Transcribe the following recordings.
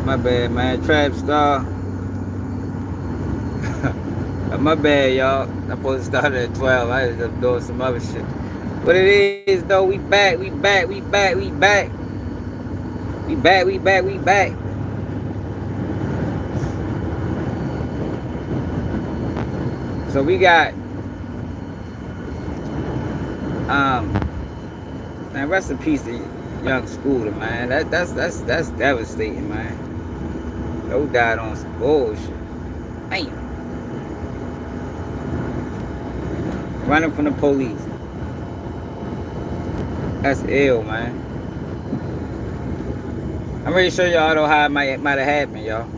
My bad, man. Trap star. My bad, y'all. I'm supposed to start at 12. I ended up doing some other shit. What it is, though, we back, we back, we back, we back. We back, we back, we back. So we got, man, rest in peace to young Scooter, man. That's devastating, man. Yo died on some bullshit. Damn. Running from the police. That's ill, man. I'm ready to show y'all though how it might have happened, y'all.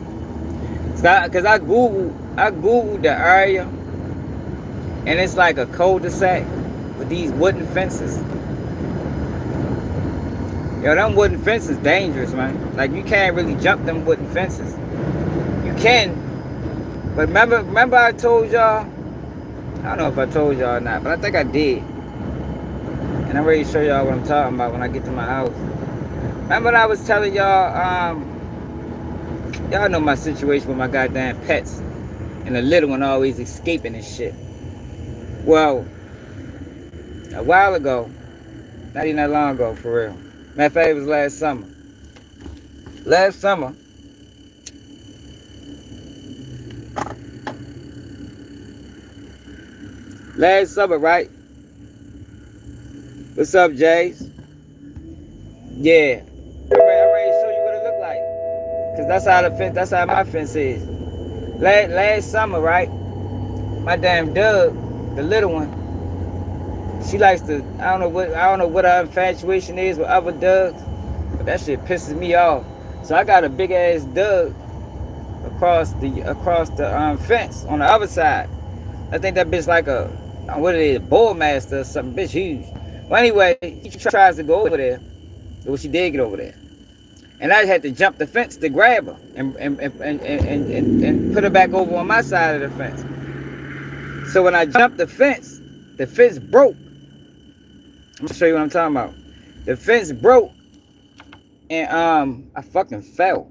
Cause I googled the area, and it's like a cul-de-sac with these wooden fences. Yo, them wooden fences dangerous, man. Like you can't really jump them wooden fences. You can, but remember I told y'all. I don't know if I told y'all or not, but I think I did. And I'm ready to show y'all what I'm talking about when I get to my house. Remember when I was telling y'all, y'all know my situation with my goddamn pets. And the little one always escaping and shit. Well, a while ago, not even that long ago, for real. Matter of fact, it was last summer. Last summer, right? What's up, Jays? Yeah. I'm ready to show you what it look like. Cause that's how my fence is. Last summer, right? My damn Doug, the little one, she likes to, I don't know what her infatuation is with other Dougs, but that shit pisses me off. So I got a big ass Doug across the fence on the other side. I think that bitch like a, what it is, bullmaster or something, bitch huge. Well, anyway, she tries to go over there. Well, she did get over there. And I had to jump the fence to grab her and put her back over on my side of the fence. So when I jumped the fence broke. I'm gonna show you what I'm talking about. The fence broke and I fucking fell.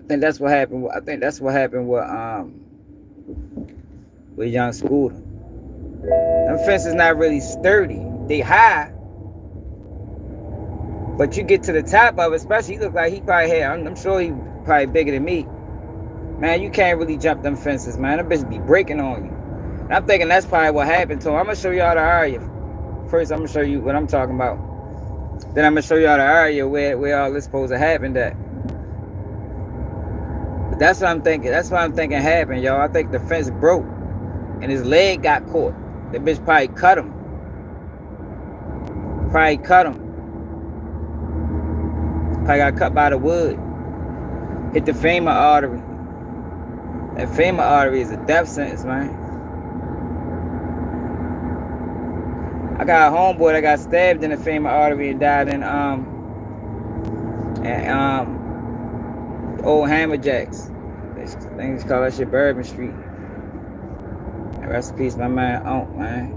I think that's what happened with young Scooter. Them fences not really sturdy. They high. But you get to the top of it, especially he look like he probably had, I'm sure he probably bigger than me. Man, you can't really jump them fences, man. Them bitches be breaking on you. And I'm thinking that's probably what happened to him. I'm gonna show y'all the area. First, I'm gonna show you what I'm talking about. Then I'm gonna show y'all the area where all this supposed to happen at. But that's what I'm thinking. That's what I'm thinking happened, y'all. I think the fence broke and his leg got caught. That bitch probably cut him. Probably got cut by the wood. Hit the femur artery. That femur artery is a death sentence, man. I got a homeboy that got stabbed in the femur artery and died in old Hammerjacks. I think it's called that shit Bourbon Street. And rest in peace, my man Unc, man.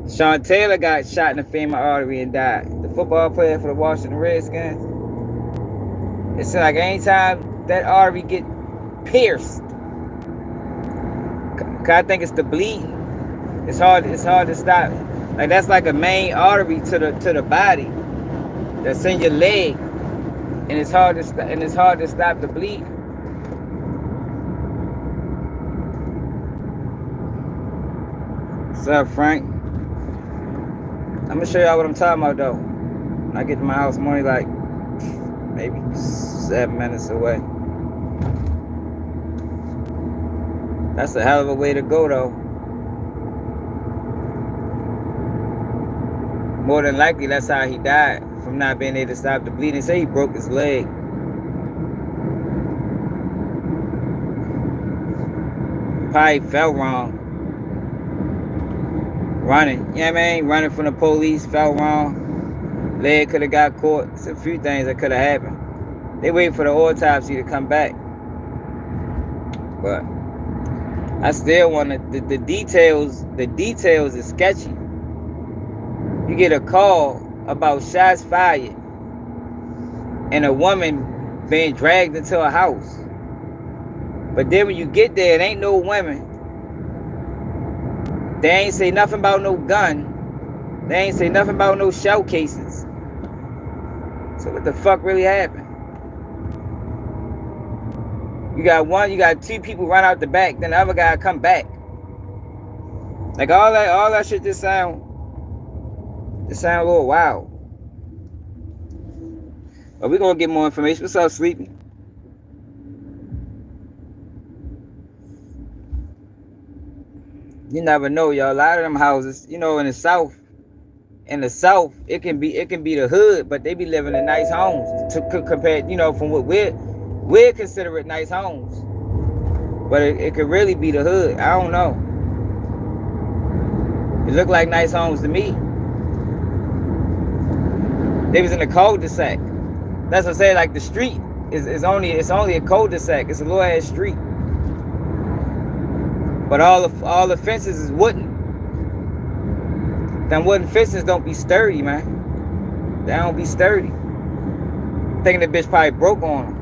Sean Taylor got shot in the femur artery and died. The football player for the Washington Redskins. It seems like anytime that artery get pierced, cause I think it's the bleeding. It's hard to stop. Like that's like a main artery to the body that's in your leg, and it's hard to stop the bleeding. What's up, Frank? I'm gonna show y'all what I'm talking about though. When I get to my house, I'm only like maybe 7 minutes away. That's a hell of a way to go though. More than likely, that's how he died, from not being able to stop the bleeding. Say he broke his leg. Probably fell wrong. Running, you know what I mean? Running from the police, fell wrong. Leg could have got caught. It's a few things that could have happened. They wait for the autopsy to come back. But I still want to, the details is sketchy. You get a call about shots fired and a woman being dragged into a house. But then when you get there, it ain't no women. They ain't say nothing about no gun. They ain't say nothing about no shell casings. So what the fuck really happened? You got two people run out the back, then the other guy come back. Like all that shit just sound a little wild. But we're gonna get more information. What's up, Sleepy? You never know, y'all. A lot of them houses, in the South, it can be the hood, but they be living in nice homes compared, from what we're considerate nice homes. But it could really be the hood. I don't know. It looked like nice homes to me. They was in a cul-de-sac. That's what I'm saying. Like the street is only a cul-de-sac. It's a little ass street. But all the fences is wooden. Them wooden fences don't be sturdy, man. They don't be sturdy. Thinking the bitch probably broke on them.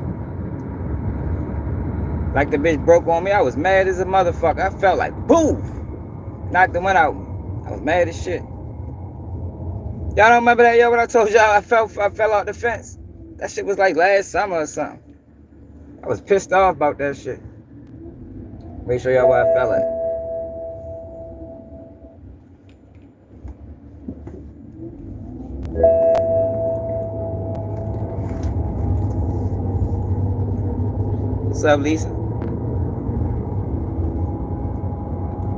Like the bitch broke on me. I was mad as a motherfucker. I felt like boom. Knocked the one out. I was mad as shit. Y'all don't remember that, yo? When I told y'all I fell out the fence. That shit was like last summer or something. I was pissed off about that shit. Make sure y'all where I fell at. What's up, Lisa?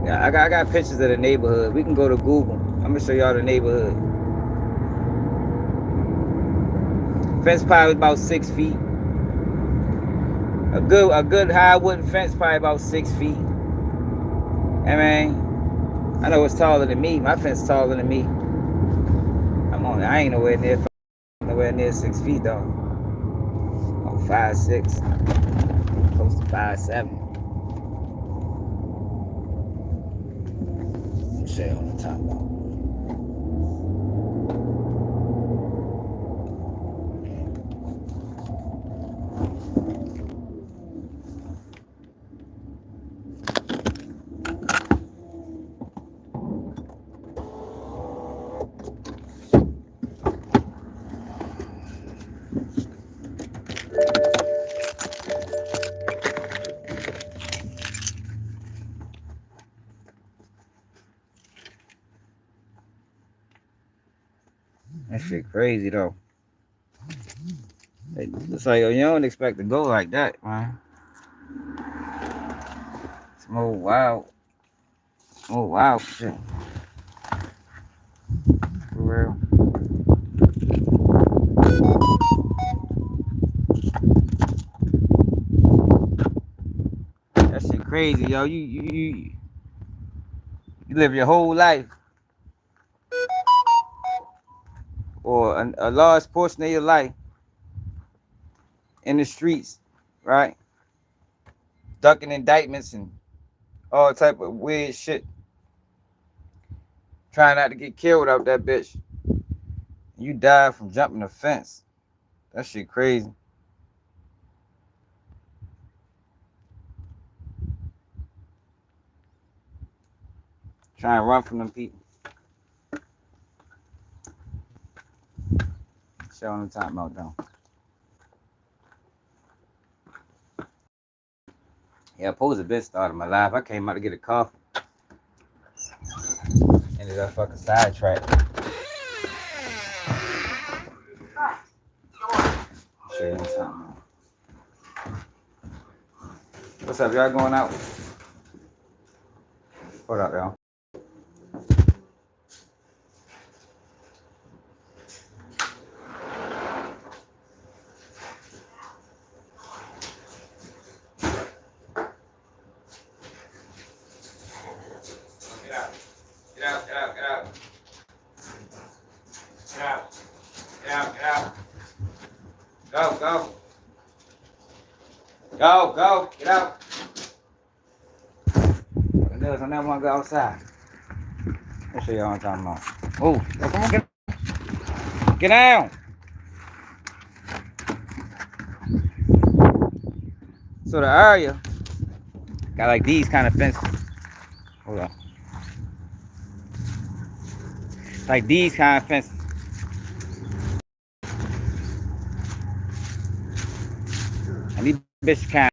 Yeah, I got pictures of the neighborhood. We can go to Google. I'm gonna show y'all the neighborhood. Fence probably was about 6 feet. A good high wooden fence probably about 6 feet. I mean, I know it's taller than me. My fence is taller than me. I ain't nowhere near 6 feet though. Oh, 5'6". Close to 5'7". Shit on the top though. That shit crazy though. It's like, you don't expect to go like that, man. It's more wild shit. For real. That shit crazy, yo. You live your whole life, or a large portion of your life in the streets, right? Ducking indictments and all type of weird shit. Trying not to get killed out that bitch. You died from jumping a fence. That shit crazy. Trying to run from them people. Showing the time out though. Yeah, I posed a bitch started my life. I came out to get a coffee. Ended up fucking sidetracked. Show you the time out. What's up, y'all going out? Hold up, y'all. Go, get out. I never want to go outside. Let's show y'all what I'm talking about. Oh, come on, get down. So the area got like these kind of fences. Hold on. Like these kind of fences. And these bitches kind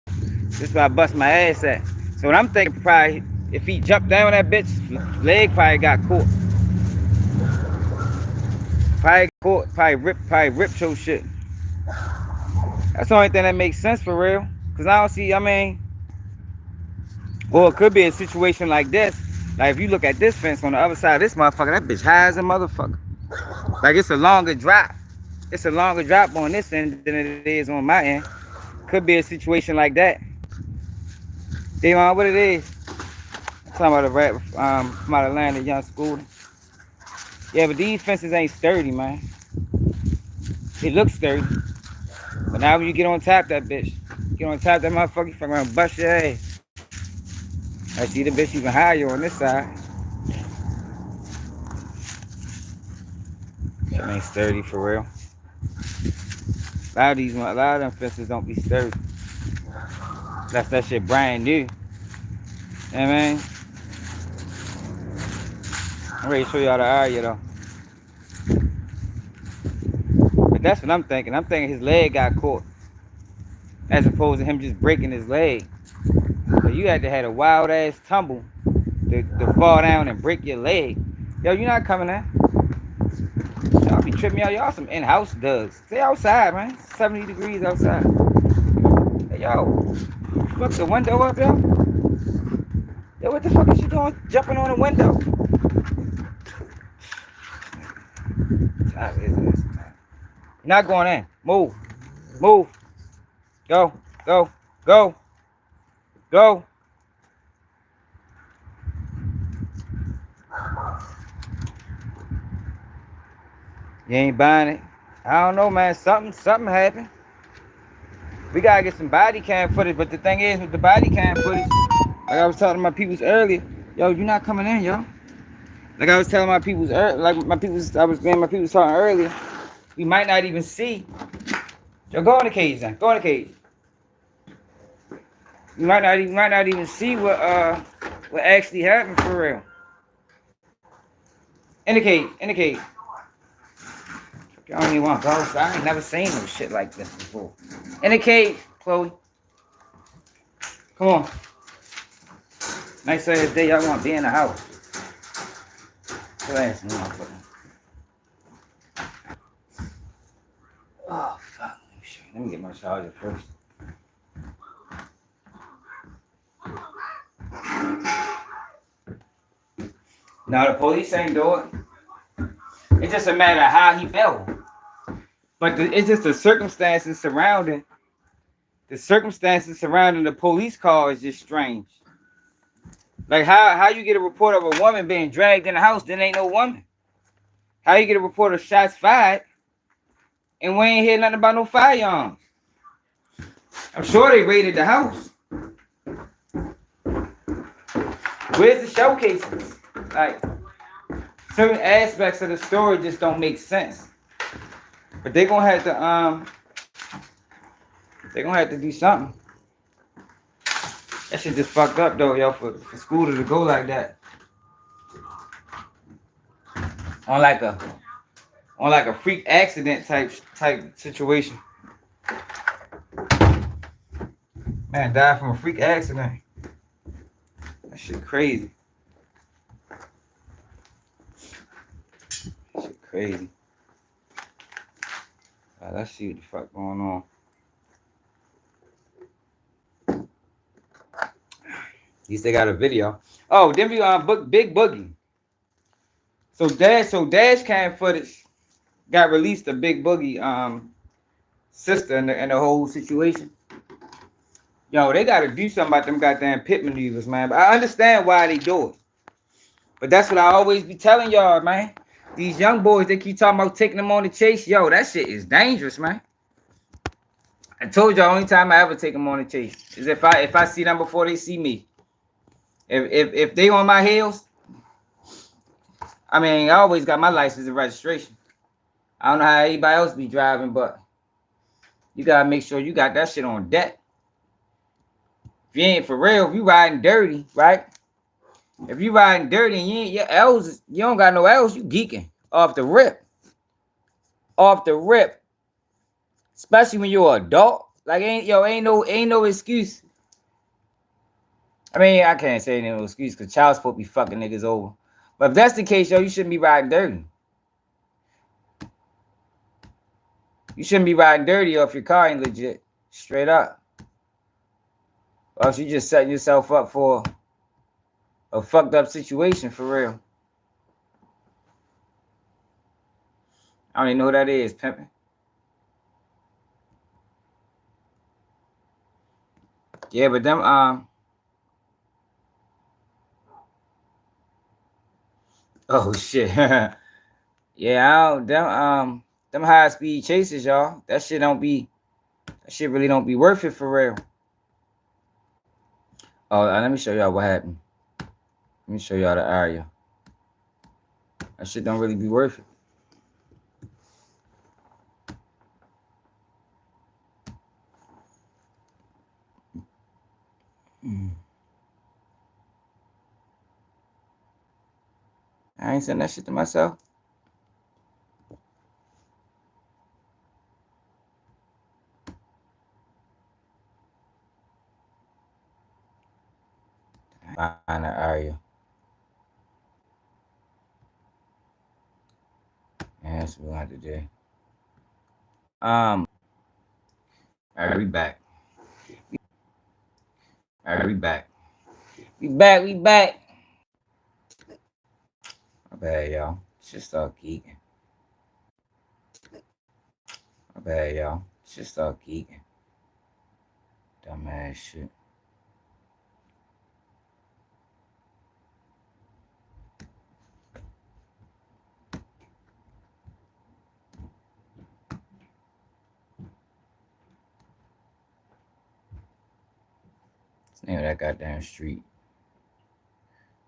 of, this is where I bust my ass at. So what I'm thinking, probably, if he jumped down that bitch, leg probably got caught. Probably ripped your shit. That's the only thing that makes sense for real. Cause I don't see, I mean, or it could be a situation like this. Like if you look at this fence on the other side of this motherfucker, that bitch high as a motherfucker. Like it's a longer drop. It's a longer drop on this end than it is on my end. Could be a situation like that. Damon, what it is? I'm talking about a rap from out of Atlanta, young school. Yeah, but these fences ain't sturdy, man. It looks sturdy. But now when you get on top of that bitch, get on top of that motherfucker, you fucking gonna bust your ass. I see the bitch even higher on this side. That ain't sturdy for real. A lot of them fences don't be sturdy. That's that shit brand new. You know what I mean? I'm ready to show y'all the area though. But that's what I'm thinking. I'm thinking his leg got caught. As opposed to him just breaking his leg. So you had to have a wild ass tumble to fall down and break your leg. Yo, you not coming in. Y'all be tripping me out. Y'all some in-house duds. Stay outside, man. 70 degrees outside. Hey, yo. Fuck the window up, yo. Yo, what the fuck is you doing jumping on the window? You're not going in. Move. Move. Go. Go. Go. Go. You ain't buying it. I don't know, man. Something happened. We gotta get some body cam footage, but the thing is with the body cam footage, like I was telling my peoples earlier, yo, you're not coming in, yo. Like I was telling my peoples I was getting my peoples talking earlier, we might not even see. Yo, go in the cage then. Go in the cage. You might not even see what actually happened for real. In the cage, in the cage. I don't even want to go. I ain't never seen no shit like this before. In the cage, Chloe. Come on. Nice ass day. Y'all want to be in the house. Last motherfucker. Oh fuck. Let me get my charger first. Now the police ain't do it. It's just a matter of how he felt. But it's just the circumstances surrounding the police car is just strange. Like how you get a report of a woman being dragged in the house, then ain't no woman. How you get a report of shots fired and we ain't hear nothing about no firearms? I'm sure they raided the house. Where's the showcases? Like certain aspects of the story just don't make sense. But they're gonna have to do something. That shit just fucked up though, yo, for school to go like that. On like a freak accident type situation. Man died from a freak accident. That shit crazy. That shit crazy. Right, let's see what the fuck going on. At least they got a video. Oh, then we Big Boogie. So Dashcam footage got released of Big Boogie sister and the whole situation. Yo, they gotta do something about them goddamn pit maneuvers, man. But I understand why they do it. But that's what I always be telling y'all, man. These young boys, they keep talking about taking them on the chase. Yo, that shit is dangerous, man. I told y'all, only time I ever take them on the chase is if I see them before they see me. If they on my heels, I mean, I always got my license and registration. I don't know how anybody else be driving, but you gotta make sure you got that shit on deck. If you ain't for real, if you riding dirty, right? If you riding dirty and you ain't your L's, you don't got no L's, you geeking off the rip. Off the rip. Especially when you're an adult. Like ain't no excuse. I mean, I can't say no excuse because child support be fucking niggas over. But if that's the case, yo, you shouldn't be riding dirty. You shouldn't be riding dirty or if your car ain't legit. Straight up. Or else you just setting yourself up for a fucked up situation for real. I don't even know who that is, pimping. Yeah, but them oh shit. Yeah, I don't them high speed chases, y'all. That shit really don't be worth it for real. Oh, let me show y'all what happened. Let me show y'all the area. That shit don't really be worth it. I ain't saying that shit to myself. Find the area. Yeah, that's what we have to do. All right, we back. All right, we back. We back. My bad, y'all. Just start geeking. My bad, y'all. Just start geeking. Dumbass shit. What's the name of that goddamn street?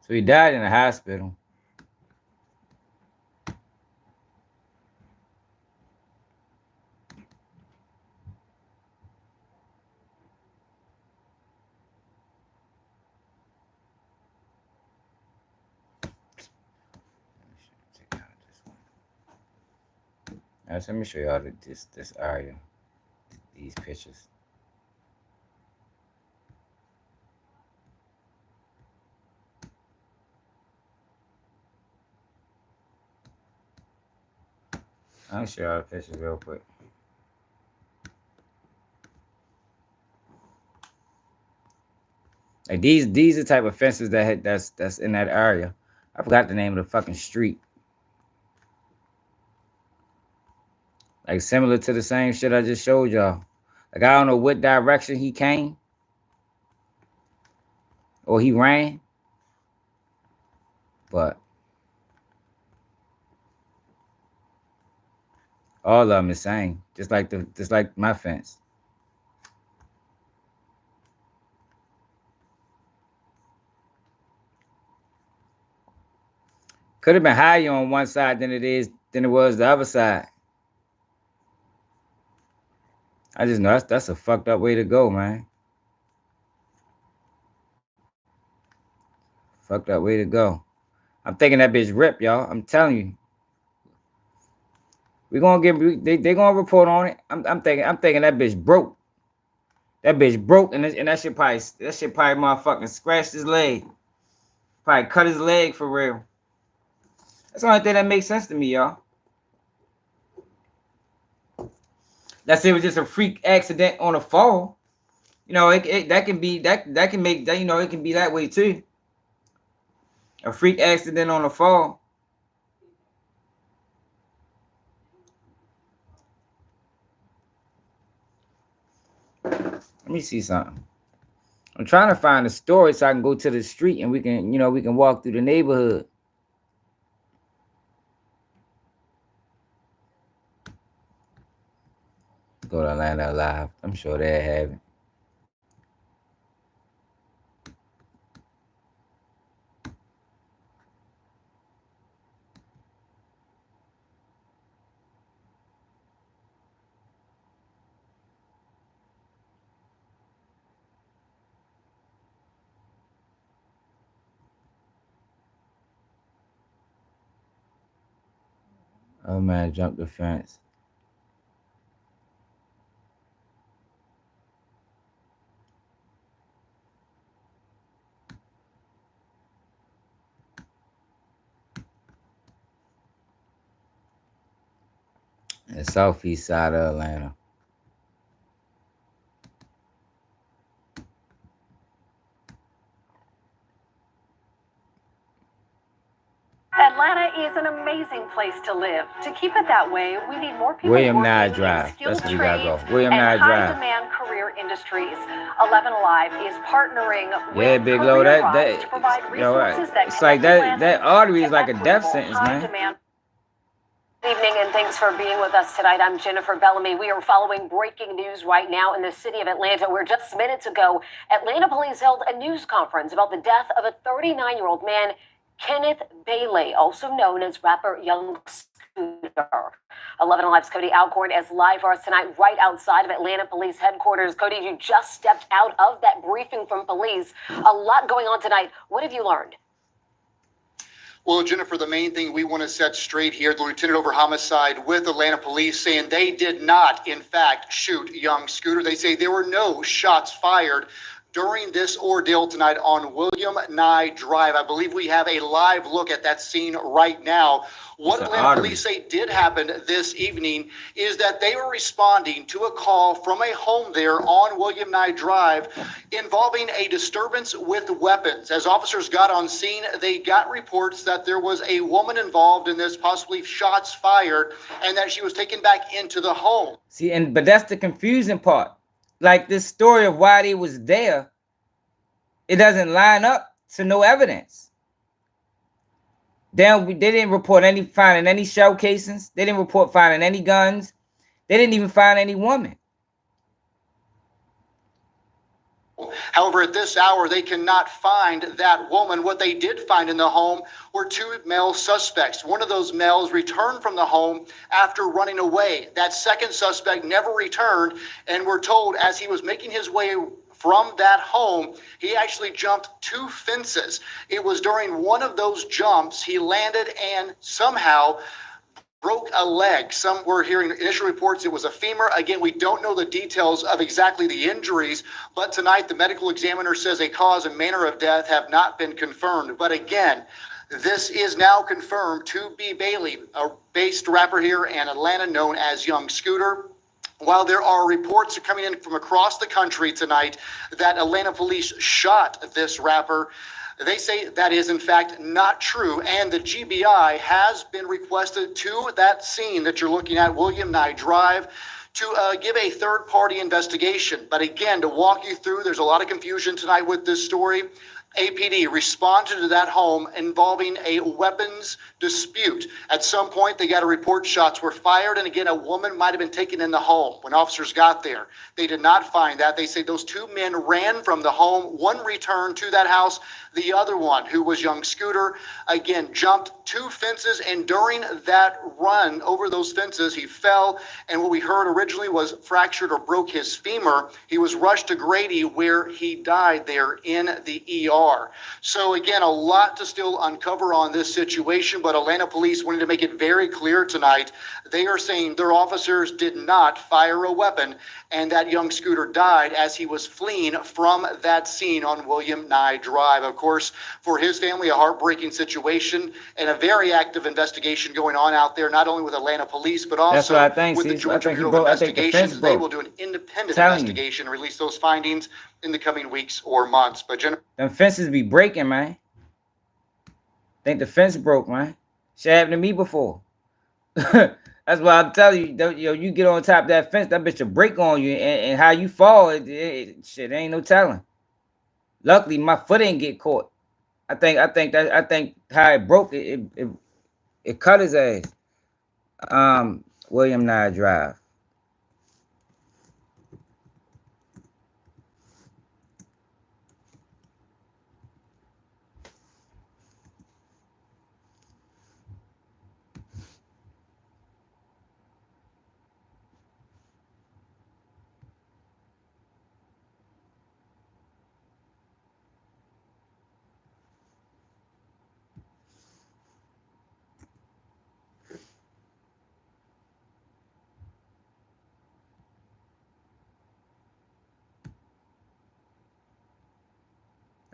So he died in the hospital. Right, so let me show y'all this area, these pictures. I'll show y'all the pictures real quick. Like these are the type of fences that's in that area. I forgot the name of the fucking street. Like similar to the same shit I just showed y'all. Like I don't know what direction he came or he ran, but all of them the same. Just like my fence. Could have been higher on one side than it was the other side. I just know that's a fucked up way to go, man. Fucked up way to go. I'm thinking that bitch ripped, y'all. I'm telling you. We're gonna they gonna report on it. I'm thinking that bitch broke. That bitch broke and that shit probably motherfucking scratched his leg. Probably cut his leg for real. That's the only thing that makes sense to me, y'all. That's it was just a freak accident on a fall. You know, that can be that can make that, you know, it can be that way too. A freak accident on a fall. Let me see something. I'm trying to find a story so I can go to the street and we can walk through the neighborhood. Go to Atlanta Live. I'm sure they have it. Oh man, jumped the fence. The southeast side of Atlanta. Atlanta is an amazing place to live. To keep it that way, we need more people William working Nye in Drive. skilled That's where we gotta trades go. William and Nye Drive. high-demand career industries. 11 Alive is partnering Yeah, with Big Low. Career Rise to provide resources that It's like connect that Atlantans artery is to like a death equitable, sentence, man. high-demand. Good evening and thanks for being with us tonight. I'm Jennifer Bellamy. We are following breaking news right now in the city of Atlanta, where just minutes ago, Atlanta police held a news conference about the death of a 39-year-old man, Kenneth Bailey, also known as rapper Young Scooter. 11 Alive's Cody Alcorn is live for us tonight right outside of Atlanta Police Headquarters. Cody, you just stepped out of that briefing from police. A lot going on tonight. What have you learned? Well, Jennifer, the main thing we want to set straight here, the lieutenant over homicide with Atlanta police saying they did not, in fact, shoot Young Scooter. They say there were no shots fired during this ordeal tonight on William Nye Drive. I believe we have a live look at that scene right now. What Atlanta police say did happen this evening is that they were responding to a call from a home there on William Nye Drive involving a disturbance with weapons. As officers got on scene, they got reports that there was a woman involved in this, possibly shots fired, and that she was taken back into the home. See, but that's the confusing part. Like this story of why they was there, it doesn't line up to no evidence. They didn't report finding any shell casings. They didn't report finding any guns. They didn't even find any woman. However, at this hour, they cannot find that woman. What they did find in the home were two male suspects. One of those males returned from the home after running away. That second suspect never returned, and we're told as he was making his way from that home, he actually jumped 2 fences. It was during one of those jumps he landed and somehow broke a leg. Some were hearing initial reports it was a femur. Again, we don't know the details of exactly the injuries, but tonight the medical examiner says a cause and manner of death have not been confirmed. But again, this is now confirmed to be Bailey, a based rapper here in Atlanta known as Young Scooter. While there are reports coming in from across the country tonight that Atlanta police shot this rapper, they say that is in fact not true, and the GBI has been requested to that scene that you're looking at, William Nye Drive, to give a third-party investigation. But again, to walk you through, there's a lot of confusion tonight with this story. APD responded to that home involving a weapons dispute. At some point, they got a report shots were fired, and again, a woman might have been taken in the home. When officers got there, they did not find that. They say those 2 men ran from the home. One returned to that house. The other one, who was Young Scooter, again, jumped 2 fences, and during that run over those fences, he fell, and what we heard originally was fractured or broke his femur. He was rushed to Grady, where he died there in the ER. So again, a lot to still uncover on this situation, but Atlanta police wanted to make it very clear tonight. They are saying their officers did not fire a weapon, and that Young Scooter died as he was fleeing from that scene on William Nye Drive. Of course, for his family, a heartbreaking situation and a very active investigation going on out there, not only with Atlanta police, but also with the Georgia Bureau of Investigations. They will do an independent investigation and release those findings in the coming weeks or months. But Jennifer, them fences be breaking, man. Think the fence broke, man. Shit happened to me before. That's why I'm telling you, you get on top of that fence, that bitch will break on you, and how you fall, shit, ain't no telling. Luckily, my foot ain't get caught. I think how it broke, it cut his ass. William Nye Drive.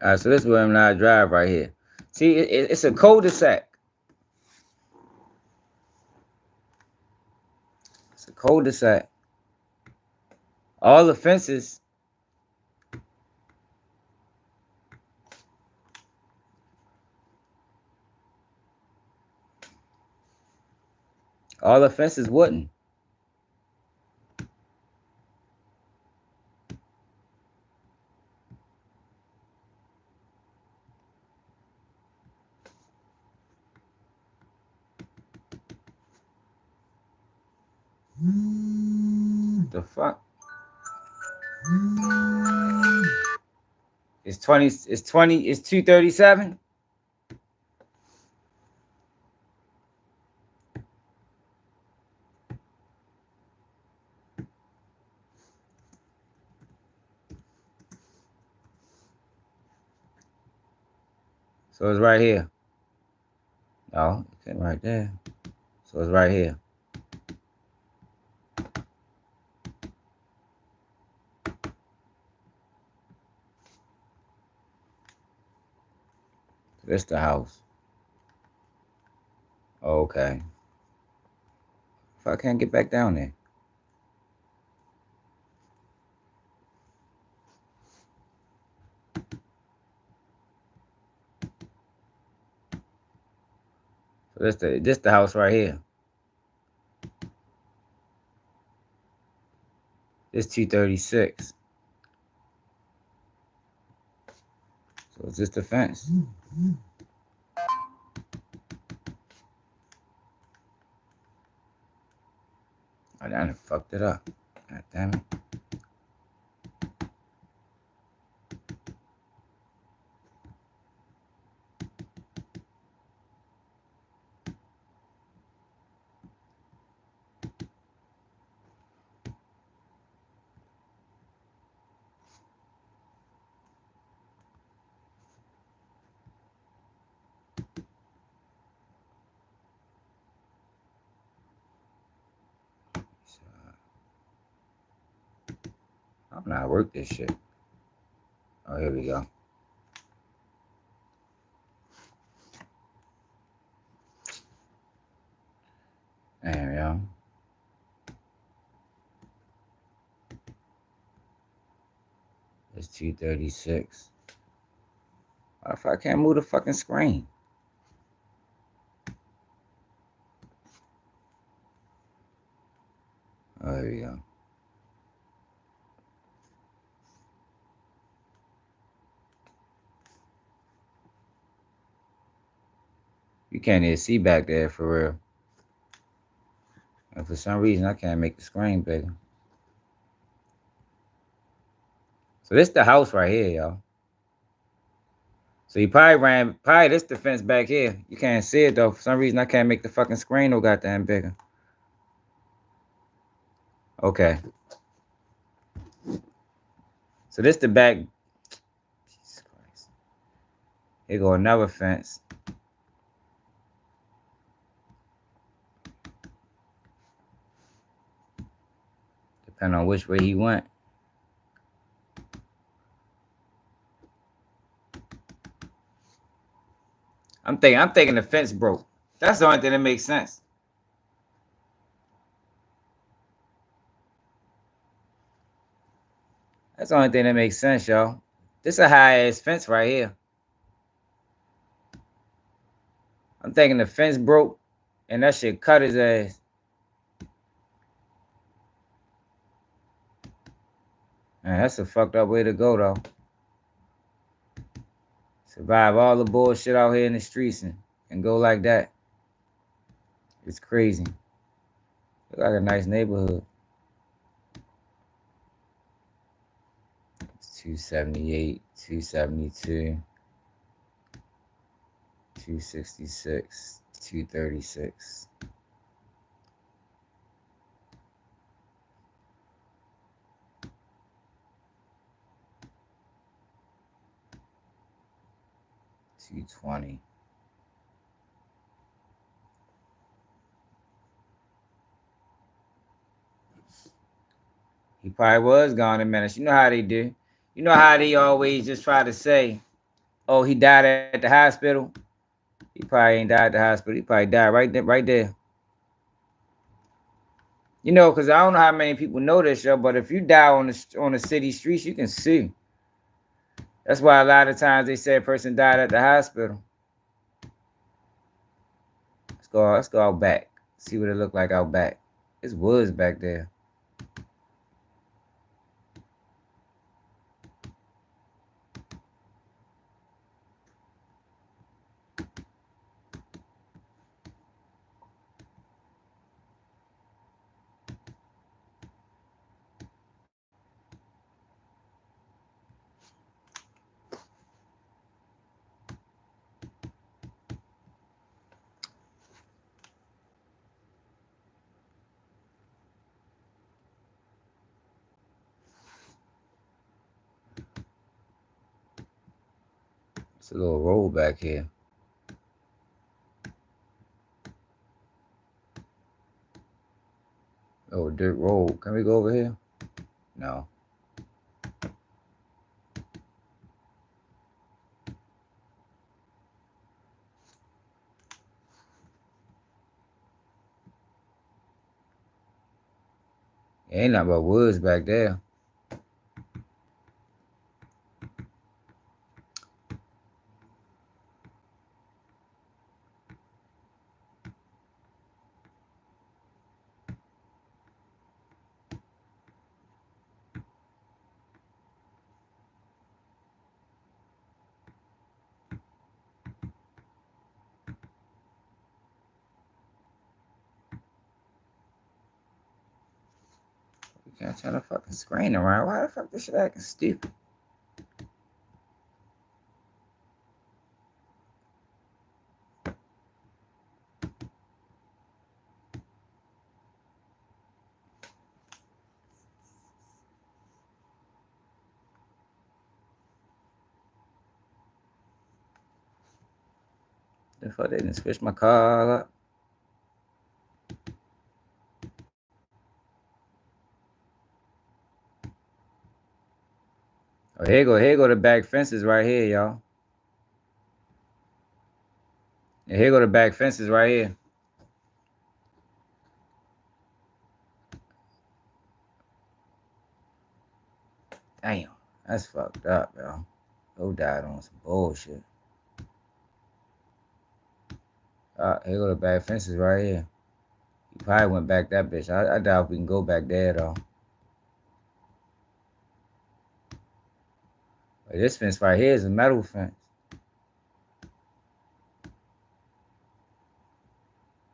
All right, so this is where I'm not drive right here. See, it's a cul-de-sac. It's a cul-de-sac. All the fences. All the fences wouldn't. The fuck? It's 237. So it's right here. No, it came right there. So it's right here. This the house. Okay. If I can't get back down there. So this the house right here. This 236. So it's just the fence. I done fucked it up. God damn it. I'm not work this shit. Oh, here we go. There we go. It's 236. What if I can't move the fucking screen? Oh, there we go. You can't even see back there for real. And for some reason, I can't make the screen bigger. So this the house right here, y'all. So you probably this the fence back here. You can't see it though. For some reason, I can't make the fucking screen no goddamn bigger. Okay. So this the back. Jesus Christ. Here go another fence. Depending on which way he went. I'm thinking the fence broke. That's the only thing that makes sense. That's the only thing that makes sense, y'all. This is a high-ass fence right here. I'm thinking the fence broke, and that shit cut his ass. Man, that's a fucked up way to go, though. Survive all the bullshit out here in the streets and go like that. It's crazy. Look like a nice neighborhood. It's 278, 272, 266, 236. $220. He probably was gone in minutes. You know how they do. You know how they always just try to say, Oh, he died at the hospital. He probably ain't died at the hospital. He probably died right there, right there. You know, because I don't know how many people know this, yo, but if you die on the city streets, you can sue. That's why a lot of times they say a person died at the hospital. Let's go out back. See what it look like out back. It's woods back there. It's a little road back here. Oh, dirt road. Can we go over here? No. Ain't nothing but woods back there. You can't turn the fucking screen around. Why the fuck this shit acting stupid? The fuck they didn't switch my car up. Oh, here go the back fences right here, y'all. And here go the back fences right here. Damn, that's fucked up, yo. Who died on some bullshit? Here go the back fences right here. He probably went back that bitch. I doubt we can go back there though. But this fence right here is a metal fence.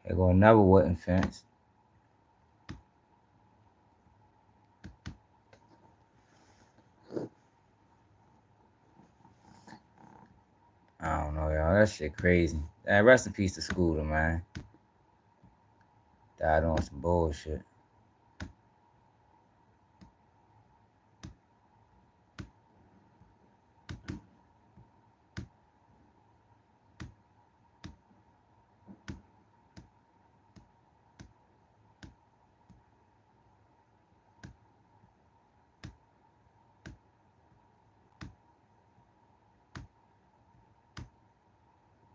Here go another wooden fence. I don't know, y'all. That shit crazy. Rest in peace to Scooter, man. Died on some bullshit.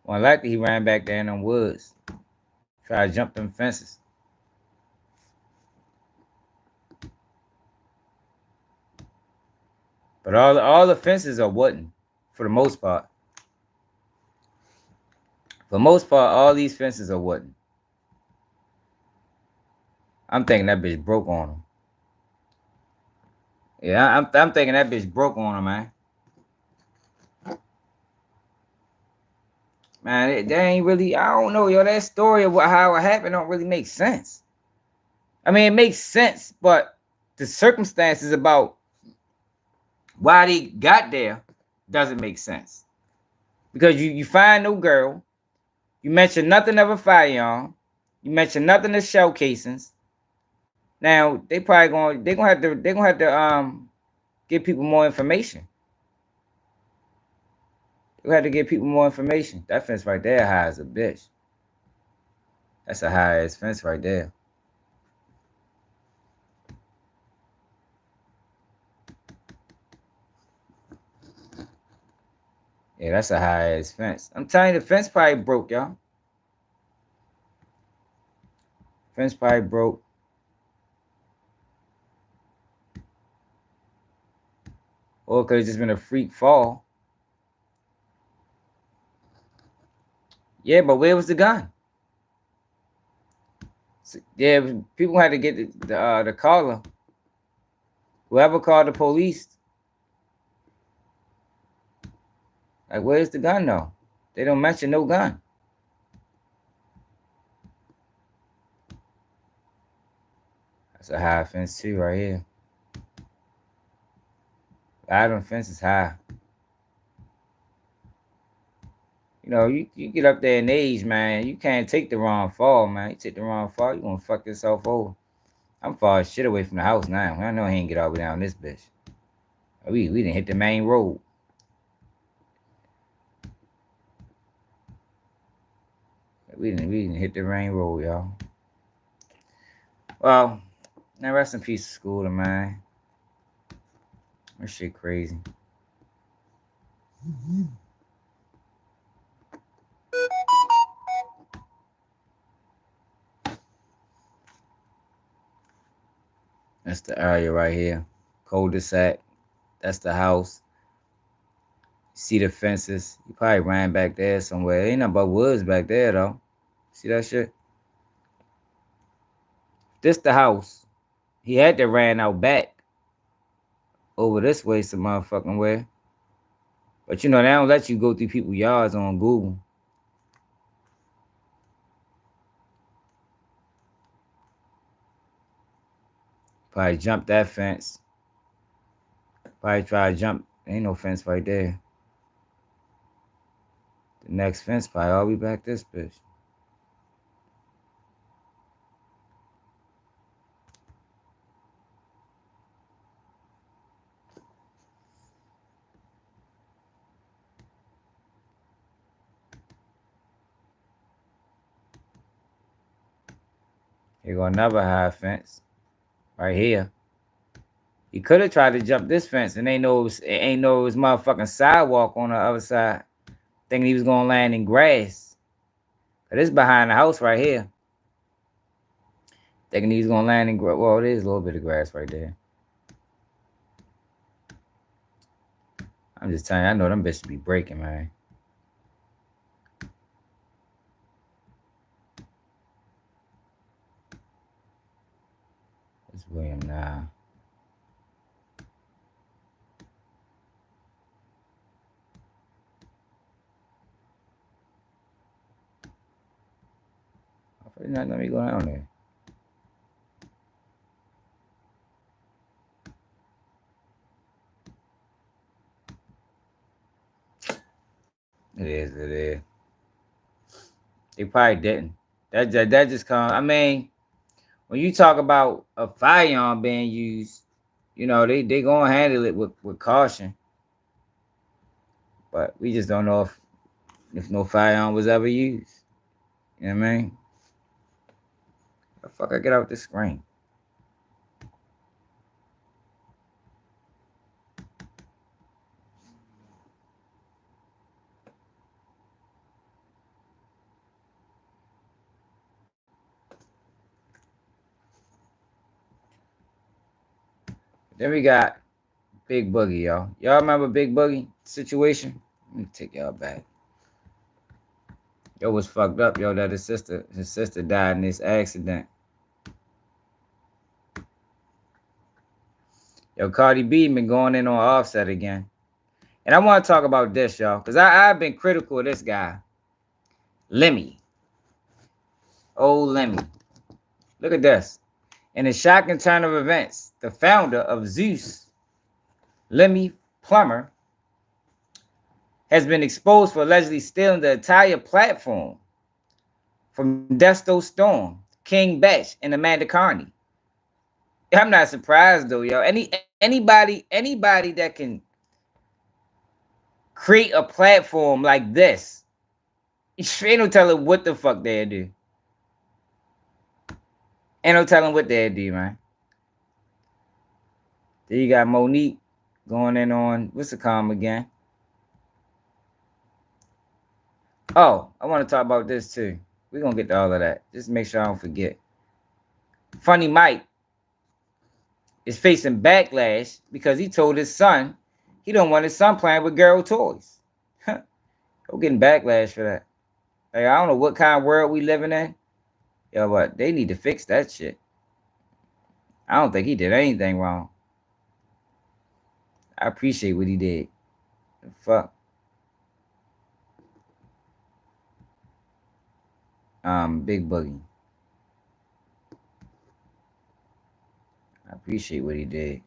Well, likely he ran back there in them woods. Tried to jump them fences. But all the fences are wooden, for the most part. For the most part, all these fences are wooden. I'm thinking that bitch broke on him. Yeah, I'm thinking that bitch broke on him, man. Man, that ain't really, I don't know, yo. That story of how it happened don't really make sense. I mean, it makes sense, but the circumstances about why they got there doesn't make sense. Because you find no girl, you mention nothing of a firearm, you mention nothing of shell casings. Now they're gonna have to give people more information. We have to give people more information. That fence right there high as a bitch. That's a high ass fence right there. Yeah, that's a high ass fence. I'm telling you, the fence probably broke, y'all. Fence probably broke. Or it could have just been a freak fall. Yeah, but where was the gun? Yeah, people had to get the caller. Whoever called the police. Like, where's the gun though? They don't mention no gun. That's a high fence too, right here. Item fence is high. You know, you get up there in age, man. You can't take the wrong fall, man. You take the wrong fall, you gonna fuck yourself over. I'm far as shit away from the house now. I know he ain't get all the way down this bitch. We didn't hit the main road. We didn't hit the main road, y'all. Well, now rest in peace to Schooler, man. That shit crazy. That's the area right here. Cul-de-sac. That's the house. See the fences. He probably ran back there somewhere. Ain't nothing but woods back there though. See that shit? This the house. He had to ran out back over this way some motherfucking way. But you know, they don't let you go through people's yards on Google. Probably jump that fence. Probably try to jump. Ain't no fence right there. The next fence probably all be back this bitch. Here go another high fence. Right here. He could have tried to jump this fence and ain't know it was motherfucking sidewalk on the other side. Thinking he was gonna land in grass. But it's behind the house right here. Thinking he was gonna land in grass. Well, it is a little bit of grass right there. I'm just telling you, I know them bitches be breaking, man. It's William now. Not let me go down there. It is. They probably didn't. That just come. I mean, when you talk about a firearm being used, you know, they gonna handle it with caution. But we just don't know if no firearm was ever used. You know what I mean? The fuck I get out the screen. Then we got Big Boogie, y'all. Y'all remember Big Boogie situation? Let me take y'all back. Yo was fucked up, yo, that his sister died in this accident. Yo, Cardi B been going in on Offset again. And I want to talk about this, y'all, because I've been critical of this guy. Lemmy. Oh, Lemmy. Look at this. In a shocking turn of events, the founder of Zeus, Lemmy Plummer, has been exposed for allegedly stealing the entire platform from Desto Storm, King Batch, and Amanda Carney. I'm not surprised though, yo. Anybody that can create a platform like this, ain't no telling what the fuck they'll do. Ain't no telling what they'll do, man. Then you got Monique going in on, what's the calm again? Oh, I want to talk about this too. We're going to get to all of that. Just make sure I don't forget. Funny Mike is facing backlash because he told his son he don't want his son playing with girl toys. Go getting backlash for that. Like, I don't know what kind of world we living in. Yo, but they need to fix that shit. I don't think he did anything wrong. I appreciate what he did. Fuck. Big Boogie. I appreciate what he did.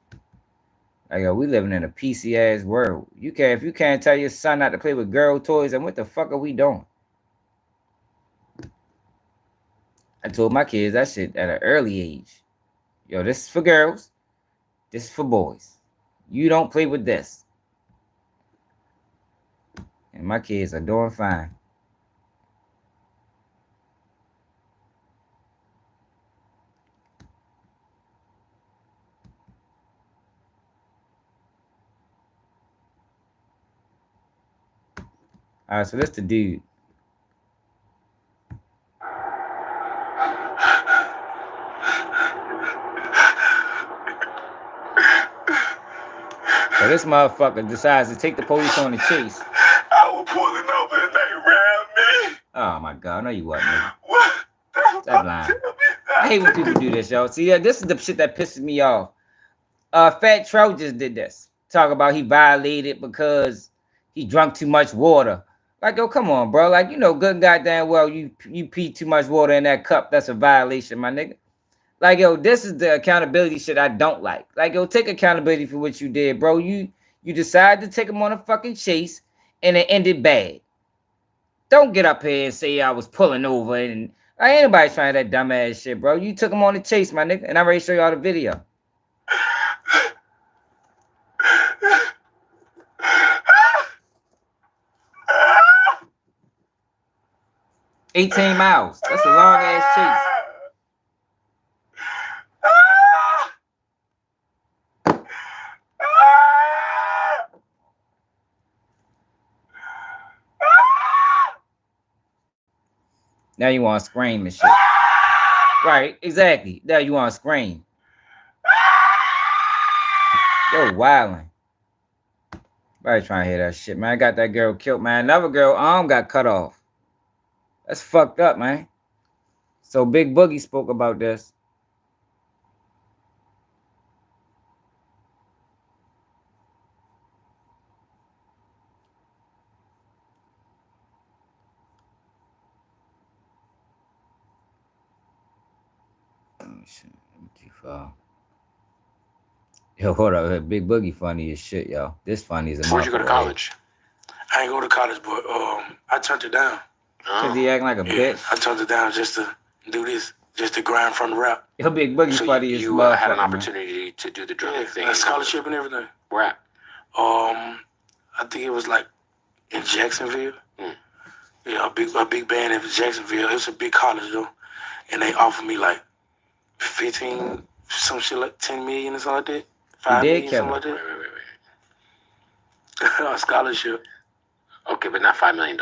Like, yo, we living in a PC ass world. If you can't tell your son not to play with girl toys, then what the fuck are we doing? I told my kids that shit at an early age. Yo, this is for girls. This is for boys. You don't play with this. And my kids are doing fine. All right, so that's the dude. So this motherfucker decides to take the police on the chase. I was pulling over and they ran me. Oh my God, no you wasn't, nigga. What? Stop lying. I hate when people do this, yo. See, this is the shit that pisses me off. Fat Tro just did this. Talk about he violated because he drank too much water. Like, yo, come on, bro. Like, you know good and goddamn well you pee too much water in that cup. That's a violation, my nigga. Like, yo, this is the accountability shit I don't like. Like, yo, take accountability for what you did, bro. You decided to take him on a fucking chase and it ended bad. Don't get up here and say I was pulling over and like, ain't nobody trying that dumbass shit, bro. You took him on the chase, my nigga, and I'm ready to show y'all the video. 18 miles. That's a long ass chase. Now you want to scream and shit. Right, exactly. Now you want to scream. Yo, wildin'. Everybody trying to hear that shit, man. I got that girl killed, man. Another girl arm got cut off. That's fucked up, man. So Big Boogie spoke about this. Oh, shit. Too far. Yo, hold up. Big Boogie funny as shit, yo. This funny as a motherfucker. Where'd you go to college? I ain't go to college, but I turned it down. Cause he acting like a bitch. I turned it down just to do this, just to grind from the rap. Yo, Big Boogie So funny as you had an opportunity to do the drug thing. A scholarship and everything. Where at? I think it was like in Jacksonville. Yeah, a big band in Jacksonville. It was a big college though, and they offered me like 15, some shit like 10 million or something like that. 5 million, something like that. Wait. A scholarship. Okay, but not $5 million.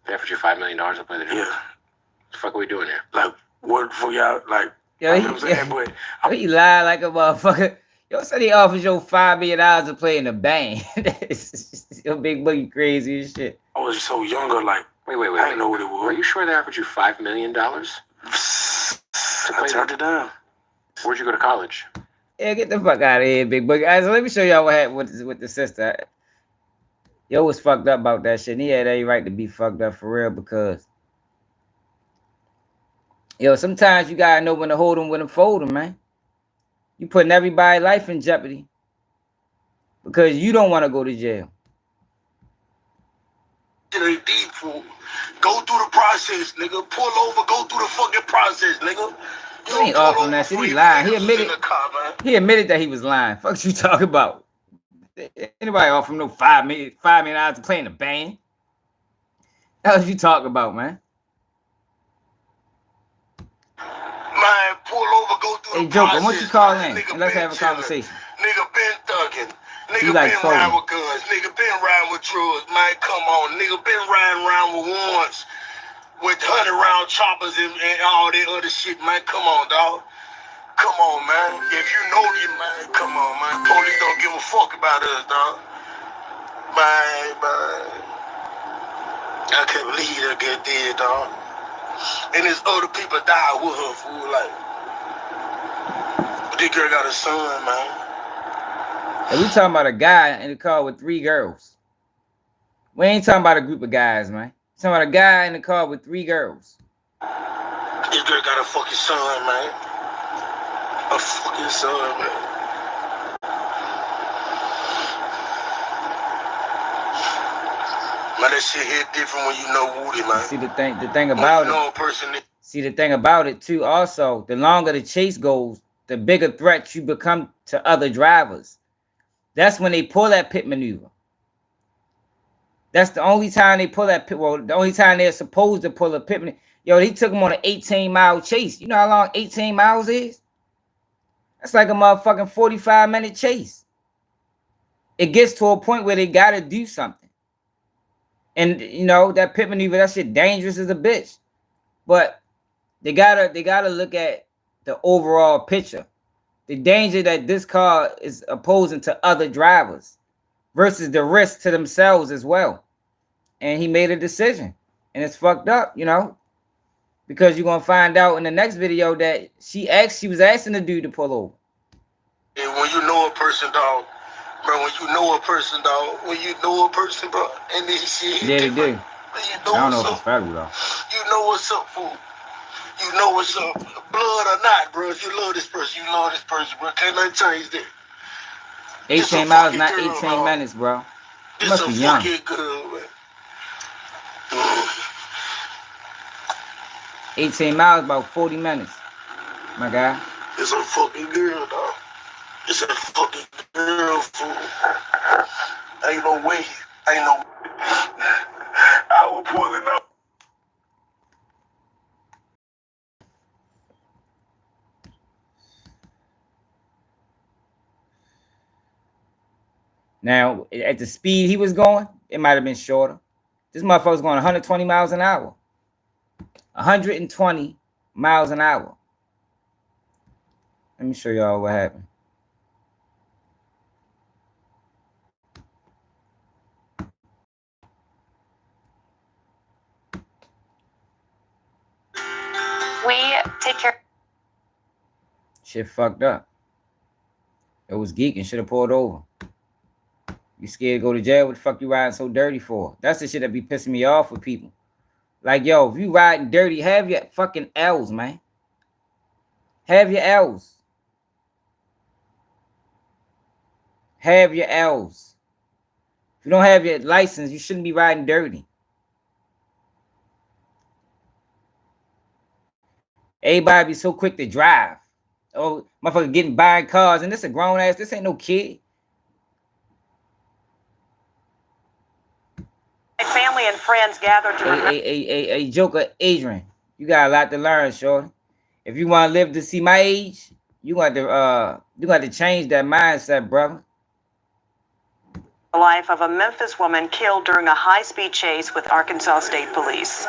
They offered you $5 million to play the drug. Yeah. What the fuck are we doing here? Like what for y'all? Like Yo, you know what I'm saying? But he lied like a motherfucker. Yo said he offers you $5 million to play in a band. Yo, Big Boogie crazy as shit. I was so younger, like Wait. I didn't know what it was. Are you sure they offered you $5 million? I turned it down. Where'd you go to college? Yeah, get the fuck out of here, Big Boogie. All right, so let me show y'all what happened with the sister. Yo was fucked up about that shit. And he had every right to be fucked up for real because yo, sometimes you gotta know when to hold them, when to fold them, man. You putting everybody's life in jeopardy because you don't want to go to jail. It ain't deep, fool. Go through the process, nigga. Pull over, go through the fucking process, nigga. He ain't offering that shit. He lying. He admitted that he was lying. Fuck you talking about? Anybody offer him no $5 million to play in a band? That's what you talking about, man. Man, pull over, go through Hey, the Joker, process. why don't you call in Nigga and let's been have a chilling. conversation? Nigga been thugging. Nigga like been riding with guns. Nigga been riding with drugs, man. Come on. Nigga been riding around with warrants, with 100-round choppers and all that other shit, man. Come on, dog. Come on, man. If you know you, man, come on, man. Police don't give a fuck about us, dog. Man. I can't believe that get dead, dog. And there's other people died with her, fool. Like, this girl got a son, man. And we talking about a guy in the car with 3 girls. We ain't talking about a group of guys, man. We talking about a guy in the car with 3 girls. This girl got a fucking son, man. A fucking son, man. Man, that shit hit different when you know Woody, man. See the thing about it. See the thing about it too. Also, the longer the chase goes, the bigger threat you become to other drivers. That's when they pull that pit maneuver. That's the only time they pull that pit. Well, the only time they're supposed to pull a pit maneuver. Yo, he took him on an 18-mile chase. You know how long 18 miles is? That's like a motherfucking 45-minute chase. It gets to a point where they gotta do something. And you know, that pit maneuver, that shit dangerous as a bitch. But they gotta look at the overall picture. The danger that this car is opposing to other drivers versus the risk to themselves as well. And he made a decision. And it's fucked up, you know. Because you're gonna find out in the next video that she was asking the dude to pull over. And when you know a person, dog, bro, when you know a person, bro, and then shit. Yeah, they do. You know, I don't know if it's federal though. You know what's up, fool. You know what's up. Blood or not, bro. If you love this person, you love this person, bro. Can't nothing change that. 18 miles, not 18 minutes, bro. You must be young. Girl, man. 18 miles, about 40 minutes, my guy. It's a fucking girl, dog. It's a fucking girl, fool. Ain't no way. I will pull it up. Now, at the speed he was going, it might have been shorter. This motherfucker's going 120 miles an hour. 120 miles an hour. Let me show y'all what happened. We take care. Shit fucked up. It was geeking. Should have pulled over. You scared to go to jail? What the fuck you riding so dirty for? That's the shit that be pissing me off with people. Like, yo, if you riding dirty, have your fucking L's, man. Have your L's. Have your L's. If you don't have your license, you shouldn't be riding dirty. Everybody be so quick to drive. Oh, motherfucker buying cars, and this a grown ass. This ain't no kid. Family and friends gathered to a Joker, Adrian. You got a lot to learn, shorty. If you want to live to see my age, you got to change that mindset, brother. The life of a Memphis woman killed during a high-speed chase with Arkansas State Police.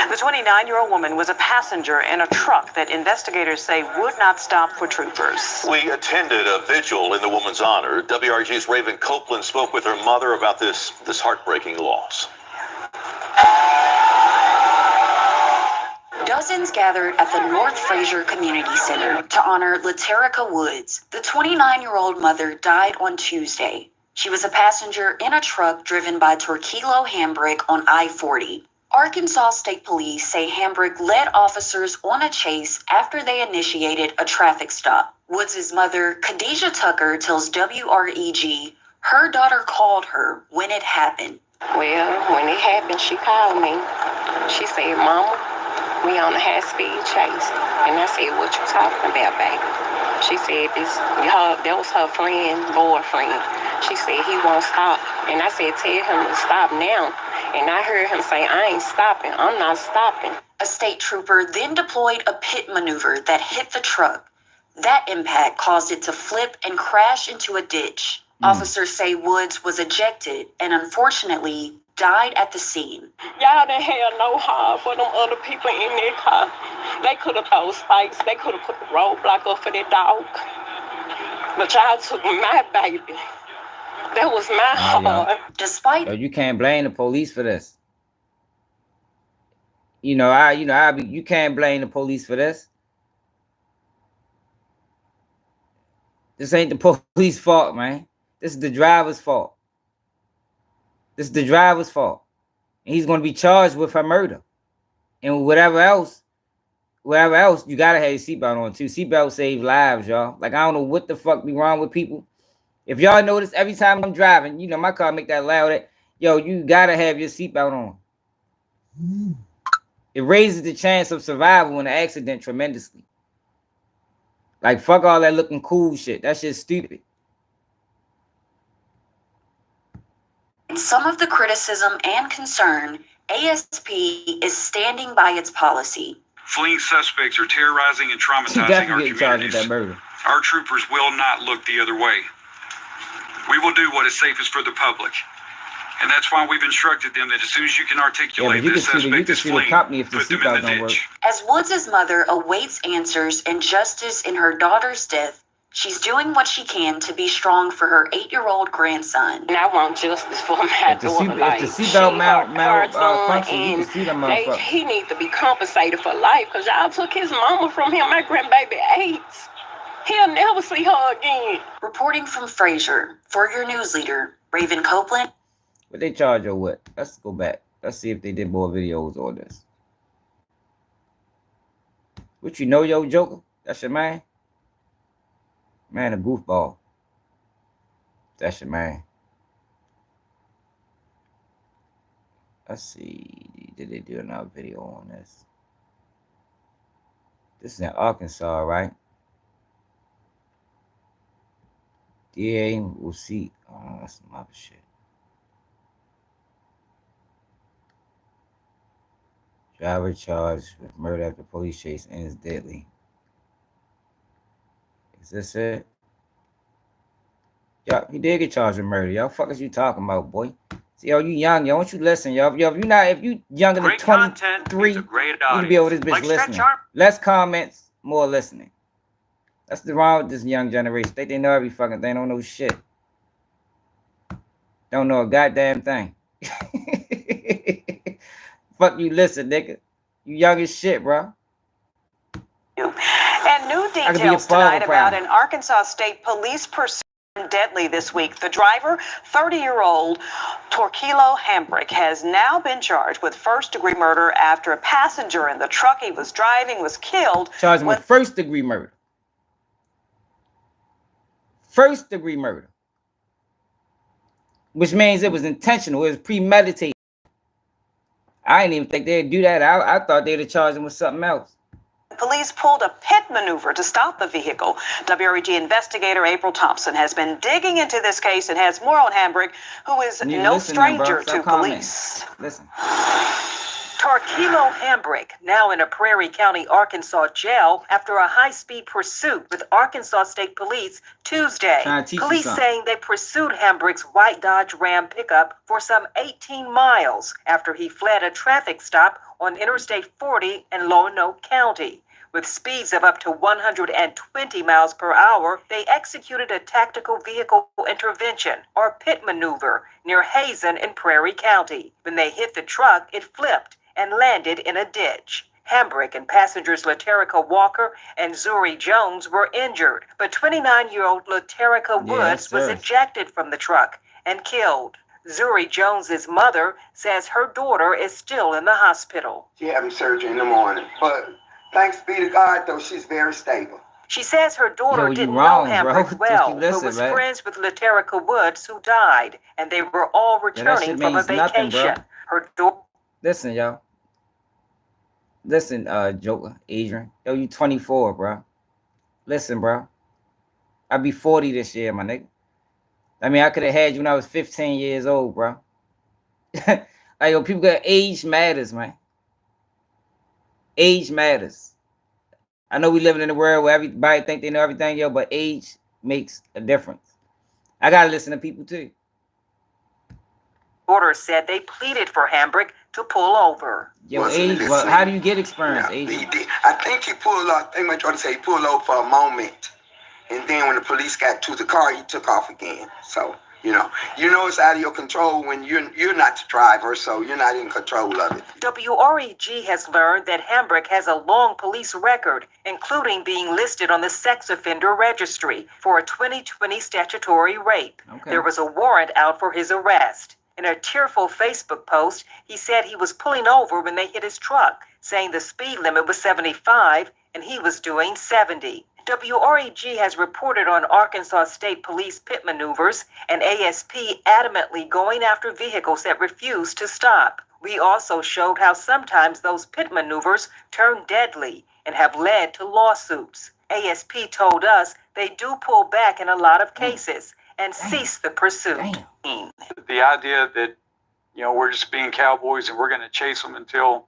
The 29-year-old woman was a passenger in a truck that investigators say would not stop for troopers. We attended a vigil in the woman's honor. WRG's Raven Copeland spoke with her mother about this heartbreaking loss. Dozens gathered at the North Fraser Community Center to honor Laterica Woods. The 29-year-old mother died on Tuesday. She was a passenger in a truck driven by Torquillo Hambrick on I-40. Arkansas State Police say Hambrick led officers on a chase after they initiated a traffic stop. Woods' mother, Khadijah Tucker, tells WREG her daughter called her when it happened. Well, when it happened, she called me. She said, "Mama, we on a high-speed chase." And I said, "What you talking about, baby?" She said, that was her boyfriend. She said, "He won't stop." And I said, "Tell him to stop now." And I heard him say, "I ain't stopping. I'm not stopping." A state trooper then deployed a pit maneuver that hit the truck. That impact caused it to flip and crash into a ditch. Officers say Woods was ejected and unfortunately died at the scene. Y'all didn't have no heart for them other people in their car. They could have thrown spikes. They could have put the roadblock up for their dog. But y'all took my baby. That was my heart. Despite you can't blame the police for this. You can't blame the police for this. This ain't the police fault, man. This is the driver's fault. This is the driver's fault. And he's going to be charged with her murder. And whatever else, you got to have your seatbelt on too. Seatbelt save lives, y'all. Like, I don't know what the fuck be wrong with people. If y'all notice, every time I'm driving, my car make that loud. Yo, you got to have your seatbelt on. It raises the chance of survival in an accident tremendously. Like, fuck all that looking cool shit. That shit's stupid. some of the criticism and concern, ASP is standing by its policy. Fleeing suspects are terrorizing and traumatizing our communities. Our troopers will not look the other way. We will do what is safest for the public. And that's why we've instructed them that as soon as you can articulate this suspect is fleeing, put them in the ditch. As Woods' mother awaits answers and justice in her daughter's death, she's doing what she can to be strong for her 8-year-old grandson. And I want justice for my daughter. If the seatbelt malfunction, you can see that motherfucker. He needs to be compensated for life because y'all took his mama from him. My grandbaby AIDS. He'll never see her again. Reporting from Fraser, for your news leader, Raven Copeland. What they charge or what? Let's go back. Let's see if they did more videos on this. What you know, yo, Joker? That's your man? Man, a goofball. That's your man. Let's see. Did they do another video on this? This is in Arkansas, right? DA will see. Oh, that's some other shit. Driver charged with murder after police chase ends deadly. Is this it? Y'all, he did get charged with murder. Y'all fuckers you talking about, boy? See, yo, you young, yo. Don't you listen, yo. Yo, if you younger than 23, you can be over this bitch listening. Less comments, more listening. That's the wrong with this young generation. They know every fucking thing. Don't know shit. Don't know a goddamn thing. Fuck you, listen, nigga. You young as shit, bro. And new details tonight about an Arkansas State Police pursuit deadly this week. The driver, 30-year-old Torquilo Hambrick, has now been charged with first-degree murder after a passenger in the truck he was driving was killed. Charged with first-degree murder. First-degree murder. Which means it was intentional. It was premeditated. I didn't even think they'd do that. I thought they'd have charged him with something else. Police pulled a pit maneuver to stop the vehicle. WREG investigator April Thompson has been digging into this case and has more on Hambrick, who is no stranger to police. Listen. Torquilo Hambrick, now in a Prairie County, Arkansas jail after a high-speed pursuit with Arkansas State Police Tuesday. Police saying they pursued Hambrick's white Dodge Ram pickup for some 18 miles after he fled a traffic stop on Interstate 40 in Lonoke County. With speeds of up to 120 miles per hour, they executed a tactical vehicle intervention, or pit maneuver, near Hazen in Prairie County. When they hit the truck, it flipped and landed in a ditch. Hambrick and passengers Laterica Walker and Zuri Jones were injured, but 29-year-old Laterica Woods was ejected from the truck and killed. Zuri Jones's mother says her daughter is still in the hospital. She having surgery in the morning, but thanks be to God, though, she's very stable. She says her daughter didn't know Hambrick well, but was friends with Laterica Woods, who died, and they were all returning from a vacation. Her daughter. Listen, y'all. Listen, Joker, Adrian. Yo, you 24, bro. Listen, bro. I'll be 40 this year, my nigga. I mean, I could have had you when I was 15 years old, bro. Like, yo, people got age matters, man. Age matters. I know we living in a world where everybody think they know everything, yo, but age makes a difference. I gotta listen to people too. Order said they pleaded for Hambrick to pull over. Yo, Age, well, how do you get experience, Age? I think he pulled off. I think my daughter said he pulled over for a moment, and then when the police got to the car, he took off again. So you know it's out of your control when you're not the driver, so you're not in control of it. WREG has learned that Hambrick has a long police record, including being listed on the sex offender registry for a 2020 statutory rape. Okay. There was a warrant out for his arrest. In a tearful Facebook post, he said he was pulling over when they hit his truck, saying the speed limit was 75 and he was doing 70. WREG has reported on Arkansas State Police pit maneuvers and ASP adamantly going after vehicles that refuse to stop. We also showed how sometimes those pit maneuvers turn deadly and have led to lawsuits. ASP told us they do pull back in a lot of cases and cease the pursuit. The idea that, we're just being cowboys and we're going to chase them until,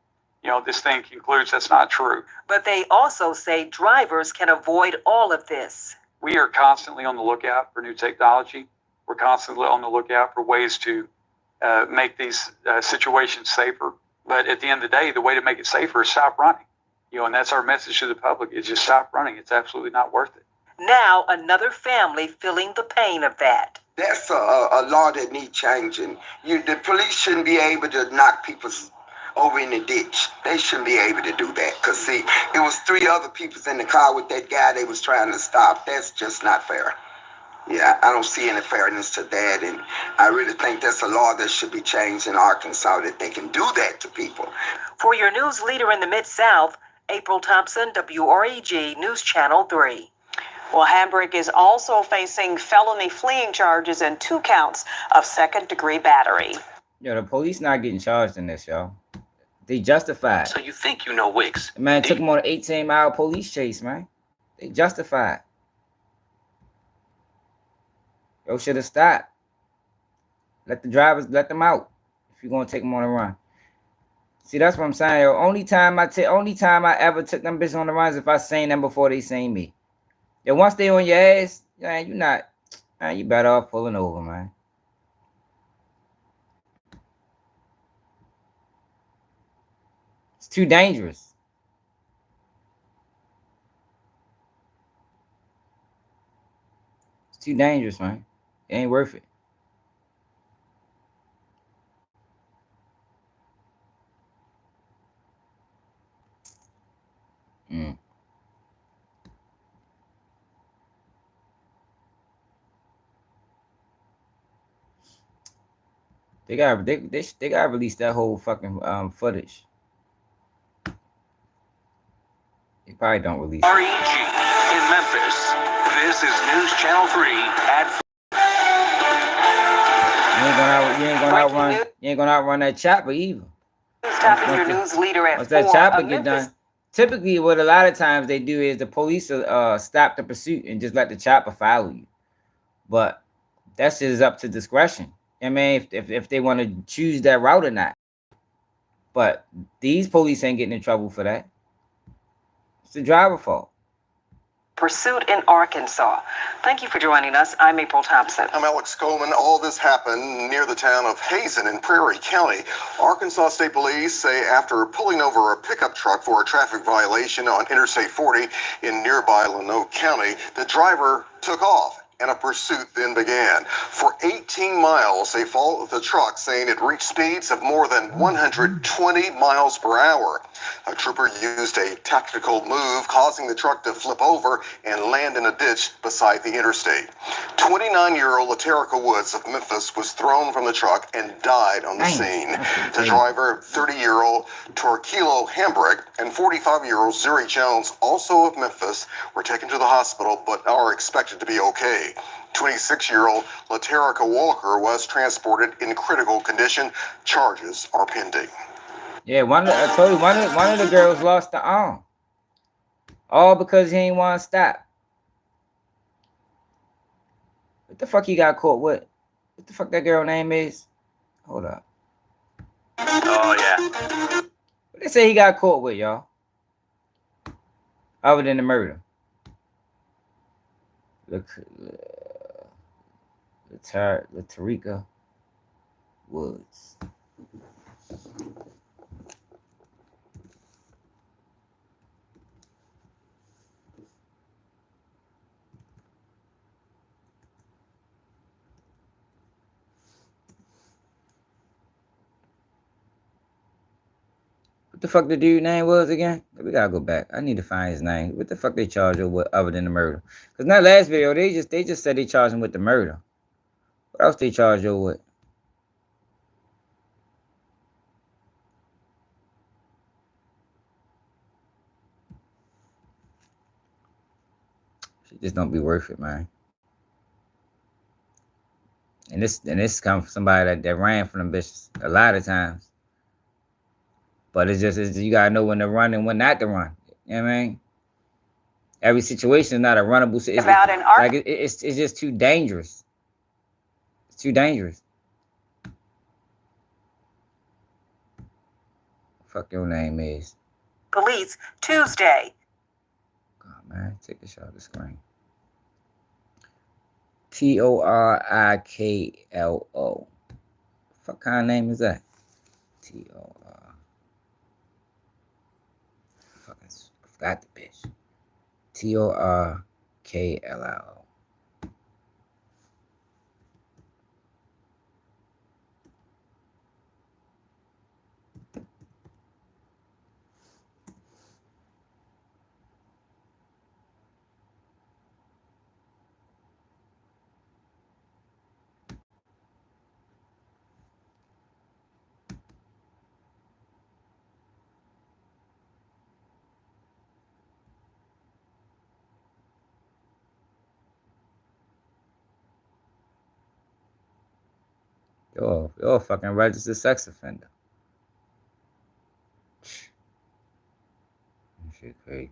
this thing concludes, that's not true. But they also say drivers can avoid all of this. We are constantly on the lookout for new technology. We're constantly on the lookout for ways to make these situations safer. But at the end of the day, the way to make it safer is stop running. And that's our message to the public, is just stop running. It's absolutely not worth it. Now another family feeling the pain of that. That's a law that needs changing. The police shouldn't be able to knock people over in the ditch. They shouldn't be able to do that. Because, see, it was 3 other people in the car with that guy they was trying to stop. That's just not fair. Yeah, I don't see any fairness to that. And I really think that's a law that should be changed in Arkansas, that they can do that to people. For your news leader in the Mid-South, April Thompson, WREG News Channel 3. Well, Hambrick is also facing felony fleeing charges and 2 counts of second-degree battery. Yo, the police not getting charged in this, y'all. They justified. So you think you know Wicks? Man, took him on an 18-mile police chase, man. They justified. Yo, should have stopped. Let the drivers, let them out if you're gonna take them on a run. See, that's what I'm saying, yo. Only time I ever took them bitches on the runs if I seen them before they seen me. Yeah, once they on your ass, man, you better off pulling over, man. It's too dangerous. It's too dangerous, man. It ain't worth it. They gotta release that whole fucking footage. They probably don't release it. REG in Memphis. This is News Channel 3 at. You ain't gonna outrun that chopper either. Stopping your news leader at once that chopper get done. Typically, what a lot of times they do is the police will stop the pursuit and just let the chopper follow you. But that shit is up to discretion. I mean, if they want to choose that route or not. But these police ain't getting in trouble for that. It's the driver's fault. Pursuit in Arkansas. Thank you for joining us. I'm April Thompson. I'm Alex Coleman. All this happened near the town of Hazen in Prairie County. Arkansas State Police say after pulling over a pickup truck for a traffic violation on Interstate 40 in nearby Lanoke County, the driver took off and a pursuit then began. For 18 miles, they followed the truck, saying it reached speeds of more than 120 miles per hour. A trooper used a tactical move, causing the truck to flip over and land in a ditch beside the interstate. 29-year-old Laterica Woods of Memphis was thrown from the truck and died on the scene. The driver, 30-year-old Torquilo Hambrick, and 45-year-old Zuri Jones, also of Memphis, were taken to the hospital but are expected to be okay. 26-year-old Laterica Walker was transported in critical condition. Charges are pending. Yeah, I told you, one of the girls lost the arm. All because he ain't want to stop. What the fuck he got caught with? What the fuck that girl name is? Hold up. Oh, yeah. What they say he got caught with, y'all? Other than the murder. Look. Laterica Woods. What the fuck the dude name was again? We gotta go back. I need to find his name. What the fuck they charge her with other than the murder? Cause in that last video, they just said they charged him with the murder. What else they charge her with? She just don't be worth it, man. And this comes from somebody that ran from them bitches a lot of times. But it's you gotta know when to run and when not to run. You know what I mean? Every situation is not a runnable situation. It's just too dangerous. It's too dangerous. Fuck your name is. Police Tuesday. God, man, take a shot of the screen. Toriklo. Fuck kind of name is that? Fucking forgot the bitch. Torklo. You're a fucking registered sex offender. Shit crazy.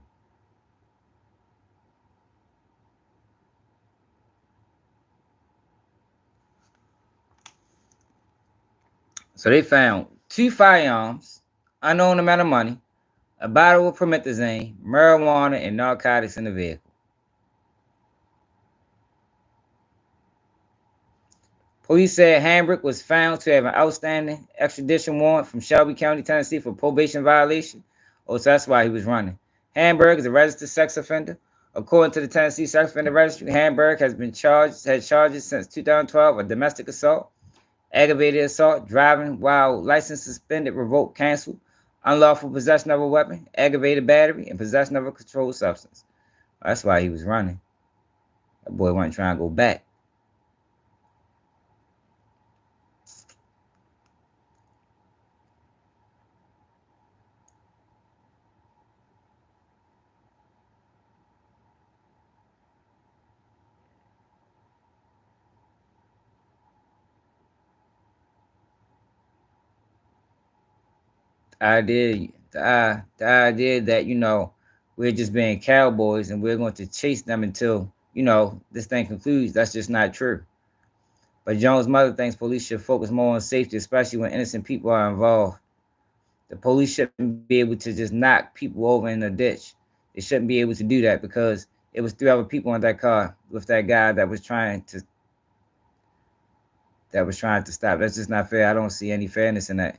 So they found 2 firearms, unknown amount of money, a bottle of promethazine, marijuana, and narcotics in the vehicle. Police said Hambrick was found to have an outstanding extradition warrant from Shelby County, Tennessee for probation violation. Oh, so that's why he was running. Hamburg is a registered sex offender. According to the Tennessee Sex Offender Registry, Hamburg had charges since 2012 of domestic assault, aggravated assault, driving while license suspended, revoked, canceled, unlawful possession of a weapon, aggravated battery, and possession of a controlled substance. That's why he was running. That boy wasn't trying to go back. The idea that, we're just being cowboys and we're going to chase them until, this thing concludes, that's just not true. But Jones' mother thinks police should focus more on safety, especially when innocent people are involved. The police shouldn't be able to just knock people over in a ditch. They shouldn't be able to do that because it was 3 other people in that car with that guy that was trying to stop. That's just not fair. I don't see any fairness in that.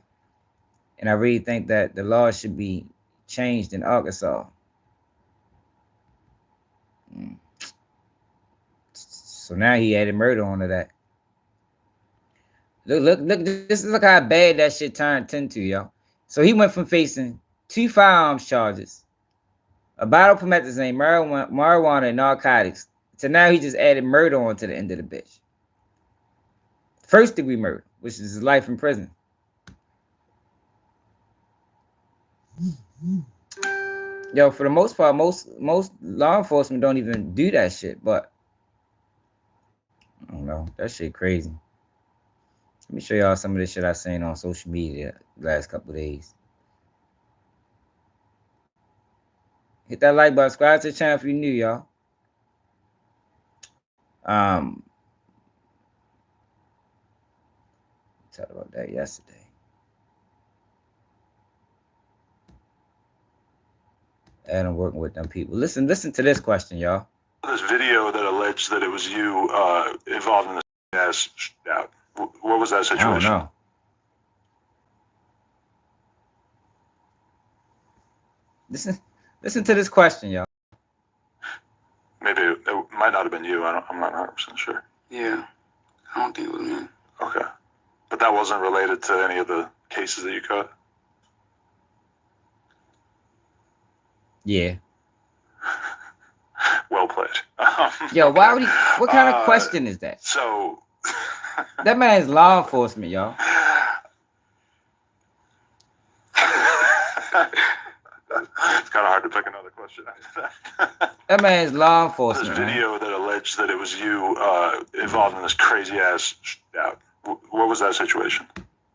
And I really think that the law should be changed in Arkansas. So now he added murder onto that. Look, look how bad that shit turned into, yo. So he went from facing 2 firearms charges, a bottle of promethazine, marijuana, and narcotics, to now he just added murder onto the end of the bitch. First degree murder, which is life in prison. Yo, for the most part, most law enforcement don't even do that shit, but I don't know. That shit crazy. Let me show y'all some of this shit I seen on social media the last couple of days. Hit that like button, subscribe to the channel if you're new, y'all. Talked about that yesterday. And I'm working with them people. Listen to this question, y'all. This video that alleged that it was you involved in this ass out. What was that I don't situation? know. Listen to this question, y'all. Maybe it might not have been you. I'm not 100% sure. Yeah, I don't think it was me. Okay. But that wasn't related to any of the cases that you caught? Yeah. Well played. Yo, why would he? What kind of question is that? So that man's law enforcement, y'all. It's kind of hard to pick another question. That man's law enforcement. This video that alleged that it was you involved in this crazy ass out. What was that situation?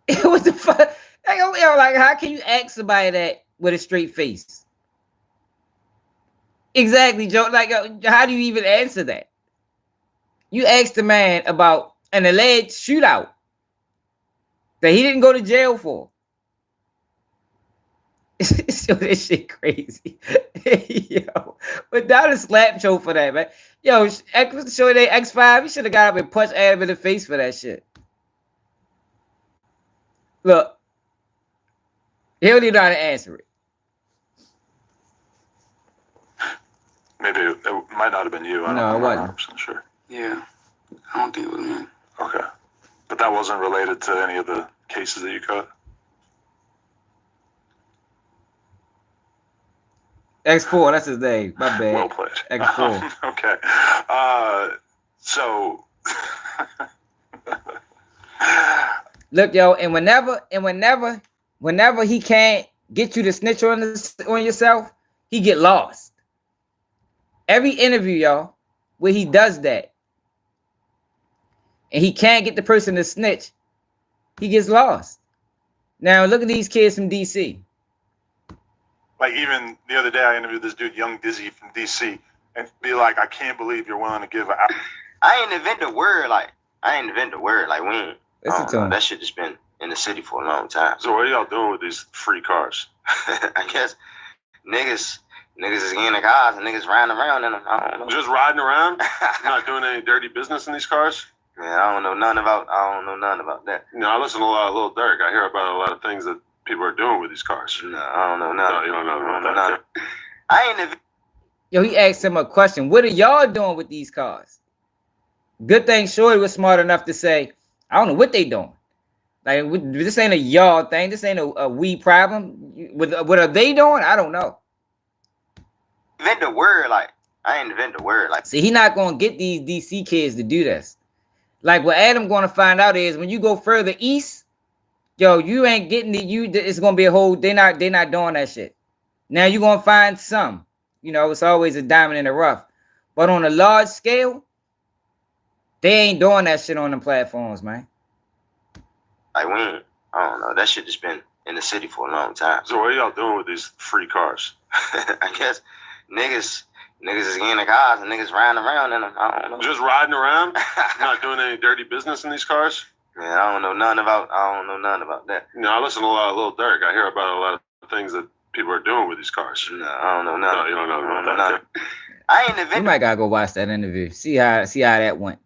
It was the fuck. Like, how can you ask somebody that with a straight face? Exactly, Joe. Like, how do you even answer that? You asked the man about an alleged shootout that he didn't go to jail for. So this shit crazy. Yo, without a slap show for that, man. Yo, show they X5, he should have got up and punched Adam in the face for that shit. Look, he don't even know how to answer it. Maybe it might not have been you. I'm not 100% sure. Yeah, I don't think it was me. Okay. But that wasn't related to any of the cases that you caught? X4, that's his name. My bad. Well played. X4. Okay. So look, yo, and whenever he can't get you to snitch on yourself, he get lost. Every interview, y'all, where he does that, and he can't get the person to snitch, he gets lost. Now look at these kids from DC. like even the other day I interviewed this dude, Young Dizzy from DC, and be like, I can't believe you're willing to give a I ain't invent the word like we ain't. Listen to him. That shit just been in the city for a long time. So what are y'all doing with these free cars? I guess niggas is getting the cars and niggas riding around in them. I don't know. Just riding around? Not doing any dirty business in these cars? Man, I don't know nothing about that. You know, I listen to a lot of Lil Durk. I hear about a lot of things that people are doing with these cars. No, I don't know nothing. No, you don't know about that. I ain't invent. Yo, he asked him a question. What are y'all doing with these cars? Good thing Shorty was smart enough to say, I don't know what they doing. Like, this ain't a y'all thing. This ain't a we problem. What are they doing? I don't know. Invent the word like I ain't invent the word like. See, he not gonna get these DC kids to do this. Like what Adam gonna find out is when you go further east, yo, you ain't getting it. It's gonna be a whole. They not doing that shit. Now you gonna find some. You know, it's always a diamond in the rough. But on a large scale, they ain't doing that shit on them platforms, man. Like we ain't. I don't know. That shit just been in the city for a long time. So what are y'all doing with these free cars? I guess niggas is getting the cars and niggas riding around in them. I don't know. Just riding around? Not doing any dirty business in these cars? Man, I don't know nothing about that. You know, I listen to a lot of Lil Durk. I hear about a lot of things that people are doing with these cars. No, I don't know nothing. No, you don't know about that. I ain't invent. You might gotta go watch that interview. See how that went.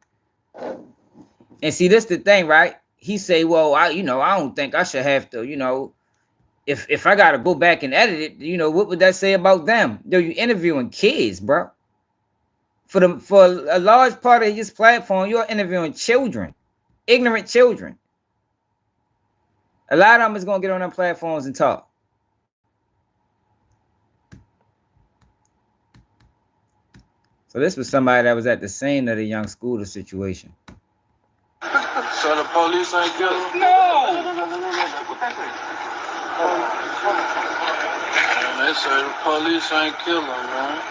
And see, this the thing, right? He say, well, I don't think I should have to, if I gotta go back and edit it, what would that say about them? Yo, you interviewing kids, bro. For a large part of his platform, you're interviewing children, ignorant children. A lot of them is gonna get on them platforms and talk. So this was somebody that was at the scene of the young Scooter situation. So the police ain't kill him? No! And they say the police ain't kill him, man.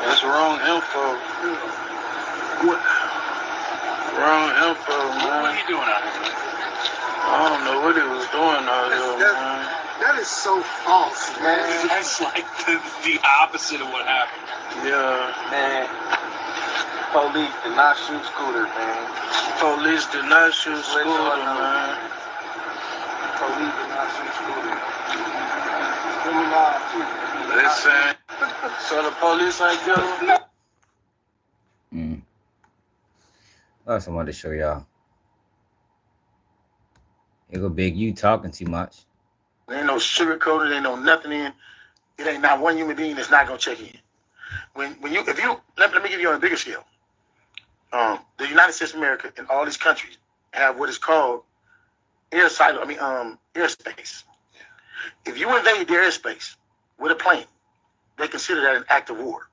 That's wrong info. What? Wrong info, man. What are you doing out here? I don't know what he was doing out here, man. That is so false, man. That's like the opposite of what happened. Yeah. Man, police did not shoot Scooter, man. Police did not shoot Scooter, man. Police did not shoot Scooter. Juvenile, too. They saying, so the police ain't kill him? Oh, I wanted to show y'all. Here go Big U talking too much. There ain't no sugarcoating, ain't no nothing in. It ain't not one human being that's not gonna check in. When you if you let me give you on a bigger scale. The United States of America and all these countries have what is called airspace. If you invade their airspace with a plane, they consider that an act of war.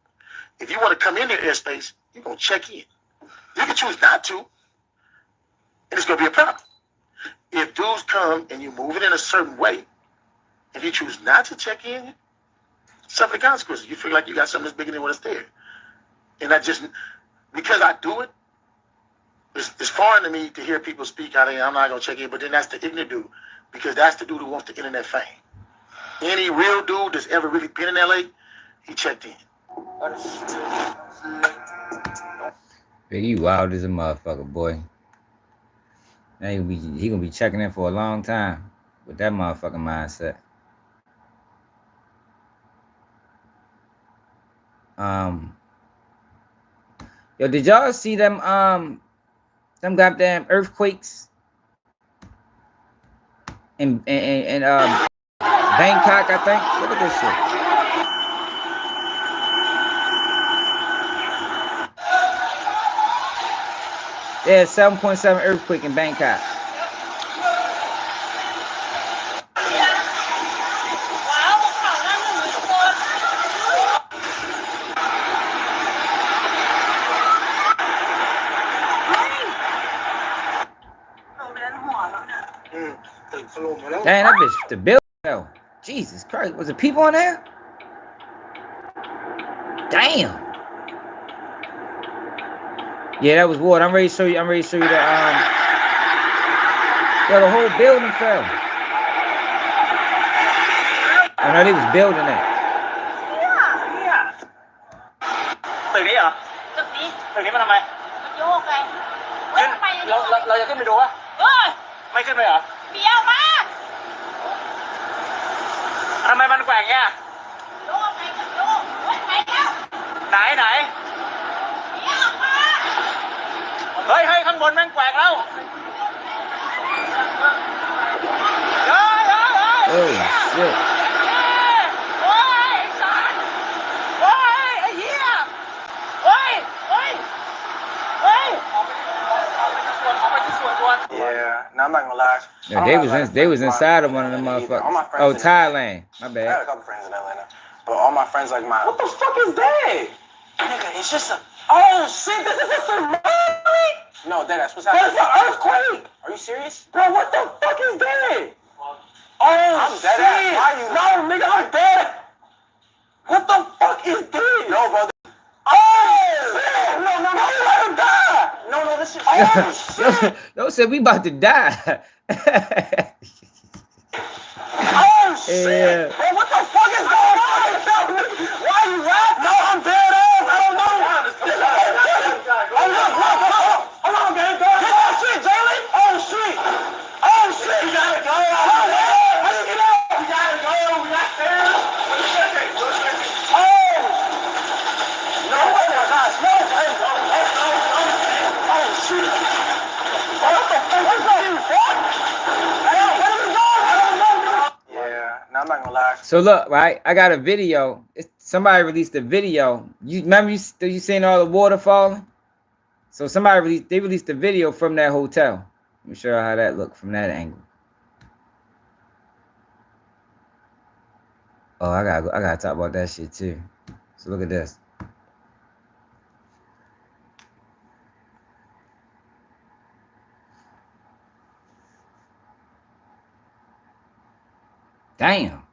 If you want to come in their airspace, you're gonna check in. You can choose not to, and it's gonna be a problem. If dudes come and you move it in a certain way, if you choose not to check in, suffer the consequences. You feel like you got something that's bigger than what's there. And I just, because I do it, it's foreign to me to hear people speak out there, I'm not going to check in, but then that's the ignorant dude, because that's the dude who wants the internet fame. Any real dude that's ever really been in LA, he checked in. Big, you wild as a motherfucker, boy. Now he gonna be checking in for a long time with that motherfucking mindset. Yo, did y'all see them goddamn earthquakes in Bangkok, I think? Look at this shit. Yeah, 7.7 earthquake in Bangkok. Damn, that bitch, the building fell. Jesus Christ, was there people on there? Damn. Yeah, that was water. I'm ready to show you. The yeah, the whole building fell. I know they was building that. Oh shit. Yeah, now I'm not gonna lie. Yeah, they was inside of one of them motherfuckers. Oh, Thailand. My bad. I got a couple friends in Atlanta, but all my friends like mine. What the fuck is that? Nigga, it's just a. Oh shit! This is a tsunami. No, that's what's happening. That's an earthquake. Are you serious, bro? What the fuck is that? Oh, I'm dead ass. Why you? No, nigga, I'm dead. What the fuck is this? No, bro. Oh shit! No, let him die. No, this is. Oh shit! Don't say we about to die. Oh shit! Yeah. Bro, what the fuck is going on? Why you rap? No, I'm dead ass. I don't know. Hold on, man. Oh shit, Jalen. Oh shit. We gotta go. Let's get out. We gotta go. We got stairs. Oh. No, oh my gosh. No. Oh shit. What the fuck? What's that? What are we doing? I don't know. Yeah, now I'm not gonna lie. So look, right? I got a video. Somebody released a video. You remember you seen all the water falling? So they released a video from that hotel. Let me show you how that looked from that angle. Oh, I gotta talk about that shit too. So look at this. Damn.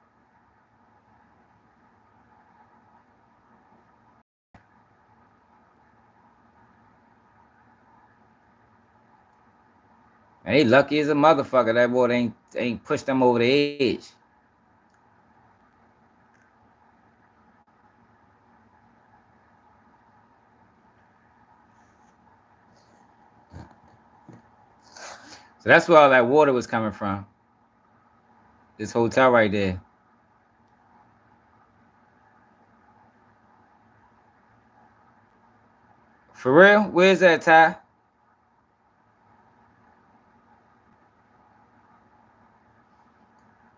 And they lucky as a motherfucker that water ain't pushed them over the edge. So that's where all that water was coming from. This hotel right there. For real? Where's that, Ty?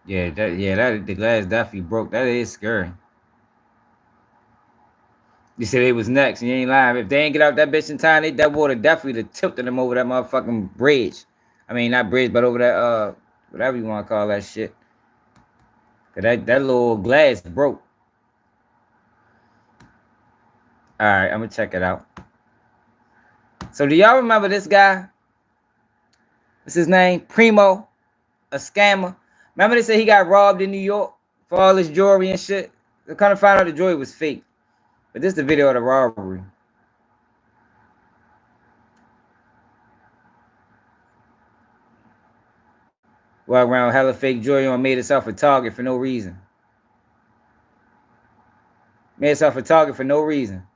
Yeah, that the glass definitely broke. That is scary. You said they was next, and you ain't lying. If they ain't get out that bitch in time, that water definitely tilted them over that motherfucking bridge. I mean, not bridge, but over that whatever you want to call that shit. Cause that little glass broke. All right, I'm gonna check it out. So do y'all remember this guy? What's his name? Primo, a scammer. Remember they said he got robbed in New York for all his jewelry and shit? They kind of found out the jewelry was fake. But this is the video of the robbery. Walk around hella fake jewelry on, made itself a target for no reason. Made itself a target for no reason.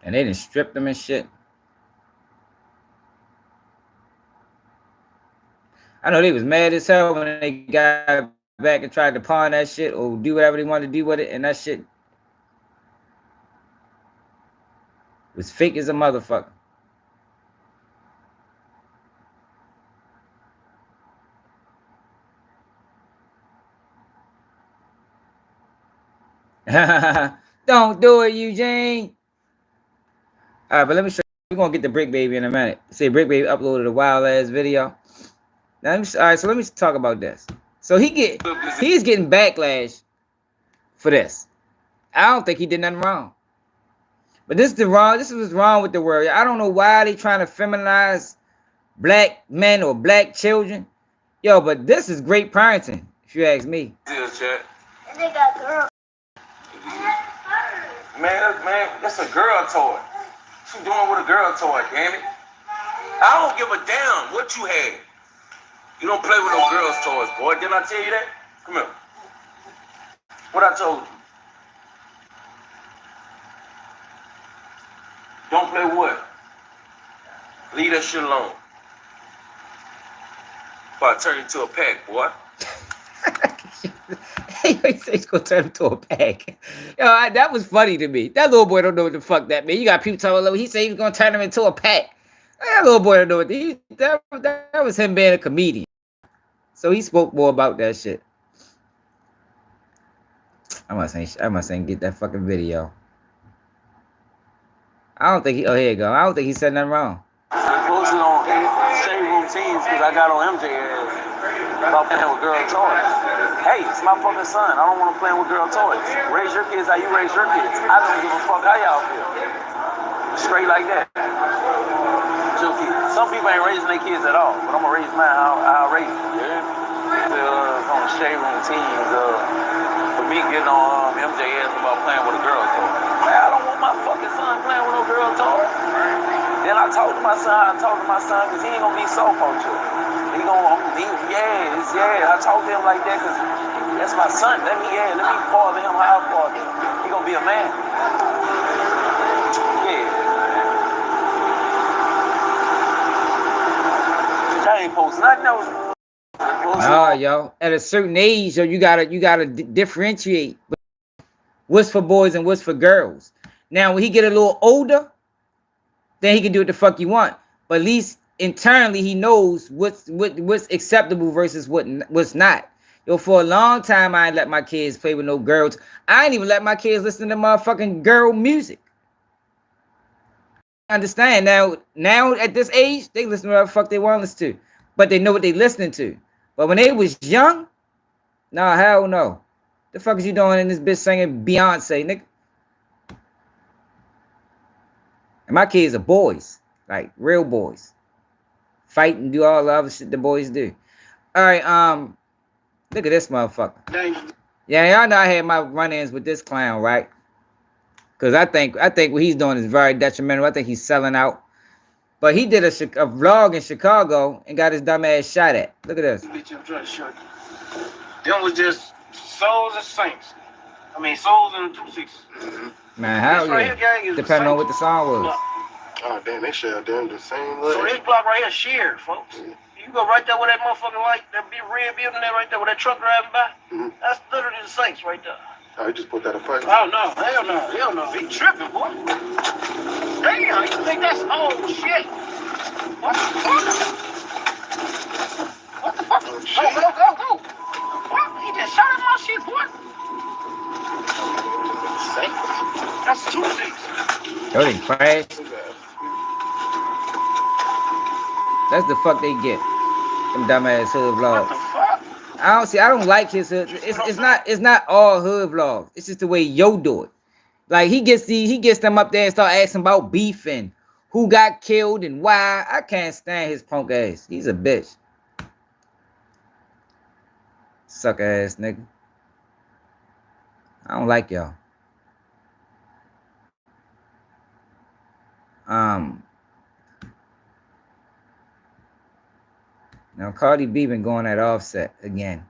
And they done stripped them and shit. I know they was mad as hell when they got back and tried to pawn that shit or do whatever they wanted to do with it, and that shit was fake as a motherfucker. Don't do it, Eugene. All right, but let me show you. We're gonna get the Brick Baby in a minute. See, Brick Baby uploaded a wild ass video. Now, all right, so let me talk about this. So he's getting backlash for this. I don't think he did nothing wrong. But this is what's wrong with the world. I don't know why they trying to feminize black men or black children. Yo, but this is great parenting, if you ask me. They got girl. Man, that's a girl toy. What you doing with a girl toy, damn it? I don't give a damn what you had. You don't play with no girls' toys, boy. Didn't I tell you that? Come here. What I told you? Don't play with what? Leave that shit alone. Before I turn you to a pack, boy. He said he's gonna turn him to a pack. Yo, that was funny to me. That little boy don't know what the fuck that mean. You got people talking. He said he was gonna turn him into a pack. That little boy don't know what that was him being a comedian. So he spoke more about that shit. I must say, get that fucking video. I don't think he. Oh, here you go. I don't think he said nothing wrong. I posted on shade routines because I got on MJ ass about playing with girl toys. Hey, it's my fucking son. I don't want to play with girl toys. Raise your kids how you raise your kids. I don't give a fuck how y'all feel. Straight like that. Some people ain't raising their kids at all, but I'm gonna raise mine how I raise them. Yeah. On the shade routines, for me getting on MJ ass about playing with a girl toy. Man, I don't want my fucking son playing with no girl toy. Then I talked to my son because he ain't gonna be so cultured. I talk to him like that because that's my son. Let me father him how I father him. He gonna be a man. Yeah. I ain't posting nothing else. No, yo. At a certain age, yo, you gotta differentiate what's for boys and what's for girls. Now, when he get a little older, then he can do what the fuck you want. But at least internally, he knows what's acceptable versus what's not. Yo, for a long time, I ain't let my kids play with no girls. I ain't even let my kids listen to motherfucking girl music. I understand now at this age, they listen to whatever the fuck they want to listen to. But they know what they listening to. But when they was young, nah, hell no. The fuck is you doing in this bitch singing Beyonce, nigga? And my kids are boys. Like, real boys. Fight and do all the other shit the boys do. All right, look at this motherfucker. Yeah, y'all know I had my run-ins with this clown, right? Because I think what he's doing is very detrimental. I think he's selling out. But he did a vlog in Chicago and got his dumb ass shot at. Look at this. Bitch, I'm trying to show you. Them was just souls and saints. I mean, souls and 2-6. Man, how you? Depending on what the song was. Oh, damn, they share them the same way. So this block right here shared, folks. You You go right there with that motherfucking light, that big red building there right there with that truck driving by. That's literally the Saints right there. Oh, you just put that in place. Oh no, hell no, hell no. He tripping, boy. Damn, you think that's shit. What the fuck? What the fuck? Go. What? He just shot at my shit, boy. Saints. That's 2-6. Yo, they crash. That's the fuck they get. Them dumbass hood vlogs. What the fuck? I don't like his hood. It's not all hood vlogs. It's just the way Yo do it. Like he gets them up there and start asking about beef and who got killed and why. I can't stand his punk ass. He's a bitch. Sucker ass nigga. I don't like y'all. Now Cardi B been going at Offset again.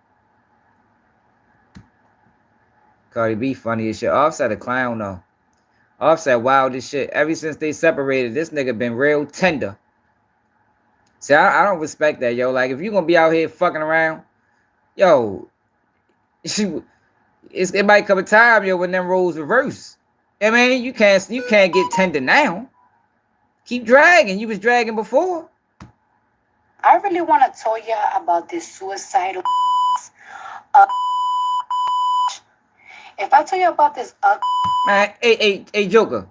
Cardi B funny as shit. Offset a clown though. Offset wild as shit. Ever since they separated, this nigga been real tender. See, I don't respect that, yo. Like if you gonna be out here fucking around, yo, it might come a time, yo, when them roles reverse. I mean, you can't get tender now. Keep dragging. You was dragging before. I really want to tell you about this suicidal. If I tell you about this, man, hey, Joker,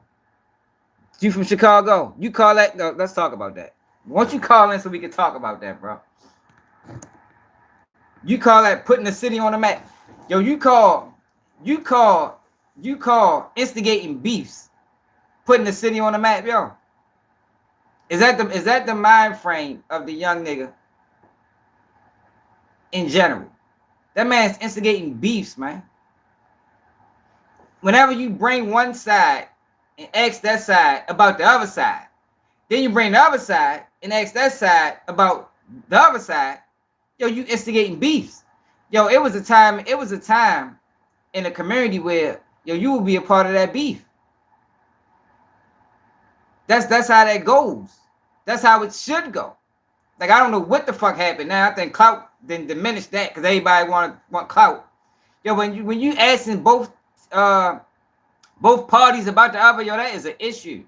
you from Chicago? You call that? No, let's talk about that. Why don't you call in so we can talk about that, bro? You call that putting the city on the map? Yo, you call instigating beefs, putting the city on the map, yo. Is that the mind frame of the young nigga in general? That man's instigating beefs, man. Whenever you bring one side and ask that side about the other side, then you bring the other side and ask that side about the other side, yo, you instigating beefs. Yo, it was a time in the community where, yo, you will be a part of that beef. That's how that goes. That's how it should go. Like, I don't know what the fuck happened now. I think clout then diminished that because everybody want clout. Yo, when you asking both parties about the other, yo, that is an issue.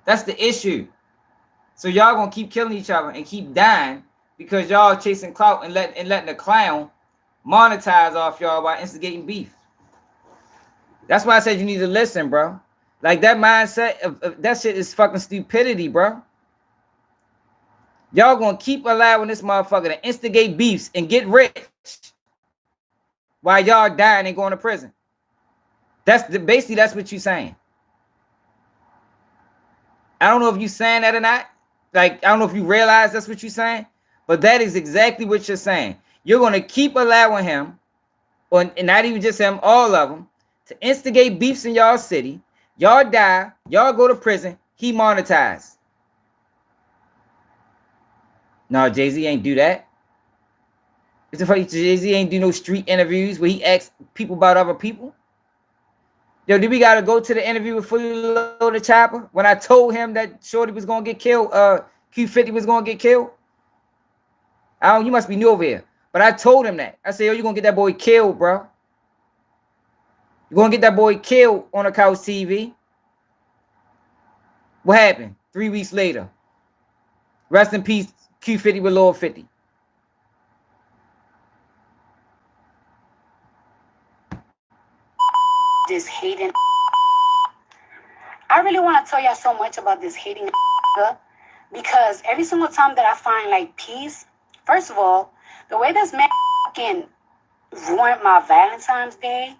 That's the issue. So y'all gonna keep killing each other and keep dying because y'all chasing clout and letting the clown monetize off y'all by instigating beef. That's why I said you need to listen, bro. Like that mindset of that shit is fucking stupidity, bro. Y'all gonna keep allowing this motherfucker to instigate beefs and get rich while y'all dying and going to prison. Basically that's what you saying. I don't know if you saying that or not. Like, I don't know if you realize that's what you're saying, but that is exactly what you're saying. You're gonna keep allowing him, and not even just him, all of them, to instigate beefs in y'all city. Y'all die, y'all go to prison, he monetized. No, Jay-Z ain't do that. It's the fuck Jay-Z ain't do no street interviews where he asks people about other people. Yo, did we gotta go to the interview with Fully Loaded Chopper when I told him that Shorty was gonna get killed, Q50 was gonna get killed? You must be new over here. But I told him that. I said, yo, you're gonna get that boy killed, bro. You're gonna get that boy killed on a couch TV. What happened? 3 weeks later. Rest in peace, Q50 with Lord 50. This hating. I really want to tell y'all so much about this hating because every single time that I find like peace, first of all, the way this man fucking ruined my Valentine's Day,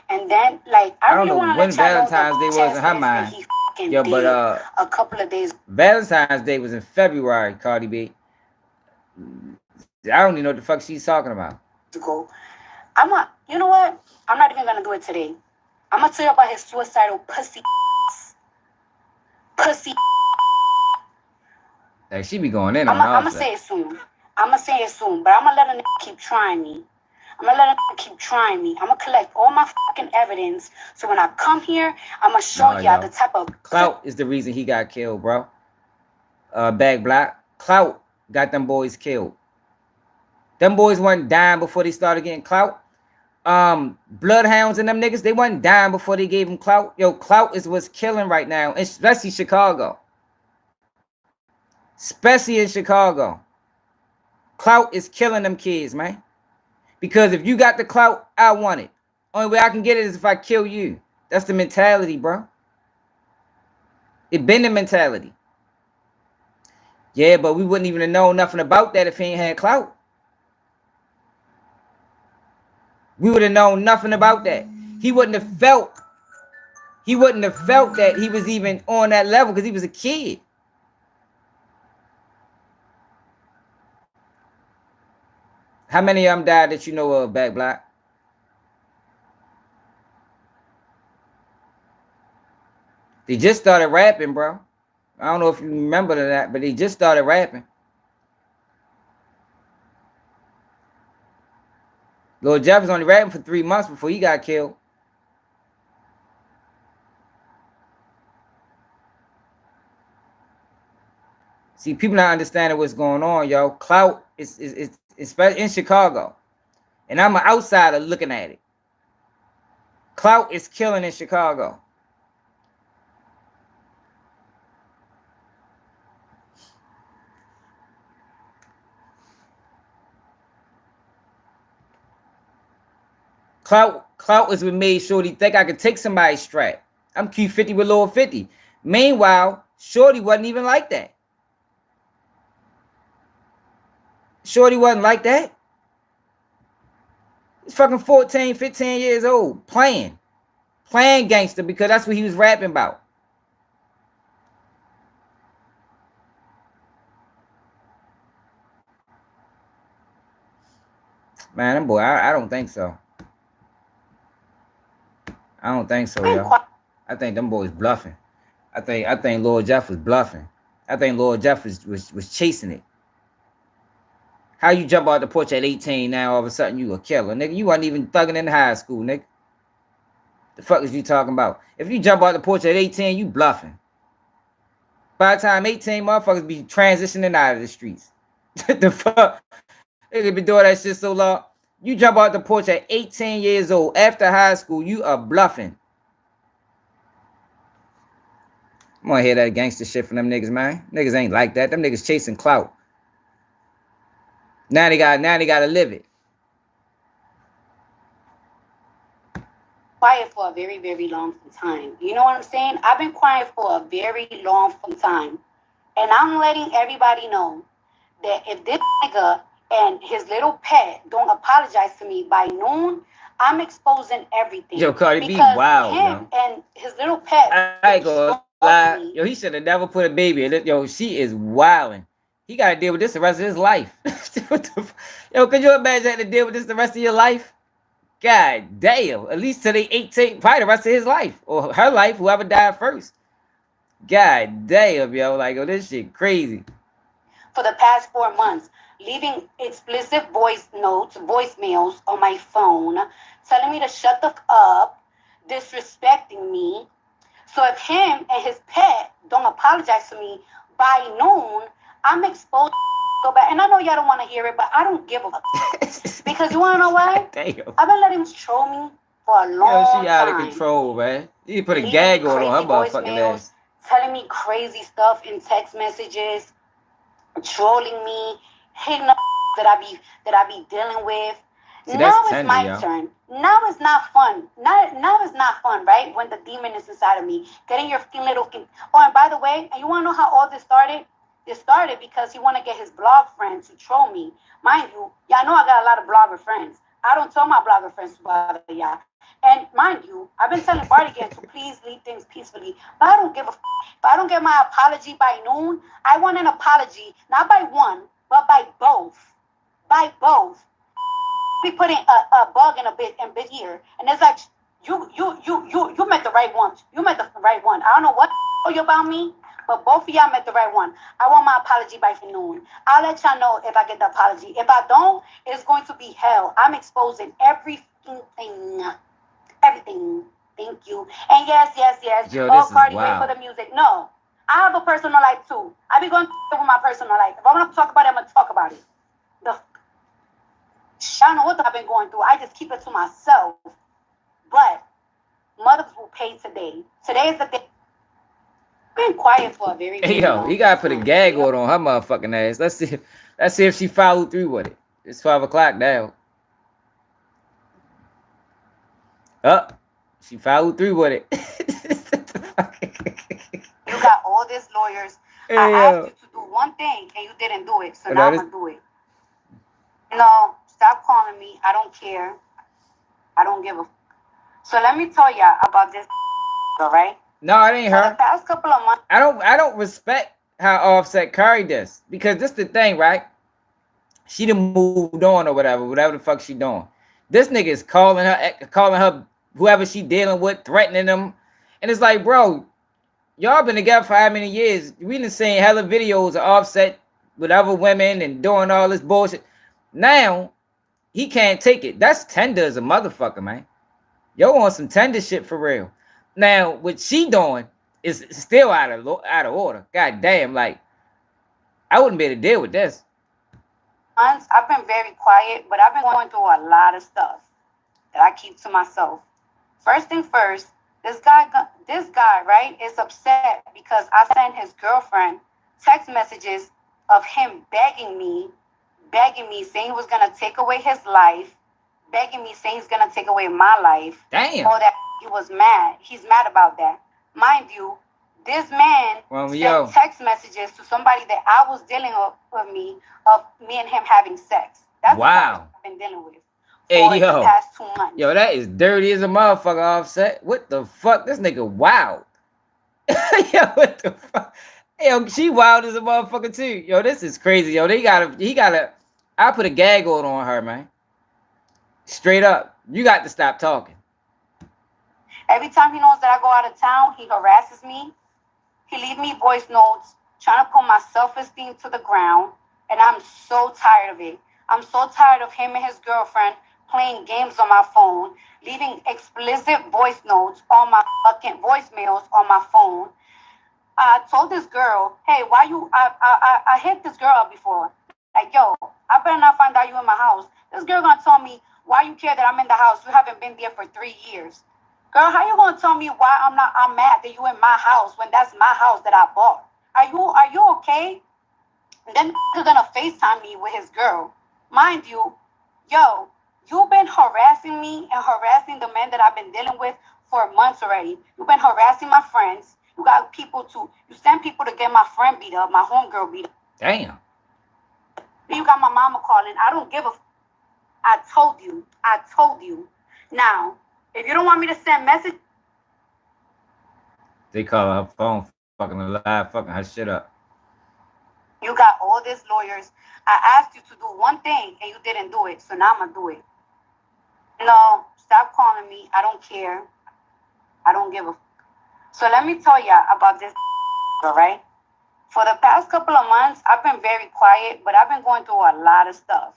and then like I really want to when Valentine's Day was in her mind. Yo, but a couple of days. Valentine's Day was in February, Cardi B. I don't even know what the fuck she's talking about. You know what? I'm not even gonna do it today. I'm gonna tell you about his suicidal pussy. Like she be going in on I'm gonna say it soon. I'm gonna say it soon, but I'm gonna let a nigga keep trying me. I'm gonna collect all my fucking evidence. So when I come here, I'm gonna show y'all the type of clout is the reason he got killed, bro. Bag Black. Clout got them boys killed. Them boys wasn't dying before they started getting clout. Bloodhounds and them niggas, they wasn't dying before they gave them clout. Yo, clout is what's killing right now, especially Chicago. Especially in Chicago. Clout is killing them kids, man. Because if you got the clout, I want it. Only way I can get it is if I kill you. That's the mentality, bro. It been the mentality. Yeah, but we wouldn't even have known nothing about that if he ain't had clout. We would have known nothing about that. He wouldn't have felt that he was even on that level because he was a kid. How many of them died that you know of, Bag Black? They just started rapping, bro. I don't know if you remember that, but they just started rapping. Lil Jeff was only rapping for 3 months before he got killed. See, people not understanding what's going on, yo. Clout is in Chicago. And I'm an outsider looking at it. Clout is killing in Chicago. Clout is what made Shorty think I could take somebody's strap. I'm Q50 with Lil 50. Meanwhile, Shorty wasn't even like that. Shorty wasn't like that. He's fucking 14, 15 years old, playing gangster because that's what he was rapping about. Man, them boy, I don't think so. I don't think so, yo. I think them boys bluffing. I think Lord Jeff was bluffing. I think Lord Jeff was chasing it. How you jump out the porch at 18 now all of a sudden you a killer, nigga? You wasn't even thugging in high school, nigga. The fuck is you talking about? If you jump out the porch at 18, you bluffing. By the time 18, motherfuckers be transitioning out of the streets. The fuck? They been doing that shit so long. You jump out the porch at 18 years old after high school, you are bluffing. I'm gonna hear that gangster shit from them niggas, man. Niggas ain't like that. Them niggas chasing clout. Now they gotta live it. Quiet for a very, very long time. You know what I'm saying? I've been quiet for a very long time. And I'm letting everybody know that if this nigga and his little pet don't apologize to me by noon, I'm exposing everything. Yo, Cardi B wild, him and his little pet. I ain't gonna lie. Yo, he should have never put a baby in it. Yo, she is wilding. He gotta deal with this the rest of his life. Yo, could you imagine having to deal with this the rest of your life? God damn. At least till they 18, probably the rest of his life. Or her life, whoever died first. God damn, yo. Like, oh, this shit crazy. For the past 4 months, leaving explicit voicemails on my phone, telling me to shut the f up, disrespecting me. So if him and his pet don't apologize to me by noon, I'm exposed. Go back, and I know y'all don't want to hear it, but I don't give a fuck. Because you want to know why? Damn. I've been letting him troll me for a long time. Yo, she out of control, man. You put a gag on her motherfucking ass. Telling me crazy stuff in text messages, trolling me, hating the that I be dealing with. See, now it's tender, my turn. Now it's not fun. Now it's not fun, right? When the demon is inside of me, getting your little. Oh, and by the way, and you want to know how all this started? It started because he want to get his blog friends to troll me. Mind you, y'all know I got a lot of blogger friends. I don't tell my blogger friends to bother y'all. And mind you, I've been telling Bardigan to please leave things peacefully. But I don't give a f. If I don't get my apology by noon, I want an apology, not by one, but by both. By both. Be putting a bug in a bit ear. And it's like, you met the right one. You met the right one. I don't know what you about me. But both of y'all met the right one. I want my apology by noon. I'll let y'all know if I get the apology. If I don't, it's going to be hell. I'm exposing everything. Everything. Thank you. And yes. Yo, oh, Cardi, wait for the music. No. I have a personal life too. I be going through with my personal life. If I want to talk about it, I'm gonna talk about it. I don't know what I've been going through. I just keep it to myself. But mothers will pay today. Today is the day. I've been quiet for a very, very long He gotta put a gag order on her motherfucking ass. Let's see if she followed through with it. It's 12 o'clock now. She followed through with it. You got all these lawyers. I asked you to do one thing and you didn't do it. So now I'm gonna do it. No, stop calling me. I don't care. I don't give a. So let me tell ya about this. All right. No, it ain't her. For the past couple of months. I don't respect how Offset carried this, because this the thing, right? She done moved on or whatever the fuck she doing. This nigga is calling her whoever she dealing with, threatening them, and it's like, bro, y'all been together for how many years? We done seen hella videos of Offset with other women and doing all this bullshit. Now he can't take it. That's tender as a motherfucker, man. Yo on some tender shit for real. Now what she doing is still out of order. God damn, like I wouldn't be able to deal with this. I've been very quiet, but I've been going through a lot of stuff that I keep to myself. First thing first, this guy, right, is upset because I sent his girlfriend text messages of him begging me, saying he was gonna take away his life, begging me, saying he's gonna take away my life. Damn. Or that he was mad. He's mad about that. Mind you, this man sent text messages to somebody that I was dealing with me and him having sex. That's what I've been dealing with. Hey, for the past 2 months. Yo, that is dirty as a motherfucker, Offset. What the fuck? This nigga wild. Yo, what the fuck? Yo, she wild as a motherfucker too. Yo, this is crazy. Yo, he gotta, I put a gag order on her, man. Straight up. You got to stop talking. Every time he knows that I go out of town, he harasses me. He leaves me voice notes, trying to put my self-esteem to the ground. And I'm so tired of it. I'm so tired of him and his girlfriend playing games on my phone, leaving explicit voice notes on my fucking voicemails on my phone. I told this girl, hey, why you, I hit this girl up before. Like, yo, I better not find out you in my house. This girl gonna tell me, why you care that I'm in the house? You haven't been there for 3 years. Girl, how you gonna tell me why I'm mad that you in my house when that's my house that I bought? Are you okay? And then you're gonna FaceTime me with his girl. Mind you, yo, you've been harassing me and harassing the men that I've been dealing with for months already. You've been harassing my friends. You send people to get my friend beat up, my homegirl beat up. Damn. You got my mama calling. I don't give a I told you. Now, if you don't want me to send message. They call her phone fucking alive, fucking her shit up. You got all these lawyers. I asked you to do one thing and you didn't do it. So now I'm gonna do it. No, stop calling me. I don't care. I don't give a. So let me tell ya about this, all right? For the past couple of months, I've been very quiet, but I've been going through a lot of stuff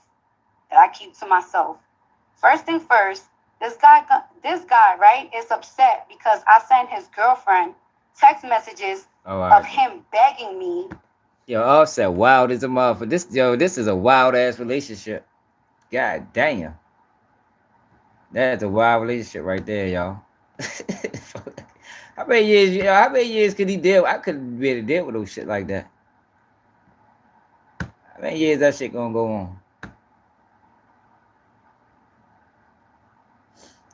that I keep to myself. First thing first, this guy, right, is upset because I sent his girlfriend text messages of him begging me. Yo, Offset wild as a motherfucker. This is a wild ass relationship. God damn. That's a wild relationship right there, y'all. How many years could he deal? I couldn't be able to deal with those shit like that. How many years that shit gonna go on?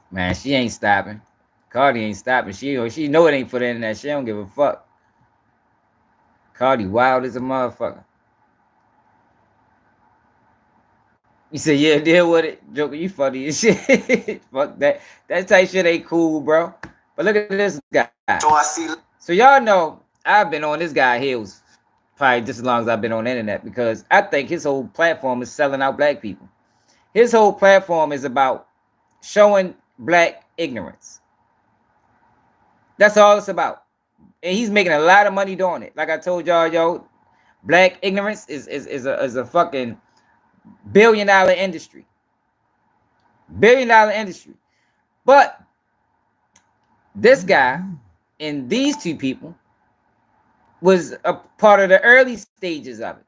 Man, she ain't stopping. Cardi ain't stopping. She know it ain't for the internet. She don't give a fuck. Cardi wild as a motherfucker. You say, yeah, deal with it. Joker, you funny as shit. Fuck that. That type shit ain't cool, bro. But look at this guy. So y'all know I've been on this guy heels probably just as long as I've been on the internet, because I think his whole platform is selling out black people. His whole platform is about showing black ignorance. That's all it's about. And he's making a lot of money doing it. Like I told y'all, yo, black ignorance is a fucking $1 billion industry. $1 billion industry. But this guy and these two people was a part of the early stages of it.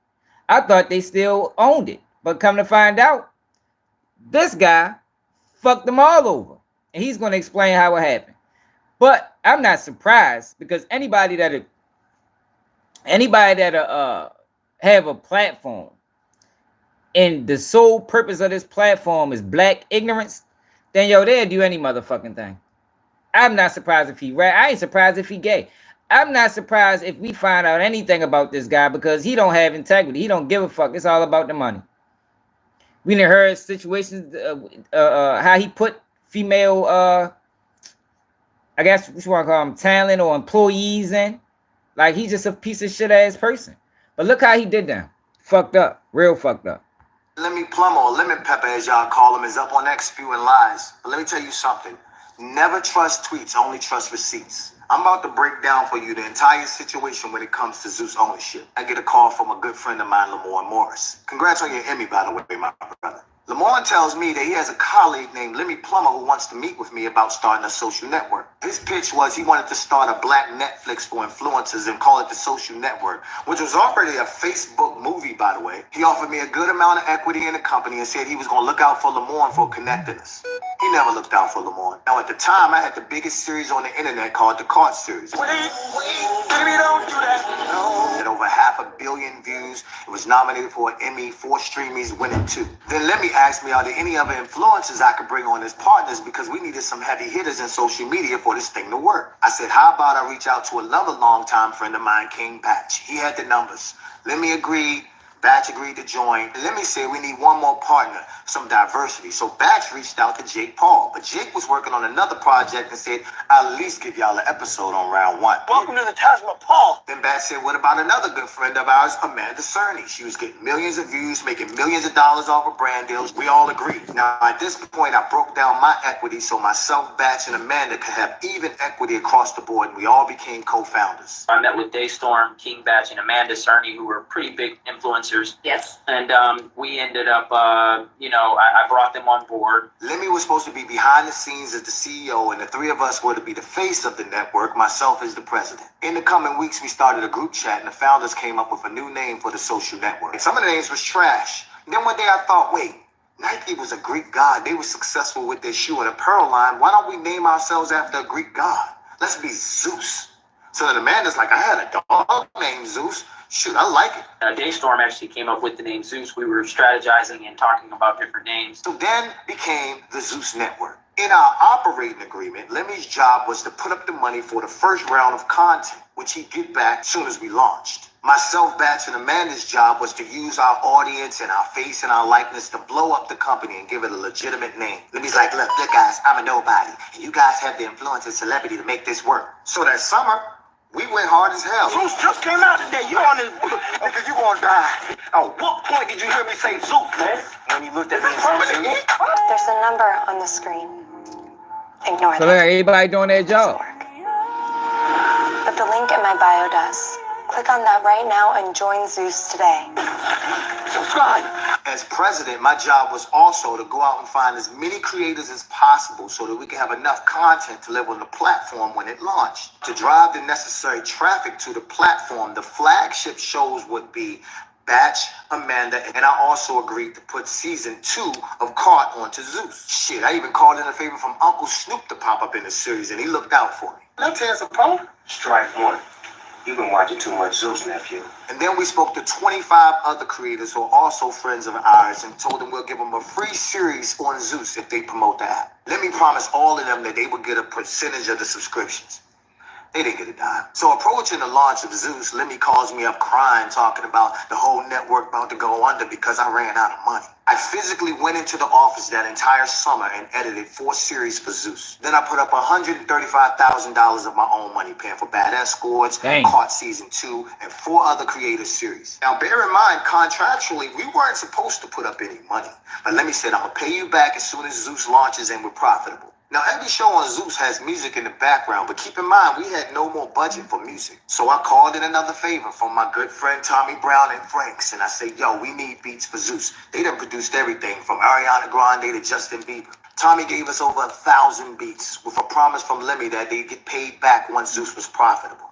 I thought they still owned it, but come to find out, this guy fucked them all over, and he's going to explain how it happened. But I'm not surprised, because anybody that have a platform, and the sole purpose of this platform is black ignorance, then yo, they'll do any motherfucking thing. I'm not surprised if he rap. I ain't surprised if he gay. I'm not surprised if we find out anything about this guy, because he don't have integrity. He don't give a fuck. It's all about the money. We done heard situations, how he put female, I guess what you want to call them, talent or employees in. Like, he's just a piece of shit ass person. But look how he did them. Fucked up. Real fucked up. Lemmy Plummer, or Lemon Pepper as y'all call him, is up on X spewing lies. But let me tell you something. Never trust tweets, only trust receipts. I'm about to break down for you the entire situation when it comes to Zeus ownership. I get a call from a good friend of mine, Lamorne Morris. Congrats on your Emmy, by the way, my brother. Lamorne tells me that he has a colleague named Lemmy Plummer who wants to meet with me about starting a social network. His pitch was he wanted to start a black Netflix for influencers and call it the Social Network, which was already a Facebook movie, by the way. He offered me a good amount of equity in the company and said he was going to look out for Lamorne for connecting us. He never looked out for Lamorne. Now, at the time, I had the biggest series on the internet called the Cart Series. Wait, baby, don't do that. No. At over 500 million views, it was nominated for an Emmy, 4 Streamies, winning 2. Then let me ask me, are there any other influencers I could bring on as partners, because we needed some heavy hitters in social media for this thing to work. I said, how about I reach out to another longtime friend of mine, King Batch. He had the numbers. Let me agree. Batch agreed to join. Let me say we need one more partner, some diversity. So Batch reached out to Jake Paul, but Jake was working on another project and said, I'll at least give y'all an episode on round 1. Welcome to the Taj Mahal. Then Batch said, what about another good friend of ours, Amanda Cerny? She was getting millions of views, making millions of dollars off of brand deals. We all agreed. Now, at this point, I broke down my equity so myself, Batch, and Amanda could have even equity across the board, and we all became co-founders. I met with Daystorm, King Batch, and Amanda Cerny, who were pretty big influencers. Yes. And we ended up, I brought them on board. Lemmy was supposed to be behind the scenes as the CEO, and the 3 of us were to be the face of the network, myself as the president. In the coming weeks, we started a group chat, and the founders came up with a new name for the social network. Some of the names was trash. Then one day I thought, wait, Nike was a Greek god. They were successful with their shoe and apparel line. Why don't we name ourselves after a Greek god? Let's be Zeus. So then Amanda's like, I had a dog named Zeus. Shoot, I like it. Daystorm actually came up with the name Zeus. We were strategizing and talking about different names. So then became the Zeus Network. In our operating agreement, Lemmy's job was to put up the money for the first round of content, which he'd get back as soon as we launched. Myself, Batch, and Amanda's job was to use our audience and our face and our likeness to blow up the company and give it a legitimate name. Lemmy's like, look guys, I'm a nobody, and you guys have the influence and celebrity to make this work. So that summer, we went hard as hell. Zeus just came out today. You on this because you gonna die. At what point did you hear me say Zeus, man? When you looked at me, there's a number on the screen. Ignore so that. Everybody doing their job. But the link in my bio does. Click on that right now and join Zeus today. Subscribe. As president, my job was also to go out and find as many creators as possible so that we could have enough content to live on the platform when it launched. To drive the necessary traffic to the platform, the flagship shows would be Batch, Amanda, and I also agreed to put season 2 of Cart onto Zeus. Shit, I even called in a favor from Uncle Snoop to pop up in the series, and he looked out for me. Can I tell you something? Strike 1. You've been watching too much Zeus, nephew. And then we spoke to 25 other creators who are also friends of ours and told them we'll give them a free series on Zeus if they promote the app. Let me promise all of them that they would get a percentage of the subscriptions. They didn't get a dime. So approaching the launch of Zeus, Lemmy calls me up crying, talking about the whole network about to go under because I ran out of money. I physically went into the office that entire summer and edited 4 series for Zeus. Then I put up $135,000 of my own money, paying for Bad Escorts, Caught Season 2, and 4 other creative series. Now, bear in mind, contractually, we weren't supposed to put up any money. But Lemmy said, I'm going to pay you back as soon as Zeus launches and we're profitable. Now, every show on Zeus has music in the background, but keep in mind, we had no more budget for music. So I called in another favor from my good friend Tommy Brown and Franks, and I said, yo, we need beats for Zeus. They done produced everything from Ariana Grande to Justin Bieber. Tommy gave us over 1,000 beats with a promise from Lemmy that they'd get paid back once Zeus was profitable.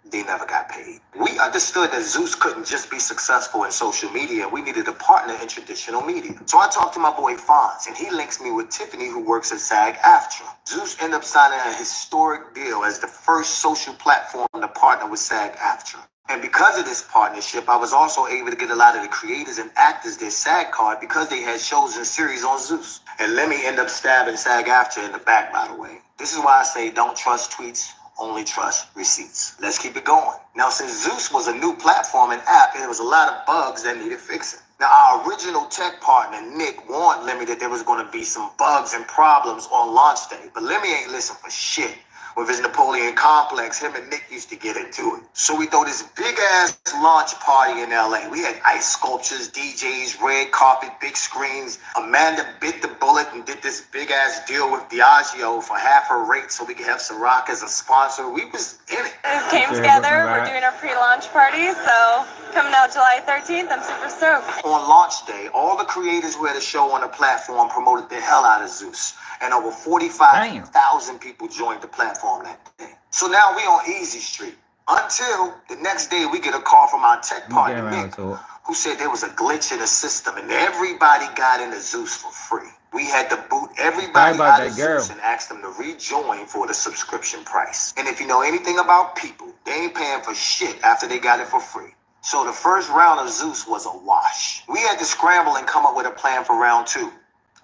They never got paid. We understood that Zeus couldn't just be successful in social media. We needed a partner in traditional media. So I talked to my boy Fonz, and he links me with Tiffany, who works at SAG-AFTRA. Zeus ended up signing a historic deal as the first social platform to partner with SAG-AFTRA. And because of this partnership, I was also able to get a lot of the creators and actors their SAG card because they had shows and series on Zeus. And let me end up stabbing SAG-AFTRA in the back, by the way. This is why I say don't trust tweets, only trust receipts. Let's keep it going. Now, since Zeus was a new platform and app, there was a lot of bugs that needed fixing. Now, our original tech partner, Nick, warned Lemmy that there was going to be some bugs and problems on launch day. But Lemmy ain't listen for shit. With his Napoleon complex, him and Nick used to get into it. So we throw this big-ass launch party in LA. We had ice sculptures, DJs, red carpet, big screens. Amanda bit the bullet and did this big-ass deal with Diageo for half her rate so we could have Ciroc as a sponsor. We was in it. It came together. We're doing our pre-launch party, so coming out July 13th. I'm super stoked. On launch day, all the creators who had a show on the platform promoted the hell out of Zeus. And over 45,000 people joined the platform that day. So now we on Easy Street. Until the next day we get a call from our tech partner, Nick, who said there was a glitch in the system and everybody got into Zeus for free. We had to boot everybody out of Zeus and ask them to rejoin for the subscription price. And if you know anything about people, they ain't paying for shit after they got it for free. So the first round of Zeus was a wash. We had to scramble and come up with a plan for round 2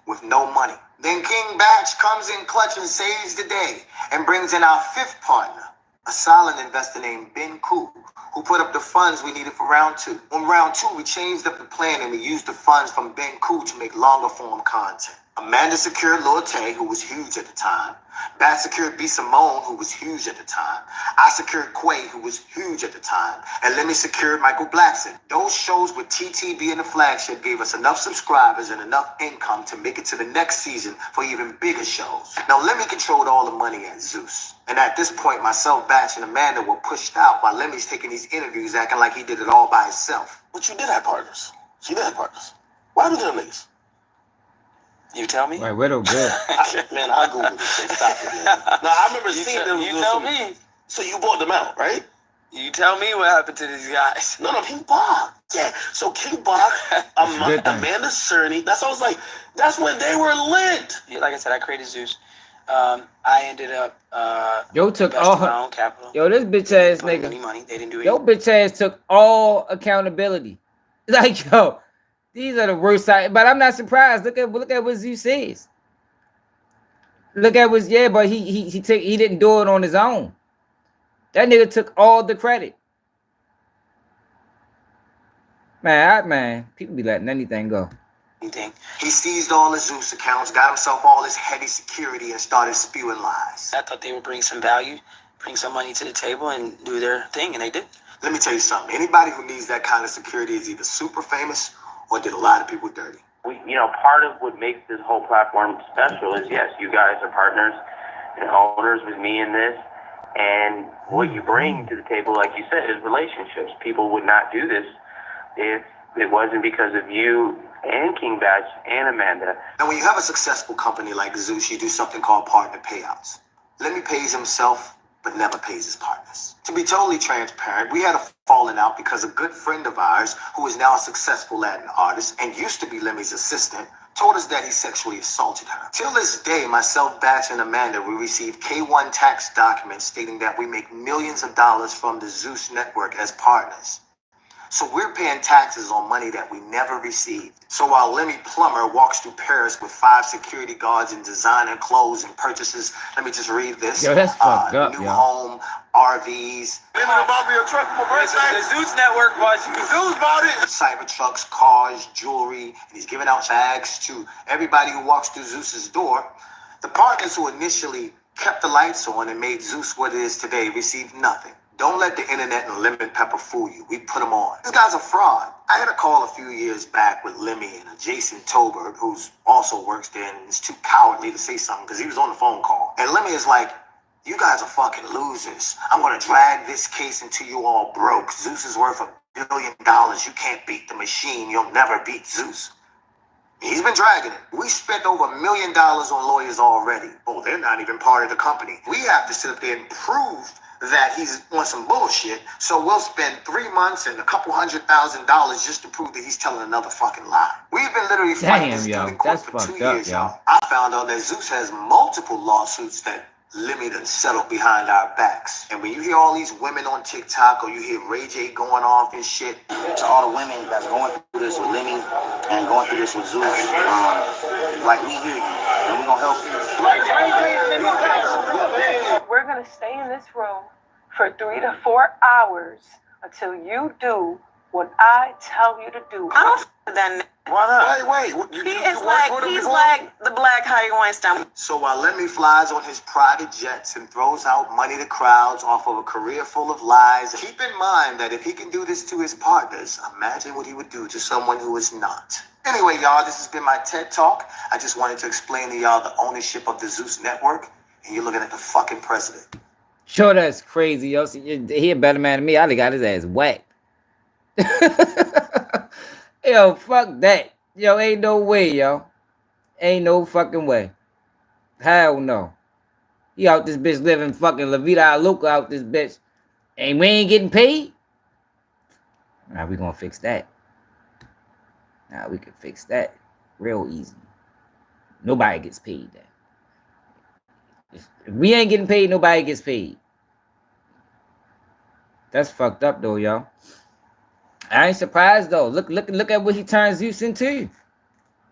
with no money. Then King Batch comes in clutch and saves the day and brings in our 5th partner, a silent investor named Ben Koo, who put up the funds we needed for round 2. On round 2, we changed up the plan and we used the funds from Ben Koo to make longer form content. Amanda secured Lil Tay, who was huge at the time. Bat secured B. Simone, who was huge at the time. I secured Quay, who was huge at the time. And Lemmy secured Michael Blackson. Those shows with TT being the flagship gave us enough subscribers and enough income to make it to the next season for even bigger shows. Now, Lemmy controlled all the money at Zeus. And at this point, myself, Batch, and Amanda were pushed out while Lemmy's taking these interviews acting like he did it all by himself. But you did have partners. She did have partners. Why do them niggas? You tell me? Right, Widow good. Man, I Googled it. Stop it, man. Now, I remember seeing them. You tell me. So you bought them out, right? You tell me what happened to these guys. No, King Bach. Yeah. So King Bach, Amanda Cerny. That's I was like, that's when they were lit. Yeah, like I said, I created Zeus. I ended up Yo took all my own capital. Yo, this bitch ass nigga. Money. They didn't do it. Yo, bitch ass took all accountability. Like, yo, these are the worst side. But I'm not surprised. Look at what Zeus says. Look at what but he didn't do it on his own. That nigga took all the credit. Man, people be letting anything go. He seized all his Zeus accounts, got himself all his heavy security, and started spewing lies. I thought they would bring some value, bring some money to the table, and do their thing, and they did. Let me tell you something. Anybody who needs that kind of security is either super famous or did a lot of people dirty. Part of what makes this whole platform special is, yes, you guys are partners and owners with me in this. And what you bring to the table, like you said, is relationships. People would not do this if it wasn't because of you and King Batch and Amanda. Now, when you have a successful company like Zeus, you do something called partner payouts. Lemmy pays himself, but never pays his partners. To be totally transparent, we had a falling out because a good friend of ours, who is now a successful Latin artist and used to be Lemmy's assistant, told us that he sexually assaulted her. Till this day, myself, Batch, and Amanda, we received K1 tax documents stating that we make millions of dollars from the Zeus network as partners. So we're paying taxes on money that we never received. So while Lemmy Plumber walks through Paris with 5 security guards and designer clothes and purchases, let me just read this. Yo, that's fucked up, new home, RVs. Lemmy bought me a truck for my birthday. The Zeus network bought you. Zeus bought it. Cybertrucks, cars, jewelry, and he's giving out bags to everybody who walks through Zeus's door. The partners who initially kept the lights on and made Zeus what it is today received nothing. Don't let the internet and lemon pepper fool you. We put them on. This guy's a fraud. I had a call a few years back with Lemmy and Jason Tolbert, who also works there and is too cowardly to say something because he was on the phone call. And Lemmy is like, you guys are fucking losers. I'm going to drag this case until you all broke. Zeus is worth $1 billion. You can't beat the machine. You'll never beat Zeus. He's been dragging it. We spent over $1 million on lawyers already. Oh, they're not even part of the company. We have to sit up there and prove that he's on some bullshit. So we'll spend 3 months and a couple $100,000 just to prove that he's telling another fucking lie. We've been literally fighting this dude in court for 2 years, y'all. I found out that Zeus has multiple lawsuits that limit and settle behind our backs. And when you hear all these women on TikTok or you hear Ray J going off and shit, to all the women that's going through this with Lemmy and going through this with Zeus, like we hear you and we're gonna help you. We're gonna stay in this room for 3 to 4 hours until you do what I tell you to do. I don't f that. Why not? Wait. He's like the Black Harry Weinstein. So while Lemmy flies on his private jets and throws out money to crowds off of a career full of lies, keep in mind that if he can do this to his partners, imagine what he would do to someone who is not. Anyway, y'all, this has been my TED Talk. I just wanted to explain to y'all the ownership of the Zeus network, and you're looking at the fucking president. Sure, that's crazy, yo. He a better man than me. I'd have got his ass whacked. Yo, fuck that. Yo, ain't no way, yo. Ain't no fucking way. Hell no. He out this bitch living fucking La Vida Loca out this bitch. And we ain't getting paid? Now we gonna fix that. Now we can fix that real easy. Nobody gets paid that. If we ain't getting paid, nobody gets paid. That's fucked up though, y'all. I ain't surprised though. Look at what he turns Zeus into.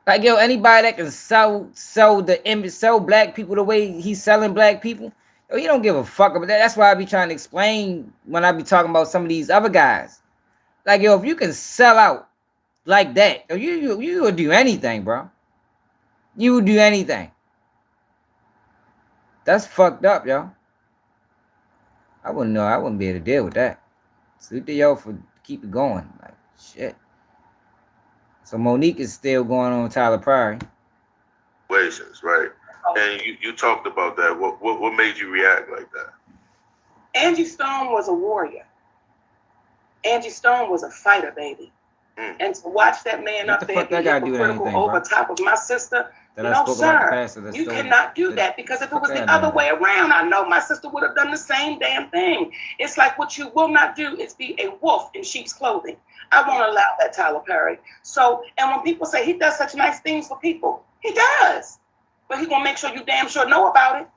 Like, yo, anybody that can sell the image, sell black people the way he's selling black people, yo, he don't give a fuck about that. That's why I be trying to explain when I be talking about some of these other guys. Like, yo, if you can sell out like that, yo, you would do anything, bro. You would do anything. That's fucked up, yo. I wouldn't know. I wouldn't be able to deal with that. Salute to yo for keep it going. Like, shit. So Monique is still going on Tyler Perry. Right? And you talked about that. What made you react like that? Angie Stone was a warrior. Angie Stone was a fighter, baby. And to watch that man up there be hypocritical over top of my sister, no, sir, you cannot do that, because if it was the other way around, I know my sister would have done the same damn thing. It's like what you will not do is be a wolf in sheep's clothing. I won't allow that, Tyler Perry. So, and when people say he does such nice things for people, he does. But he's going to make sure you damn sure know about it.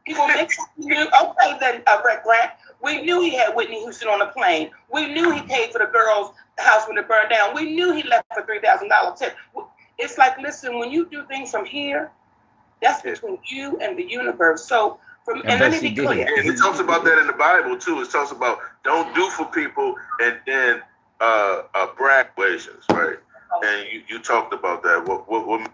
He's going to make sure you knew. Okay, then, Red Grant, we knew he had Whitney Houston on the plane. We knew he paid for the girl's house when it burned down. We knew he left for $3,000 tip. It's like, listen, when you do things from here, that's between you and the universe. So, and let me be clear. And he talks about that in the Bible, too. It talks about don't do for people and then brag situations, right? And you talked about that. What?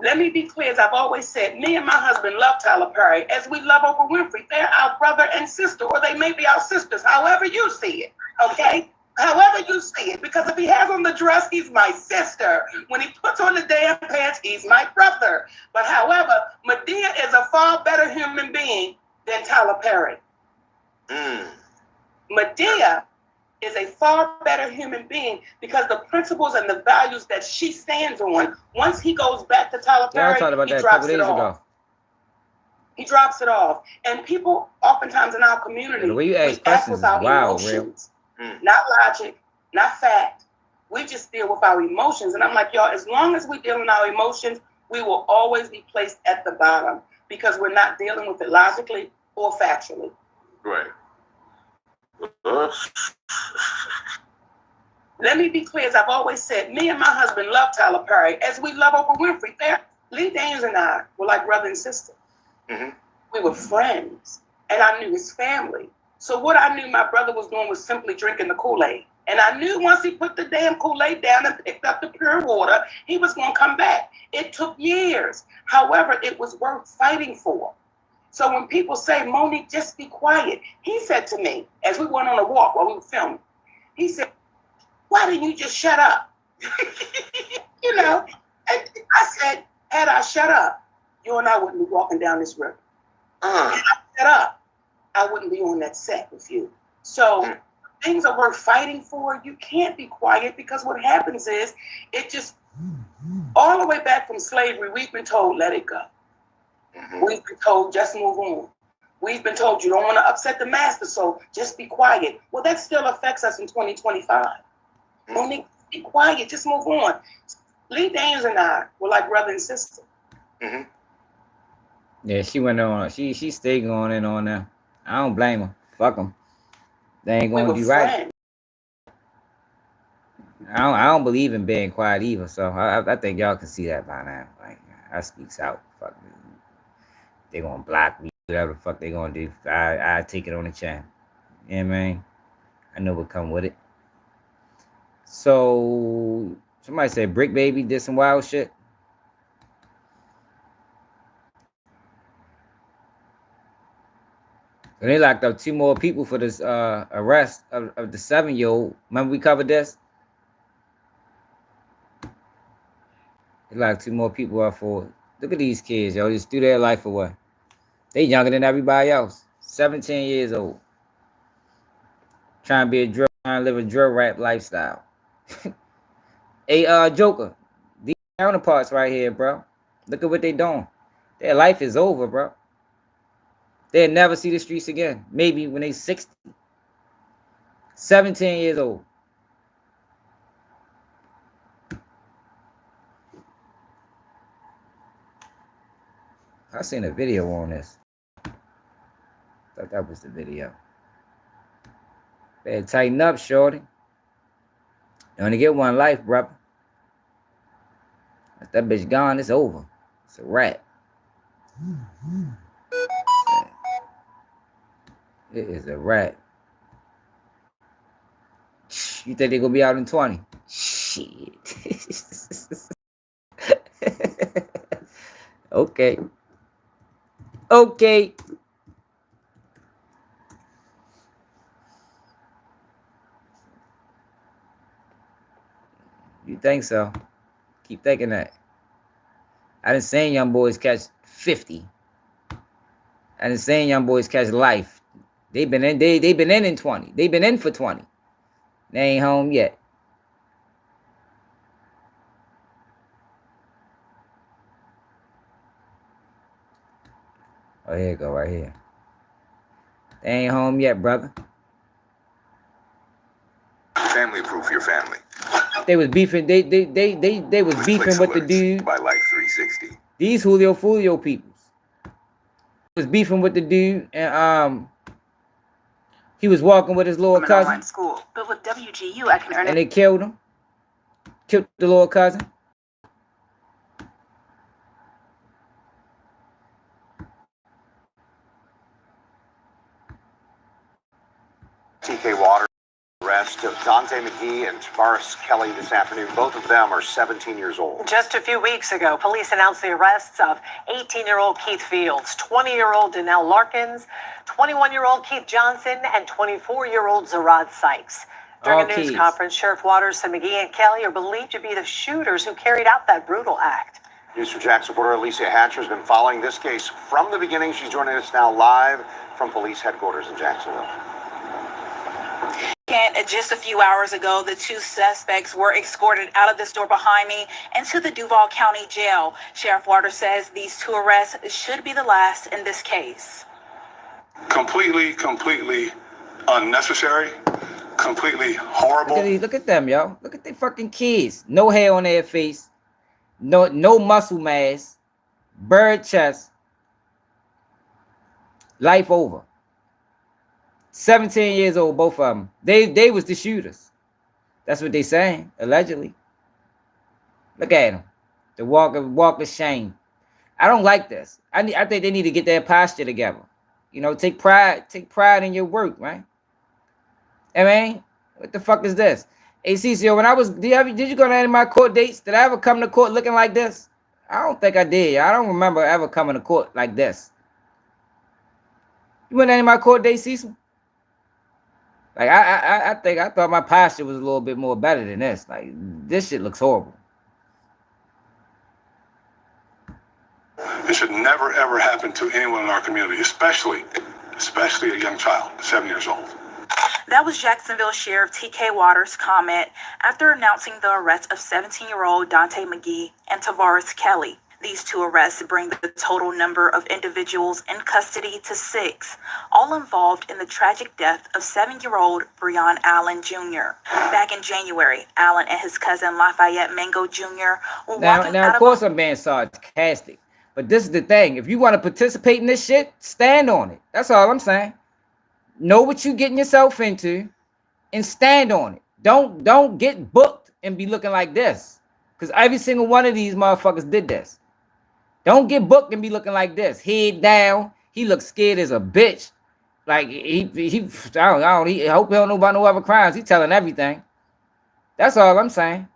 Let me be clear, as I've always said, me and my husband love Tyler Perry as we love Oprah Winfrey. They're our brother and sister, or they may be our sisters, however you see it, okay? However you see it, because if he has on the dress, he's my sister. When he puts on the damn pants, he's my brother. But however, Medea is a far better human being than Tyler Perry. Medea is a far better human being because the principles and the values that she stands on, once he goes back to Tyler Perry, I talked about he that drops a couple it days off. ago. He drops it off. And people oftentimes in our community, The way you ask we act questions with is our wild, real. emotions. Not logic, not fact. We just deal with our emotions. And I'm like, y'all, as long as we deal with our emotions, we will always be placed at the bottom because we're not dealing with it logically or factually. Right. Let me be clear, as I've always said, me and my husband love Tyler Perry as we love Oprah Winfrey. Lee Dames and I were like brother and sister. We were friends, and I knew his family. So what I knew my brother was doing was simply drinking the Kool-Aid. And I knew once he put the damn Kool-Aid down and picked up the pure water, he was going to come back. It took years. However, it was worth fighting for. So when people say, Monique, just be quiet, he said to me, as we went on a walk while we were filming, he said, why didn't you just shut up? You know, and I said, had I shut up, you and I wouldn't be walking down this river. Had I shut up, I wouldn't be on that set with you. So things are worth fighting for. You can't be quiet because what happens is it just, all the way back from slavery, we've been told, let it go. We've been told, just move on. We've been told you don't want to upset the master, so just be quiet. Well, that still affects us in 2025. Well, niggas, be quiet, just move on. Lee Dames and I were like brother and sister. Yeah, she went on. She stayed going in on them. I don't blame her. Fuck them. They ain't gonna do right. I don't believe in being quiet either. So I think y'all can see that by now. Like I speaks out. Fuck me. They gonna block me. Whatever the fuck they gonna do. I take it on the chin. You know what I mean? I know what come with it. So somebody said Brick Baby did some wild shit. And they locked up 2 more people for this arrest of the 7-year-old. Remember we covered this? They locked 2 more people up for it. Look at these kids, yo. Just threw their life away. They younger than everybody else. 17 years old. Trying to live a drill rap lifestyle. Hey, Joker. These counterparts right here, bro. Look at what they doing. Their life is over, bro. They'll never see the streets again. Maybe when they 60. 17 years old. I seen a video on this. Thought that was the video. Better tighten up, shorty. You only get one life, brother. If that bitch gone, it's over. It's a wrap. It is a wrap. You think they gonna be out in 20? Shit. Okay. Okay. You think so? Keep thinking that. I done seen young boys catch 50. I done seen young boys catch life. They been in 20. They been in for 20. They ain't home yet. Oh, here you go, right here. They ain't home yet, brother. Family proof your family. They was beefing. They was beefing with the dude. By Life 360. These Julio Fulio peoples was beefing with the dude, and he was walking with his little cousin. School, but with WGU, I can earn And they killed him. Killed the little cousin. TK Waters arrest of Dante McGee and Tavares Kelly this afternoon. Both of them are 17 years old. Just a few weeks ago, police announced the arrests of 18-year-old Keith Fields, 20-year-old Donnell Larkins, 21-year-old Keith Johnson, and 24-year-old Zarad Sykes. During a news conference, Sheriff Waters said McGee and Kelly are believed to be the shooters who carried out that brutal act. News 4 Jax reporter Alicia Hatcher has been following this case from the beginning. She's joining us now live from police headquarters in Jacksonville. Just a few hours ago, the 2 suspects were escorted out of this door behind me into the Duval County Jail. Sheriff Waters says these 2 arrests should be the last in this case. Completely unnecessary. Completely horrible. Look at them, yo. Look at the fucking kids. No hair on their face. No muscle mass. Bird chest. Life over. 17 years old, both of them. They was the shooters. That's what they saying, allegedly. Look at them. The walk of shame. I don't like this. I think they need to get their posture together. You know, take pride in your work, right? I mean, what the fuck is this? Hey, CCO, when I was, did you go to any of my court dates? Did I ever come to court looking like this? I don't think I did. I don't remember ever coming to court like this. You went to any of my court dates, Cecil? Like, I thought my posture was a little bit more better than this. Like, this shit looks horrible. This should never, ever happen to anyone in our community, especially a young child, 7 years old. That was Jacksonville Sheriff TK Waters' comment after announcing the arrest of 17-year-old Dante McGee and Tavares Kelly. These two arrests bring the total number of individuals in custody to 6, all involved in the tragic death of 7-year-old Breon Allen Jr. Back in January, Allen and his cousin Lafayette Mango Jr. were walking Now, out of course, I'm being sarcastic, but this is the thing. If you want to participate in this shit, stand on it. That's all I'm saying. Know what you getting yourself into and stand on it. Don't get booked and be looking like this, because every single one of these motherfuckers did this. Don't get booked and be looking like this. Head down. He looks scared as a bitch. Like I hope he don't know about no other crimes. He telling everything. That's all I'm saying.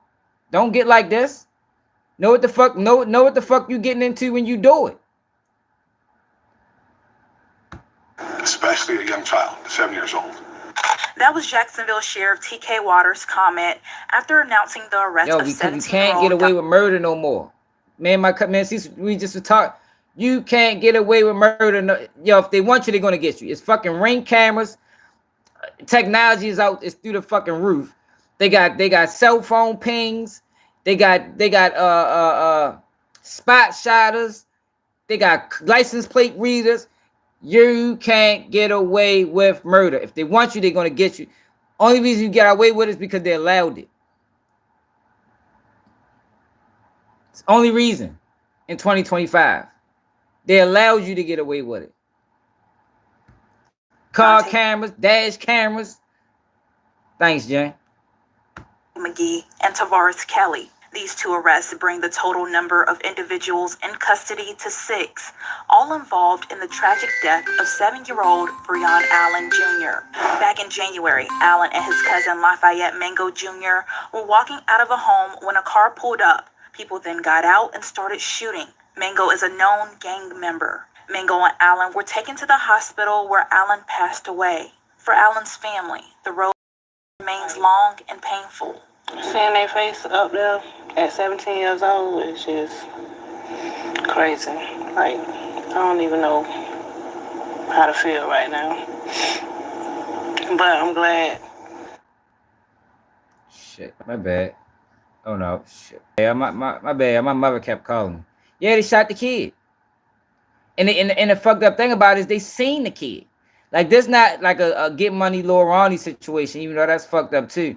Don't get like this. Know what the fuck you getting into when you do it. Especially a young child, 7 years old. That was Jacksonville Sheriff T.K. Waters' comment after announcing the arrest of 17-year-old. You can't get away with murder no more. Man, we just were talking. You can't get away with murder. No, if they want you, they're gonna get you. It's fucking ring cameras. Technology is out. It's through the fucking roof. They got cell phone pings. They got spot shotters. They got license plate readers. You can't get away with murder. If they want you, they're gonna get you. Only reason you get away with it is because they allowed it. It's the only reason in 2025. They allowed you to get away with it. Car cameras, dash cameras. Thanks, Jen. McGee and Tavares Kelly. These two arrests bring the total number of individuals in custody to 6, all involved in the tragic death of 7-year-old Breon Allen Jr. Back in January, Allen and his cousin Lafayette Mango Jr. were walking out of a home when a car pulled up. People then got out and started shooting. Mango is a known gang member. Mango and Allen were taken to the hospital where Allen passed away. For Allen's family, the road remains long and painful. Seeing their face up there at 17 years old is just crazy. Like, I don't even know how to feel right now. But I'm glad. Shit, my bad. Oh no, shit. Yeah, my bad. My mother kept calling me. Yeah, they shot the kid. And the fucked up thing about it is they seen the kid. Like, this not like a get money Lil Ronnie situation, even though that's fucked up too.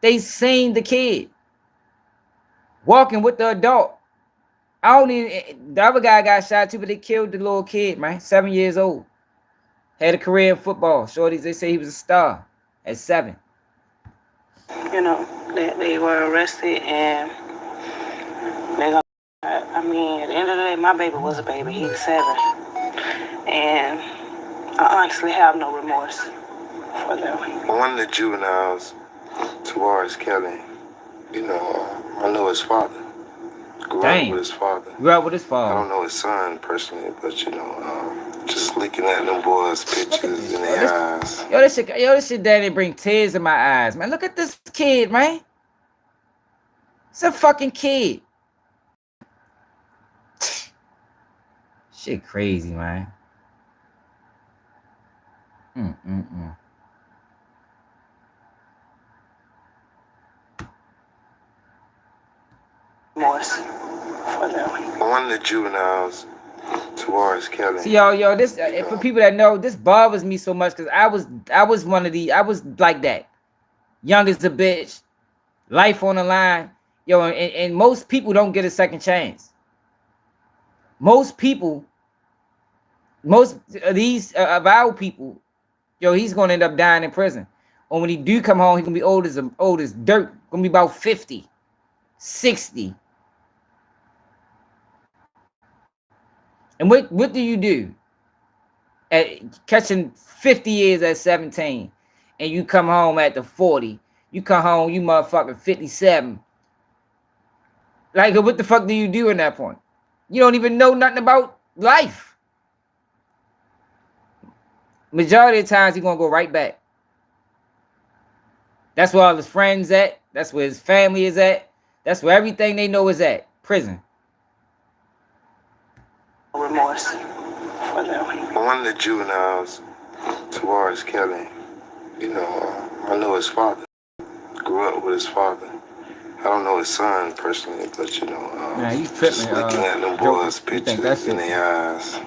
They seen the kid walking with the adult. The other guy got shot too, but they killed the little kid, man. 7 years old. Had a career in football. Shorties, they say he was a star at 7. You know, they were arrested and I mean, at the end of the day, my baby was a baby. He's 7. And I honestly have no remorse for them. One of the juveniles, Tavares Kelly, I know his father. Grew up with his father. Grew up with his father. I don't know his son personally, but just looking at them boys' pictures in their eyes. This shit daddy bring tears in my eyes, man. Look at this kid, man. It's a fucking kid. Shit crazy, man. Remorse for them. One of the juveniles, Tavares Kelly. See, yo, this for people that know, this bothers me so much because I was one of the, I was like that, young as a bitch, life on the line, yo, and most people don't get a second chance. Most of these of our people, yo, he's gonna end up dying in prison. Or when he do come home, he's gonna be old as dirt. Gonna be about 50, 60. And what do you do at catching 50 years at 17, and you come home at the 40? You come home, you motherfucking 57. Like, what the fuck do you do in that point? You don't even know nothing about life. Majority of the times, he's gonna go right back. That's where all his friends at. That's where his family is at. That's where everything they know is at. Prison. Remorse for them. One of the juveniles, Tavares Kelly, I know his father. Grew up with his father. I don't know his son personally, but you know, Man, you just tripping. looking at them boys' pictures in their eyes.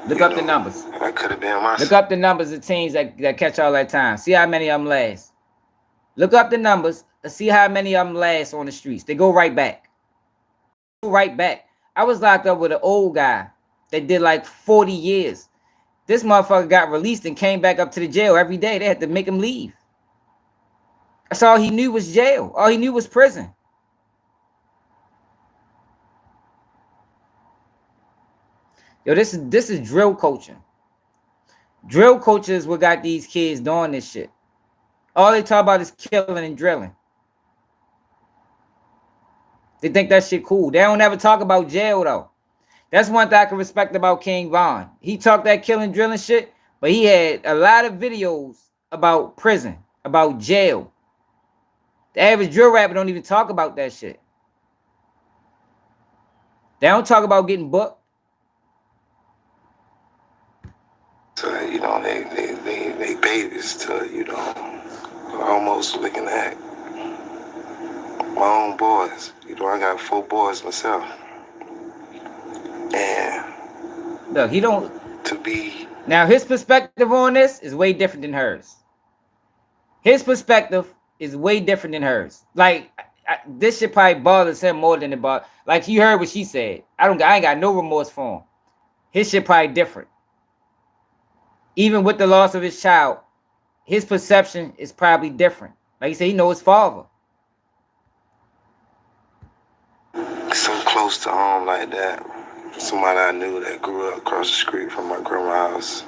Look up the numbers. That could have been my Look up the numbers of teams that catch all that time. See how many of them last. Look up the numbers and see how many of them last on the streets. They go right back. Go right back. I was locked up with an old guy that did like 40 years. This motherfucker got released and came back up to the jail every day. They had to make him leave. That's all he knew was jail. All he knew was prison. Yo, this is drill culture. Drill culture is what got these kids doing this shit. All they talk about is killing and drilling. They think that shit cool. They don't ever talk about jail though. That's one thing I can respect about King Von. He talked that killing, drilling shit, but he had a lot of videos about prison, about jail. The average drill rapper don't even talk about that shit. They don't talk about getting booked. So, you know, they babies to, you know, almost looking at my own boys. You know, I got 4 boys myself. And look, he don't to be now his perspective on this is way different than hers. His perspective is way different than hers. Like this shit probably bothers him more than it bothers. Like you heard what she said. I ain't got no remorse for him. His shit probably different. Even with the loss of his child, his perception is probably different. Like he said, he knows his father. So close to home like that. Somebody I knew that grew up across the street from my grandma's house.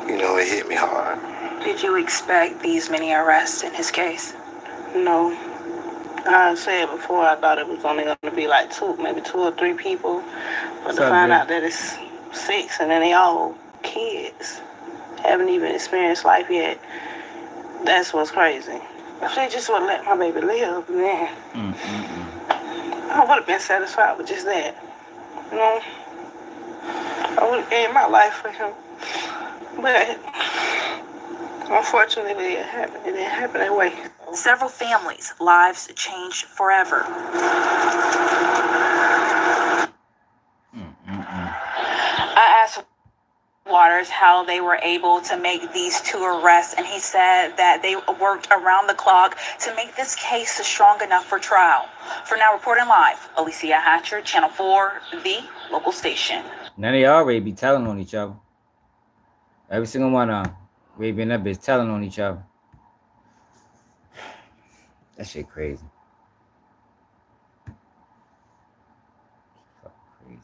You know, it hit me hard. Did you expect these many arrests in his case? No. I said before, I thought it was only going to be like 2, maybe 2 or 3 people. But to find out that it's 6 and then they all kids, haven't even experienced life yet, that's what's crazy. If they just would have let my baby live, man, I would have been satisfied with just that. You know, I would have gave my life for him. But unfortunately, it didn't happen that way. Several families' lives changed forever. I asked Waters how they were able to make these 2 arrests, and he said that they worked around the clock to make this case strong enough for trial. For now, reporting live, Alicia Hatcher, Channel 4, the local station. Now they already be telling on each other. Every single one of them. We been that bitch telling on each other. That shit crazy. Fucking crazy.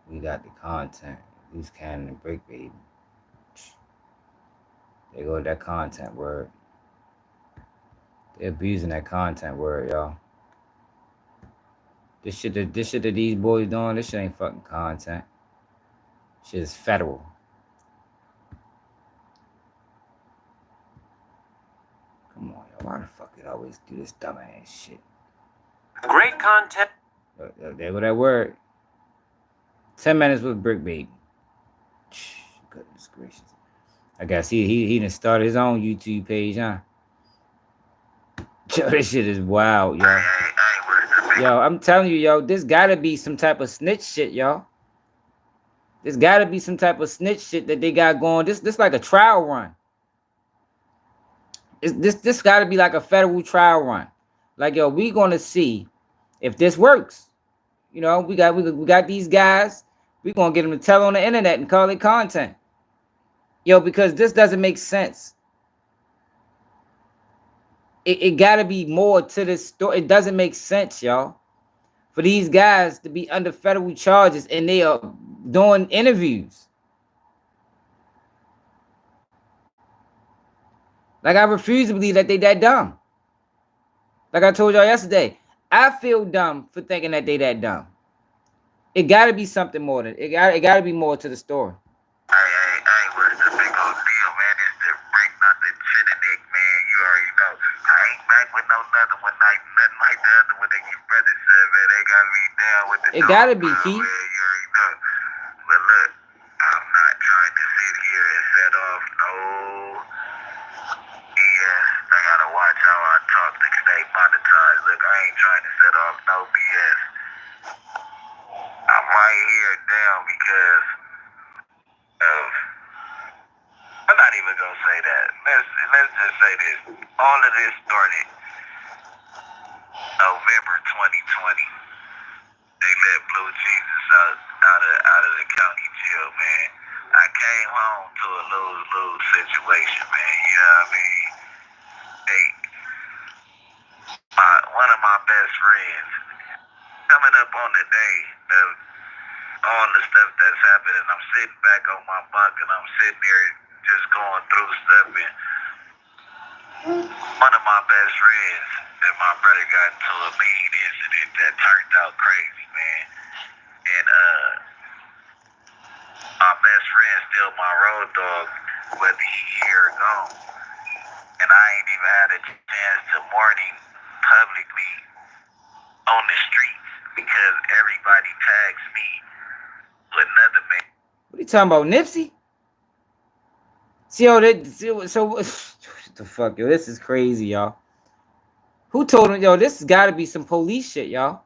We got the content. Loose cannon and break baby. They go with that content word. They're abusing that content word, y'all. This shit that these boys doing, this shit ain't fucking content. Shit is federal. Come on, y'all. Why the fuck they always do this dumbass shit? Great content. There go that word. 10 minutes with Brick Baby. Goodness gracious. I guess he done started his own YouTube page, huh? Yo, this shit is wild, yo. Yo, I'm telling you, yo, this gotta be some type of snitch shit, y'all. This gotta be some type of snitch shit that they got going. This like a trial run. This gotta be like a federal trial run. Like, yo, we gonna see if this works. You know, we got these guys. We gonna get them to tell on the internet and call it content. Yo, because this doesn't make sense. It gotta be more to this story. It doesn't make sense, y'all. For these guys to be under federal charges and they are doing interviews. Like, I refuse to believe that they that dumb. Like I told y'all yesterday, I feel dumb for thinking that they that dumb. It gotta be something more than it gotta be more to the story. It gotta be, Keith. But look, I'm not trying to sit here and set off no talk no BS. I'm right here down because of. I'm not even gonna say that. Let's just say this. All of this started November 2020. They let Blue Jesus out of the county jail, man. I came home to a lose-lose situation, man. You know what I mean? One of my best friends, coming up on the day of all the stuff that's happening, I'm sitting back on my bunk and I'm sitting there just going through stuff, and one of my best friends and my brother got into a mean incident that turned out crazy, man. And my best friend still my road dog, whether he here or gone. And I ain't even had a chance to mourn him publicly on the streets because everybody tags me with another man. What are you talking about, Nipsey? So what the fuck, yo? This is crazy, y'all. Who told him, yo? This has got to be some police shit, y'all.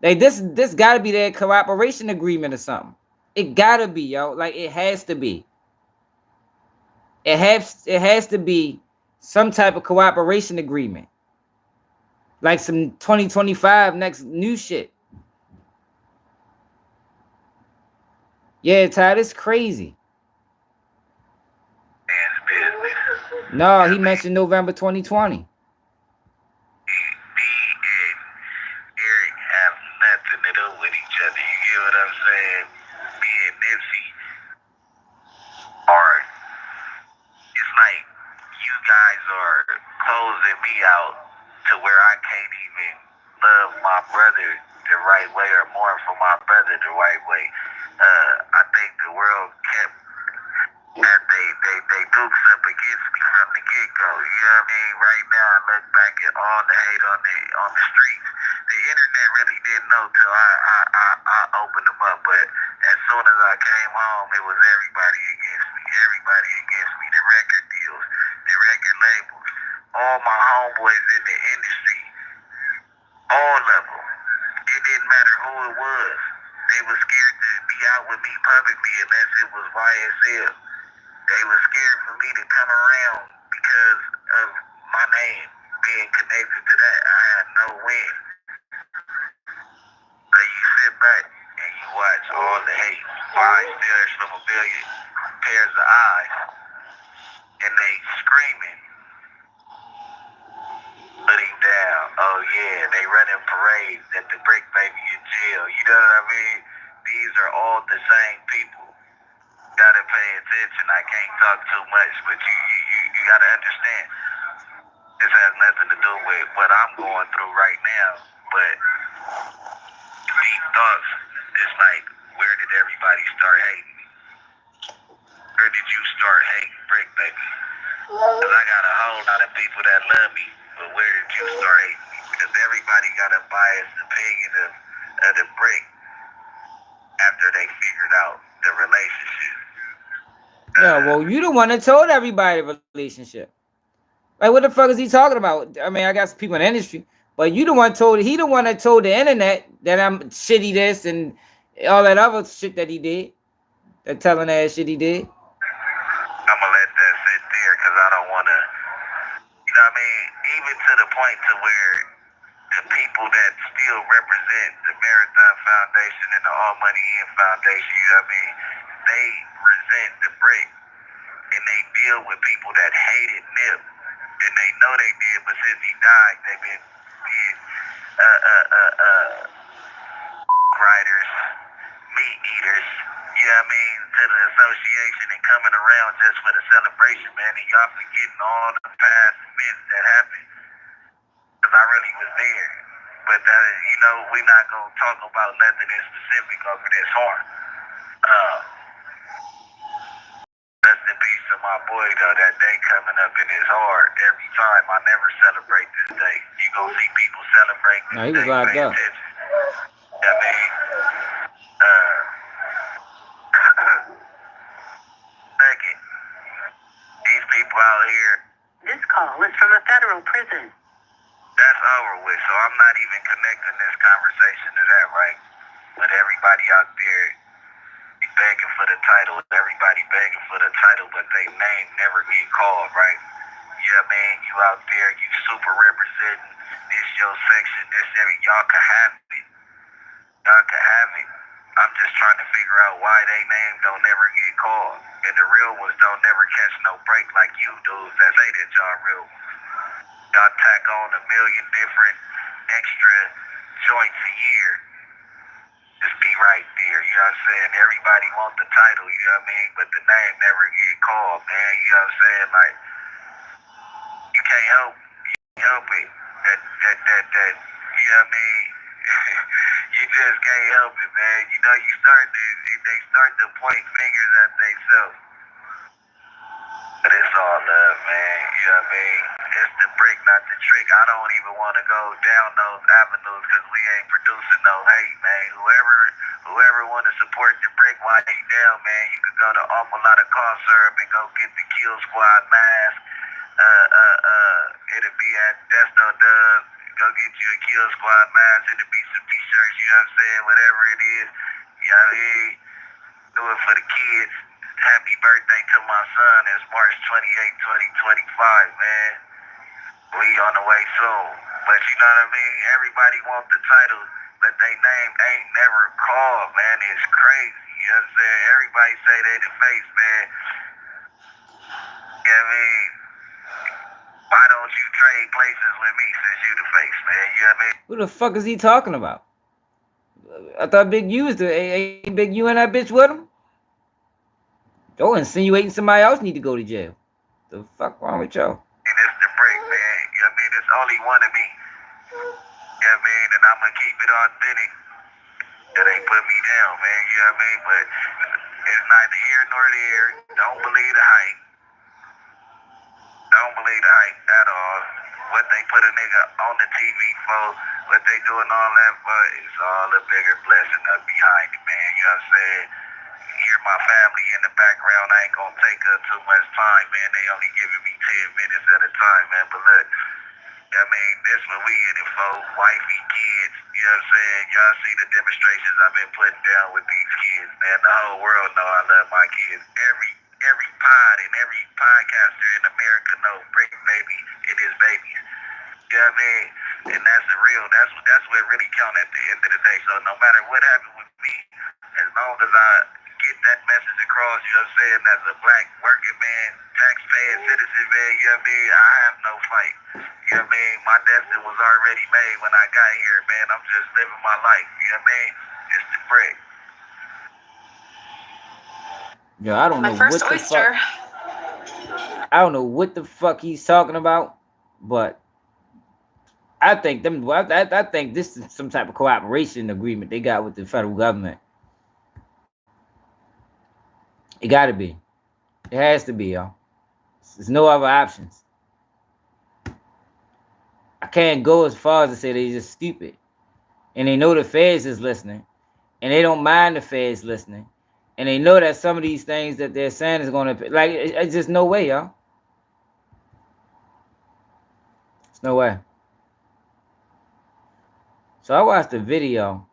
Like this got to be their cooperation agreement or something. It gotta be, yo. Like it has to be. It has to be some type of cooperation agreement. Like some 2025 next new shit. Yeah, Ty, this crazy. No, he mentioned November 2020. Me and Eric have nothing to do with each other. You get what I'm saying? Me and Nipsey are, it's like you guys are closing me out to where I can't even love my brother the right way or mourn for my brother the right way. I think the world kept that they dukes up against me from the get-go. You know what I mean? Right now, I look back at all the hate on the streets. The internet really didn't know till I opened them up. But as soon as I came home, it was everybody against me. Everybody against me. The record deals, the record labels, all my homeboys in the industry, all of them. It didn't matter who it was. They were scared to be out with me publicly unless it was YSL. They were scared for me to come around because of my name being connected to that. I had no win. But you sit back and you watch all the hate. Why stares from a billion pairs of eyes, and they screaming, put him down. Oh yeah, they running parades at the Brick Baby in jail. You know what I mean? These are all the same people. Gotta pay attention. I can't talk too much, but you gotta understand. This has nothing to do with what I'm going through right now. But these thoughts, it's like, where did everybody start hating me? Where did you start hating Brick Baby? Because I got a whole lot of people that love me, but where did you start hating me? Because everybody got a biased opinion of the Brick after they figured out the relationship. Yeah, well, you the one that told everybody the relationship. Like, what the fuck is he talking about? I mean, I got some people in the industry, but he the one that told the internet that I'm shitty this and all that other shit that he did. That telling ass shit he did. I'm gonna let that sit there because I don't want to, you know what I mean? Even to the point to where the people that still represent the Marathon Foundation and the All Money In Foundation, you know what I mean? They resent the Brick and they deal with people that hated Nip. And they know they did, but since he died, they've been writers, meat eaters, you know what I mean, to the association and coming around just for the celebration, man. And y'all forgetting all the past events that happened. Because I really was there. But, you know, we're not going to talk about nothing in specific over this horn. Rest in peace to my boy, though. That day coming up in his heart. Every time I never celebrate this day. You gonna see people celebrate this Nah, he was day. locked up. You know what I mean? Second, these people out here. This call is from a federal prison. That's over with. So I'm not even connecting this conversation to that, right? But everybody out there be begging for the title. Everybody begging for the title, but they name never get called, right? You know what I mean? You out there, you super representing this your section, this area. Y'all can have it. Y'all can have it. I'm just trying to figure out why they name don't never get called. And the real ones don't never catch no break like you dudes that say that y'all real. Y'all tack on a million different extra joints a year. Just be right there, you know what I'm saying? Everybody want the title, you know what I mean? But the name never get called, man. You know what I'm saying? Like, you can't help it. That, you know what I mean? You just can't help it, man. You know, they start to point fingers at themselves. But it's all love, man. You know what I mean? It's the brick, not the trick. I don't even want to go down those avenues because we ain't producing no hate, man. Whoever want to support the brick while they down, man, you can go to Awful Lot of Cough Syrup and go get the Kill Squad mask. It'll be at Desto Dub. Go get you a Kill Squad mask. It'll be some t-shirts, you know what I'm saying? Whatever it is. You know what I mean? Do it for the kids. Happy birthday to my son. It's March 28, 2025, man. We on the way soon. But you know what I mean? Everybody wants the title, but they name ain't never called, man. It's crazy. You know what I'm saying? Everybody say they the face, man. You know what I mean? Why don't you trade places with me since you the face, man? You know what I mean? Who the fuck is he talking about? I thought Big U was the ain't Big U and that bitch with him? Y'all insinuating somebody else need to go to jail. The fuck wrong with y'all? And it's the brick, man. You know what I mean? It's only one of me. You know what I mean? And I'm gonna keep it authentic. It ain't put me down, man. You know what I mean? But it's neither here nor there. Don't believe the hype. Don't believe the hype at all. What they put a nigga on the TV for, what they doing all that for, it's all a bigger blessing up behind it, man. You know what I'm saying? Hear my family in the background. I ain't gonna take up too much time, man. They only giving me 10 minutes at a time, man. But look, I mean, this what we in it for. Wifey, kids, you know what I'm saying? Y'all see the demonstrations I've been putting down with these kids, man. The whole world know I love my kids. Every pod and every podcaster in America know Brick Baby and his babies. You know what I mean? And that's the real, that's what really count at the end of the day. So no matter what happened with me, as long as I get that message across, you know what I'm saying, as a black working man, taxpaying citizen, man, you know what I mean? I have no fight. You know what I mean? My destiny was already made when I got here, man. I'm just living my life. You know what I mean? It's the brick. Yo, I don't know what the fuck. I don't know what the fuck he's talking about, but I think I think this is some type of cooperation agreement they got with the federal government. It got to be. It has to be, y'all. There's no other options. I can't go as far as to say they just stupid, and they know the feds is listening, and they don't mind the feds listening, and they know that some of these things that they're saying is going to like. It's just no way, y'all. There's no way. So I watched the video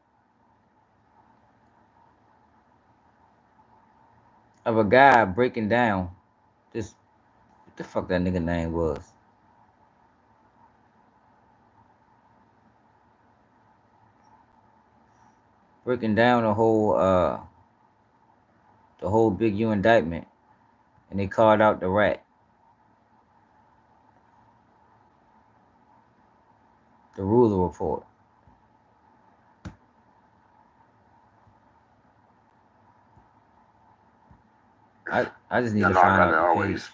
of a guy breaking down this, what the fuck that nigga name was. Breaking down the whole big U indictment, and they called out the rat. The Ruler Report. I just need to find out the page.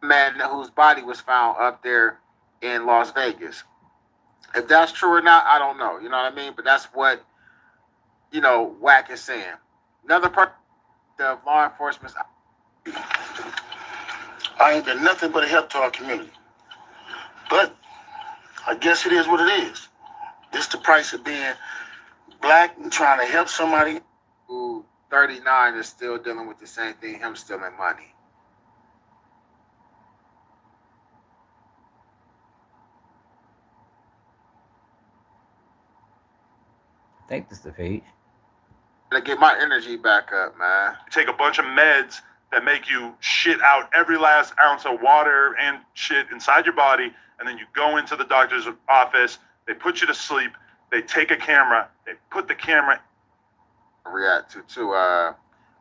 Man whose body was found up there in Las Vegas. If that's true or not, I don't know. You know what I mean? But that's what, you know, Wack is saying. Another part of law enforcement. I ain't been nothing but a help to our community. But I guess it is what it is. This the price of being black and trying to help somebody. Who 39 is still dealing with the same thing, him stealing money. think this is the page. To get my energy back up, man. Take a bunch of meds that make you shit out every last ounce of water and shit inside your body, and then you go into the doctor's office, they put you to sleep, they take a camera, they put the camera... React to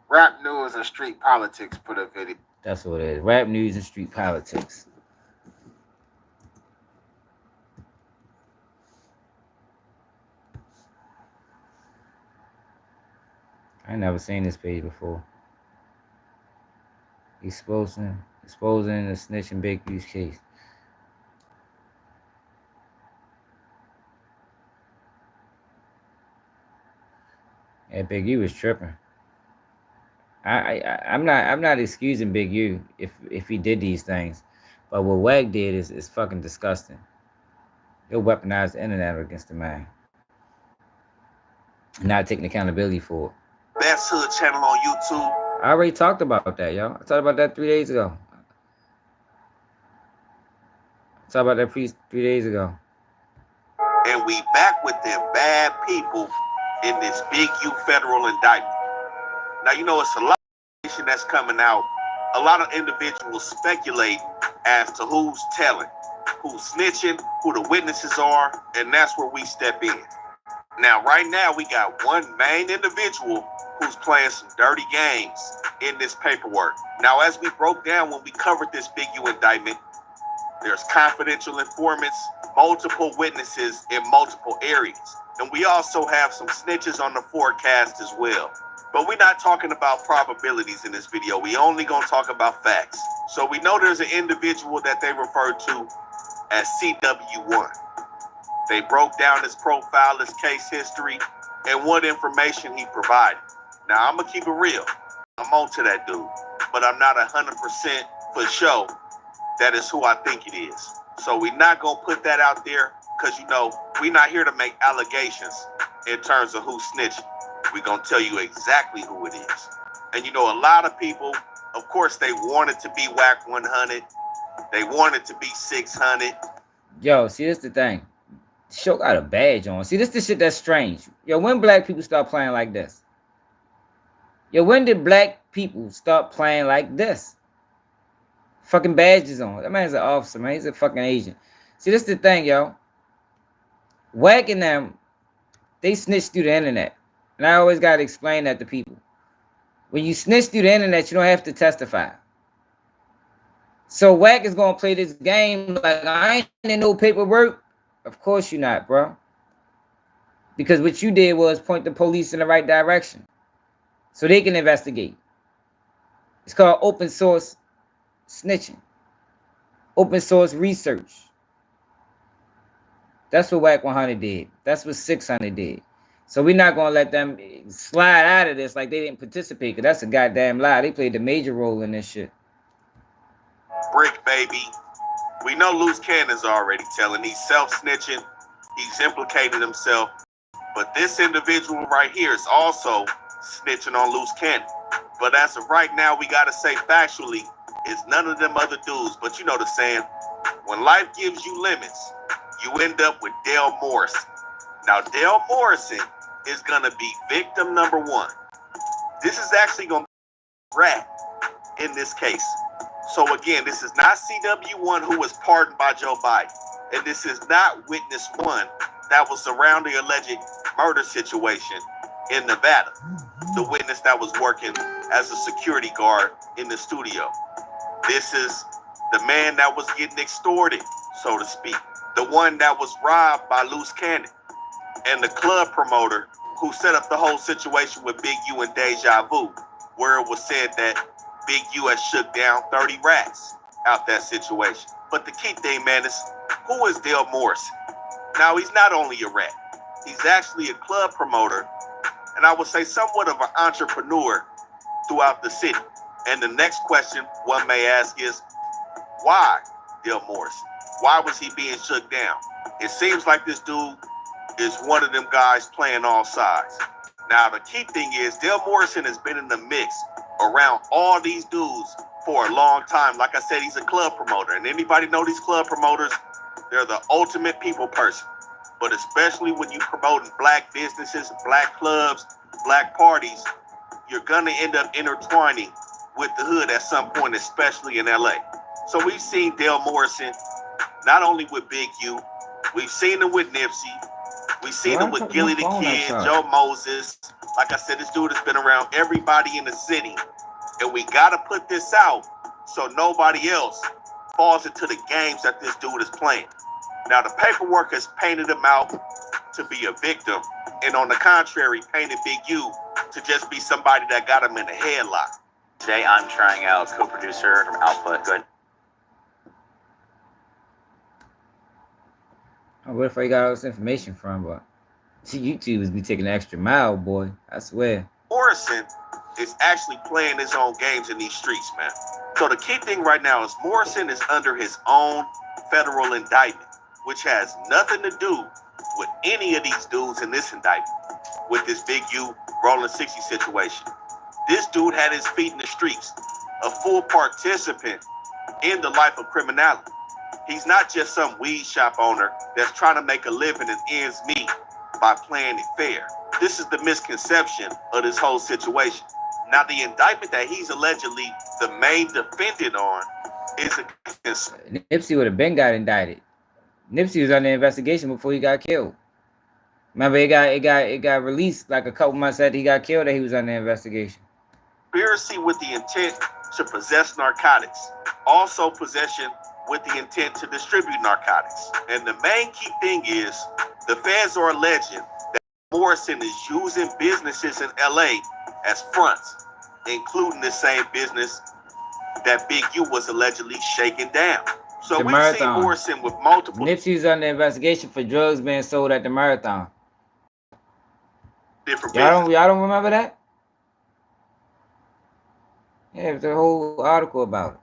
Rap News and Street Politics put a video. That's what it is. Rap News and Street Politics. I never seen this page before. Exposing the Snitch and Big U's case. Yeah, Big U was tripping. I'm not excusing Big U if he did these things, but what Wag did is fucking disgusting. He'll weaponize the internet against the man, not taking accountability for it. Best Hood channel on YouTube. I already talked about that, y'all. I talked about that 3 days ago. I talked about that 3 days ago. And we back with them bad people in this Big U federal indictment. Now, you know, it's a lot of information that's coming out. A lot of individuals speculate as to who's telling, who's snitching, who the witnesses are, and that's where we step in. Now, right now, we got one main individual who's playing some dirty games in this paperwork. Now, as we broke down when we covered this Big U indictment, there's confidential informants, multiple witnesses in multiple areas. And we also have some snitches on the forecast as well. But we're not talking about probabilities in this video. We only gonna talk about facts. So we know there's an individual that they refer to as CW1. They broke down his profile, his case history, and what information he provided. Now, I'm gonna keep it real. I'm on to that dude, but I'm not 100% for sure that is who I think it is. So we're not gonna put that out there because, you know, we're not here to make allegations in terms of who's snitching. We're gonna tell you exactly who it is. And you know, a lot of people, of course, they wanted to be Whack 100. They wanted to be 600. Yo, see, this the thing. Show got a badge on. See, this the shit that's strange. Yo, when black people start playing like this? Yo, when did black people start playing like this? Fucking badges on. That man's an officer, man. He's a fucking agent. See, this the thing, yo. Whack and them, they snitch through the internet. And I always got to explain that to people. When you snitch through the internet, you don't have to testify. So Whack is going to play this game like, I ain't in no paperwork. Of course you're not, bro. Because what you did was point the police in the right direction so they can investigate. It's called open source snitching. Open source research. That's what Whack 100 did. That's what 600 did. So we're not going to let them slide out of this like they didn't participate, because that's a goddamn lie. They played the major role in this shit. Brick, baby. We know Loose Cannon's already telling. He's self-snitching. He's implicated himself. But this individual right here is also snitching on Loose Cannon. But as of right now, we got to say factually, it's none of them other dudes. But you know the saying, when life gives you lemons, you end up with Dale Morrison. Now, Dale Morrison is going to be victim number one. This is actually going to be Rat in this case. So again, this is not CW1 who was pardoned by Joe Biden. And this is not Witness 1 that was surrounding the alleged murder situation in Nevada. The witness that was working as a security guard in the studio. This is the man that was getting extorted, so to speak. The one that was robbed by Loose Cannon. And the club promoter who set up the whole situation with Big U and Deja Vu, where it was said that Big U has shook down 30 rats out that situation. But the key thing, man, is who is Dale Morrison? Now, he's not only a rat. He's actually a club promoter, and I would say somewhat of an entrepreneur throughout the city. And the next question one may ask is, why Dale Morrison? Why was he being shook down? It seems like this dude is one of them guys playing all sides. Now, the key thing is Dale Morrison has been in the mix around all these dudes for a long time. Like I said, he's a club promoter. And anybody know these club promoters? They're the ultimate people person. But especially when you promoting black businesses, black clubs, black parties, you're gonna end up intertwining with the hood at some point, especially in LA. So we've seen Dale Morrison, not only with Big U, we've seen him with Nipsey, we've seen him with Gilly the Kid, Joe Moses. Like I said, this dude has been around everybody in the city. And we gotta put this out so nobody else falls into the games that this dude is playing. Now, the paperwork has painted him out to be a victim, and on the contrary, painted Big U to just be somebody that got him in a headlock. Today, I'm trying out co-producer from Output. Good. What if I got all this information from? But see, YouTube is be taking an extra mile, boy. I swear. Morrison is actually playing his own games in these streets, man. So the key thing right now is Morrison is under his own federal indictment, which has nothing to do with any of these dudes in this indictment, with this Big U Rolling 60 situation. This dude had his feet in the streets, a full participant in the life of criminality. He's not just some weed shop owner that's trying to make a living and ends meet by playing it fair. This is the misconception of this whole situation. Now, the indictment that he's allegedly the main defendant on is a... Nipsey would have been got indicted. Nipsey was under investigation before he got killed. Remember, it got released like a couple months after he got killed that he was under investigation. Conspiracy with the intent to possess narcotics. Also possession with the intent to distribute narcotics. And the main key thing is the feds are alleging that Morrison is using businesses in LA as fronts, including the same business that Big U was allegedly shaking down. So The we've Marathon. seen Morrison with multiple... Nipsey's under investigation for drugs being sold at the Marathon. different Y'all don't remember that? Yeah, there's a whole article about it.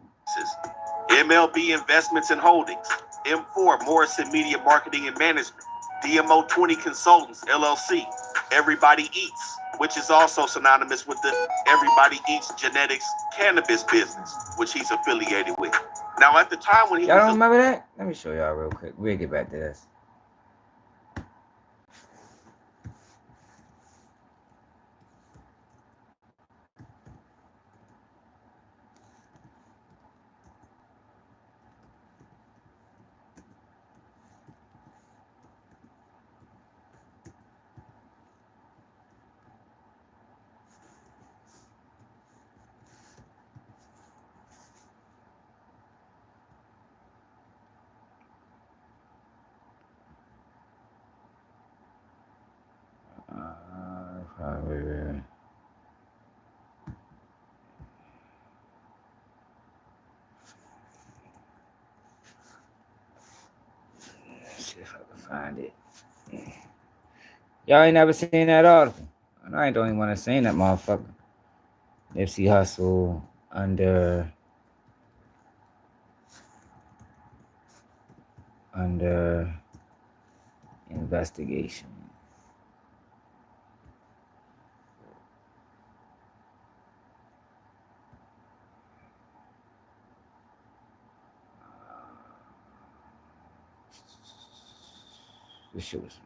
MLB Investments and Holdings, M4 Morrison Media Marketing and Management, DMO 20 Consultants LLC, Everybody Eats, which is also synonymous with the Everybody Eats Genetics cannabis business, which he's affiliated with. Now, at the time when he Y'all was don't remember that? Let me show y'all real quick. We'll get back to this. Probably. Let's see if I can find it. Y'all ain't never seen that article. I don't even want to say that motherfucker. Nipsey Hussle under investigation. This shit was...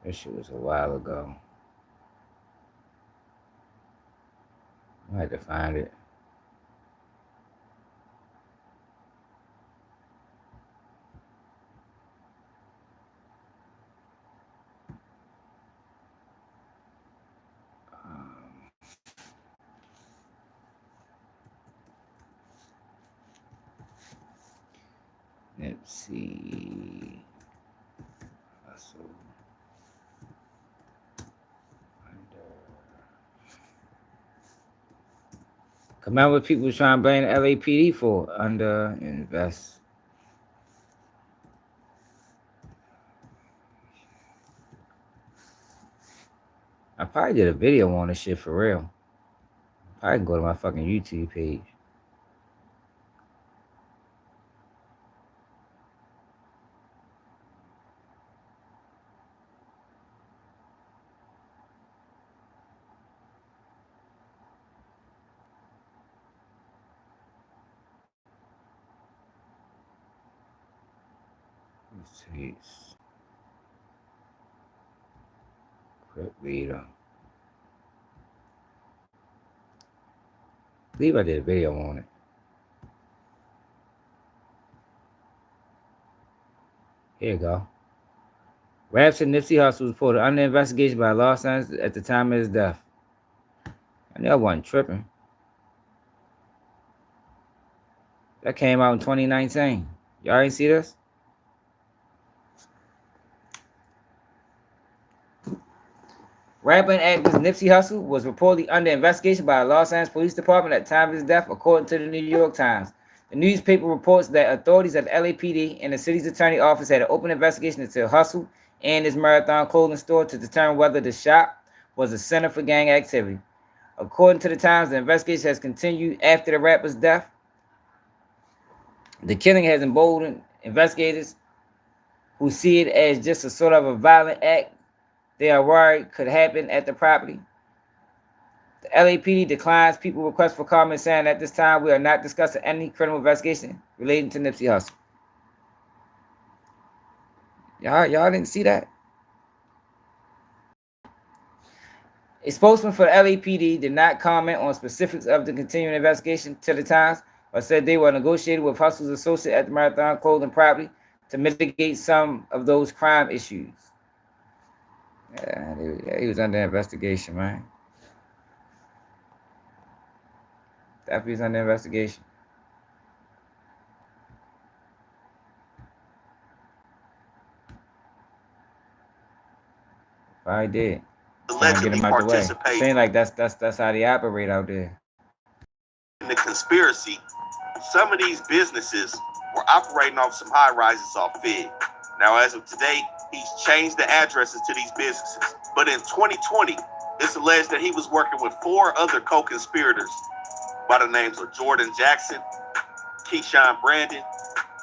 This shit was a while ago. I had to find it. Nipsey Hussle come out with people trying to blame the LAPD for under invest. I probably did a video on this shit for real. I can go to my fucking YouTube page. Jeez. Quick reader. I believe I did a video on it. Here you go. Raps and Nipsey Hussle was reported under investigation by Los Angeles at the time of his death. I knew I wasn't tripping. That came out in 2019. Y'all ain't see this? Rapper and activist Nipsey Hussle was reportedly under investigation by the Los Angeles Police Department at the time of his death, according to the New York Times. The newspaper reports that authorities at the LAPD and the city's attorney office had an open investigation into Hussle and his Marathon clothing store to determine whether the shop was a center for gang activity. According to the Times, the investigation has continued after the rapper's death. The killing has emboldened investigators who see it as just a sort of a violent act they are worried could happen at the property. The LAPD declines people requests for comment, saying at this time we are not discussing any criminal investigation relating to Nipsey Hussle. Y'all didn't see that? A spokesman for the LAPD did not comment on specifics of the continuing investigation to the Times, or said they were negotiating with Hussle's associate at the Marathon clothing property to mitigate some of those crime issues. Yeah, he was under investigation, man. Definitely was under investigation. I did. Allegedly participate Saying like that's how they operate out there. In the conspiracy, some of these businesses were operating off some high rises off Fed. Now, as of today, he's changed the addresses to these businesses. But in 2020, it's alleged that he was working with 4 other co-conspirators by the names of Jordan Jackson, Keyshawn Brandon,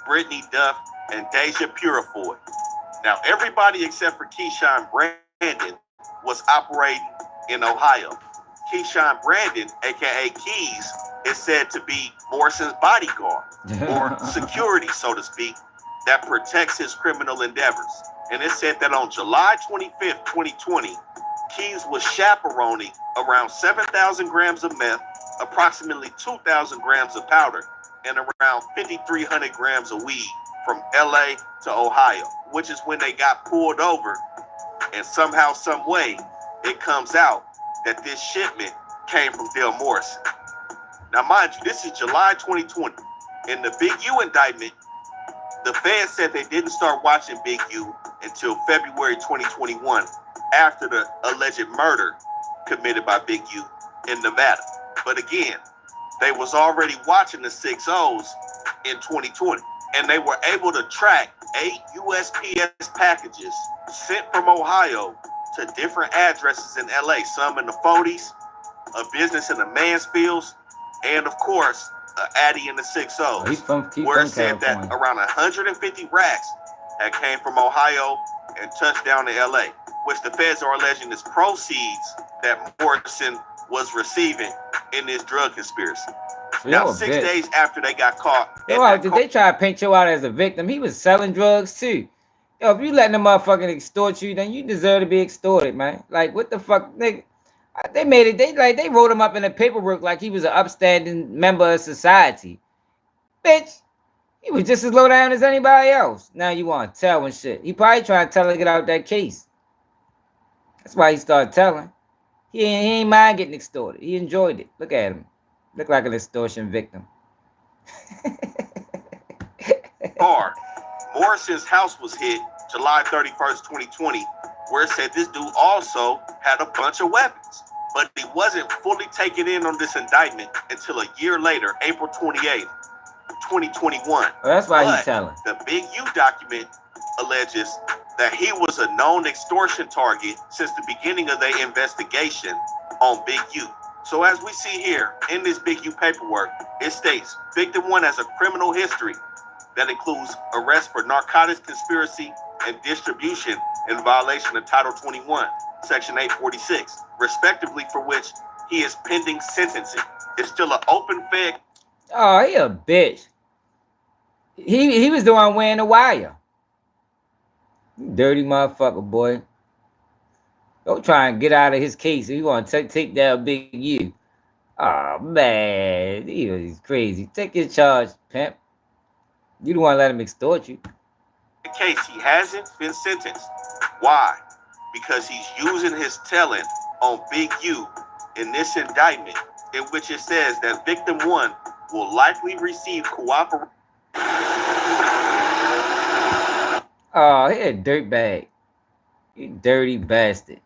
Brittany Duff, and Deja Purifoy. Now, everybody except for Keyshawn Brandon was operating in Ohio. Keyshawn Brandon, aka Keys, is said to be Morrison's bodyguard, or security, so to speak, that protects his criminal endeavors. And it said that on July 25th, 2020, Keys was chaperoning around 7,000 grams of meth, approximately 2,000 grams of powder, and around 5,300 grams of weed from LA to Ohio, which is when they got pulled over. And somehow, some way, it comes out that this shipment came from Dale Morrison. Now, mind you, this is July 2020. In the Big U indictment, the feds said they didn't start watching Big U until February 2021, after the alleged murder committed by Big U in Nevada. But again, they was already watching the 6-0s in 2020, and they were able to track 8 USPS packages sent from Ohio to different addresses in LA, some in the 40s, a business in the Mansfields, and of course, Addy in the 6-0s, where it said that around 150 racks had came from Ohio and touched down to LA, which the feds are alleging is proceeds that Morrison was receiving in this drug conspiracy. Now, 6 days after they got caught. Did they try to paint you out as a victim? He was selling drugs too. Yo, if you letting them motherfucking extort you, then you deserve to be extorted, man. Like, what the fuck, nigga? They made it, they wrote him up in the paperwork like he was an upstanding member of society. Bitch, he was just as low down as anybody else. Now you want to tell and shit. He probably trying to tell her to get out that case. That's why he started telling. He ain't mind getting extorted. He enjoyed it. Look at him. Look like an extortion victim. Morrison's house was hit July 31st, 2020, where it said this dude also had a bunch of weapons. But he wasn't fully taken in on this indictment until a year later, April 28th, 2021. Well, that's why he's telling. The Big U document alleges that he was a known extortion target since the beginning of their investigation on Big U. So as we see here in this Big U paperwork, it states victim 1 has a criminal history that includes arrest for narcotics conspiracy and distribution in violation of Title 21, Section 846, respectively, for which he is pending sentencing. It's still an open fed. Oh, he a bitch. He was the one wearing the wire. Dirty motherfucker, boy. Don't try and get out of his case. You want to take down Big U. Oh, man. He's crazy. Take your charge, pimp. You don't want to let him extort you. In case he hasn't been sentenced. Why? Because he's using his telling on Big U in this indictment, in which it says that victim 1 will likely receive cooperation. Oh, he a dirtbag. You dirty bastard.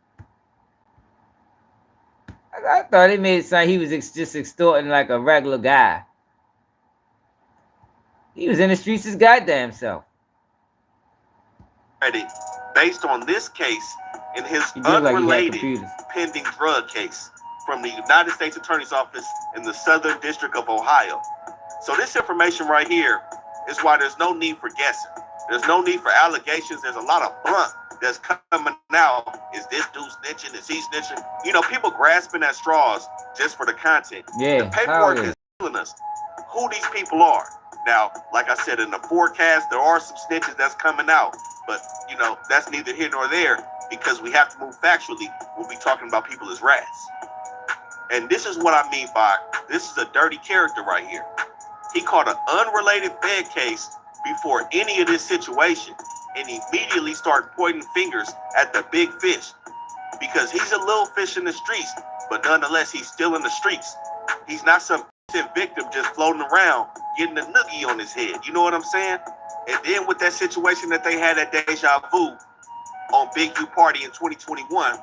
I thought it made it sound he was just extorting like a regular guy. He was in the streets his goddamn self. Based on this case in his unrelated pending drug case from the United States Attorney's Office in the Southern District of Ohio. So this information right here is why there's no need for guessing. There's no need for allegations. There's a lot of blunt that's coming out. Is this dude snitching? Is he snitching? You know, people grasping at straws just for the content. Yeah, the paperwork is telling us who these people are. Now, like I said, in the forecast, there are some snitches that's coming out. But, you know, that's neither here nor there because we have to move factually when we talking about people as rats. And this is what I mean by this is a dirty character right here. He caught an unrelated Fed case before any of this situation and immediately started pointing fingers at the big fish because he's a little fish in the streets, but nonetheless, he's still in the streets. He's not some victim just floating around getting a noogie on his head. You know what I'm saying? And then with that situation that they had at Deja Vu on Big U Party in 2021,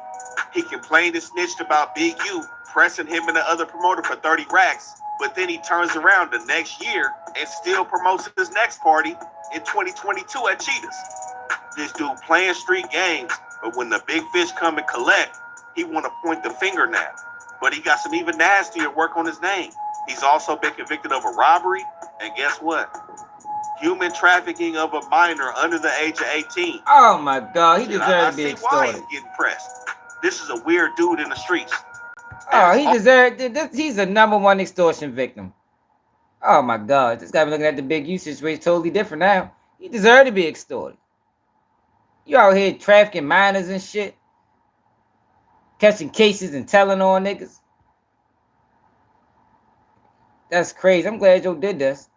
he complained and snitched about Big U pressing him and the other promoter for 30 racks. But then he turns around the next year and still promotes his next party in 2022 at Cheetahs. This dude playing street games, but when the big fish come and collect, he want to point the finger now. But he got some even nastier work on his name. He's also been convicted of a robbery, and guess what? Human trafficking of a minor under the age of 18. Oh my God, he deserved to be extorted. Why extorted. he's getting pressed. This is a weird dude in the streets. Oh, he deserved it. He's a #1 extortion victim. Oh my God, this guy been looking at the Big U situation totally different now. He deserved to be extorted. You out here trafficking minors and shit, catching cases and telling on niggas. That's crazy. I'm glad Joe did this.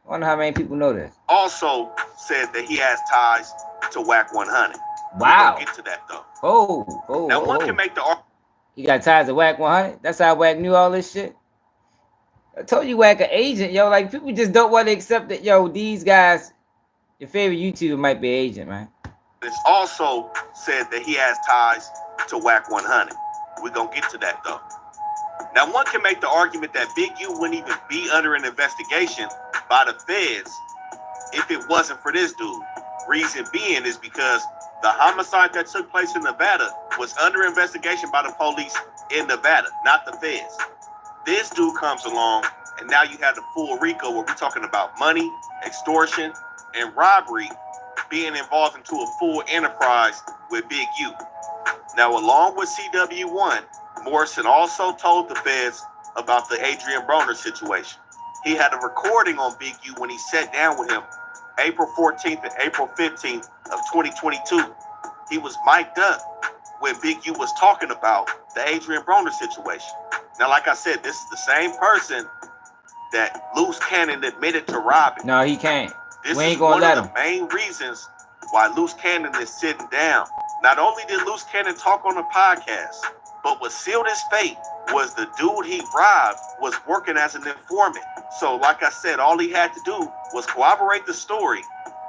I wonder how many people know this. Also said that he has ties to Whack 100. Wow. We'll get to that though. Now one can make the argument. He got ties to Whack 100. That's how Whack knew all this shit. I told you Whack an agent, yo. Like people just don't want to accept that, yo. These guys, your favorite YouTuber might be an agent, man. It's also said that he has ties to Whack 100. We're gonna get to that though. Now, one can make the argument that Big U wouldn't even be under an investigation by the feds if it wasn't for this dude. Reason being is because the homicide that took place in Nevada was under investigation by the police in Nevada, not the feds. This dude comes along, and now you have the full RICO where we're talking about money, extortion, and robbery being involved into a full enterprise with Big U. Now, along with CW1, Morrison also told the feds about the Adrian Broner situation. He had a recording on Big U when he sat down with him April 14th and April 15th of 2022. He was mic'd up when Big U was talking about the Adrian Broner situation. Now, like I said, this is the same person that Loose Cannon admitted to robbing. No, he can't. This We ain't is gonna one let of him. the main reasons why Loose Cannon is sitting down. Not only did Loose Cannon talk on the podcast, but what sealed his fate was the dude he robbed was working as an informant. So like I said, all he had to do was corroborate the story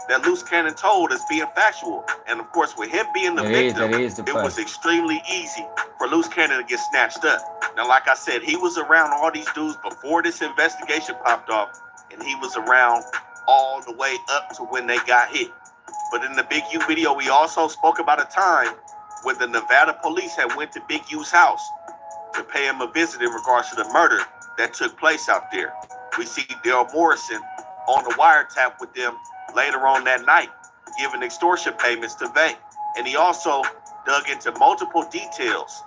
that Loose Cannon told as being factual. And of course, with him being the victim, it was extremely easy for Loose Cannon to get snatched up. Now, like I said, he was around all these dudes before this investigation popped off, and he was around all the way up to when they got hit. But in the Big U video, we also spoke about a time when the Nevada police had went to Big U's house to pay him a visit in regards to the murder that took place out there. We see Dale Morrison on the wiretap with them later on that night, giving extortion payments to Vay. And he also dug into multiple details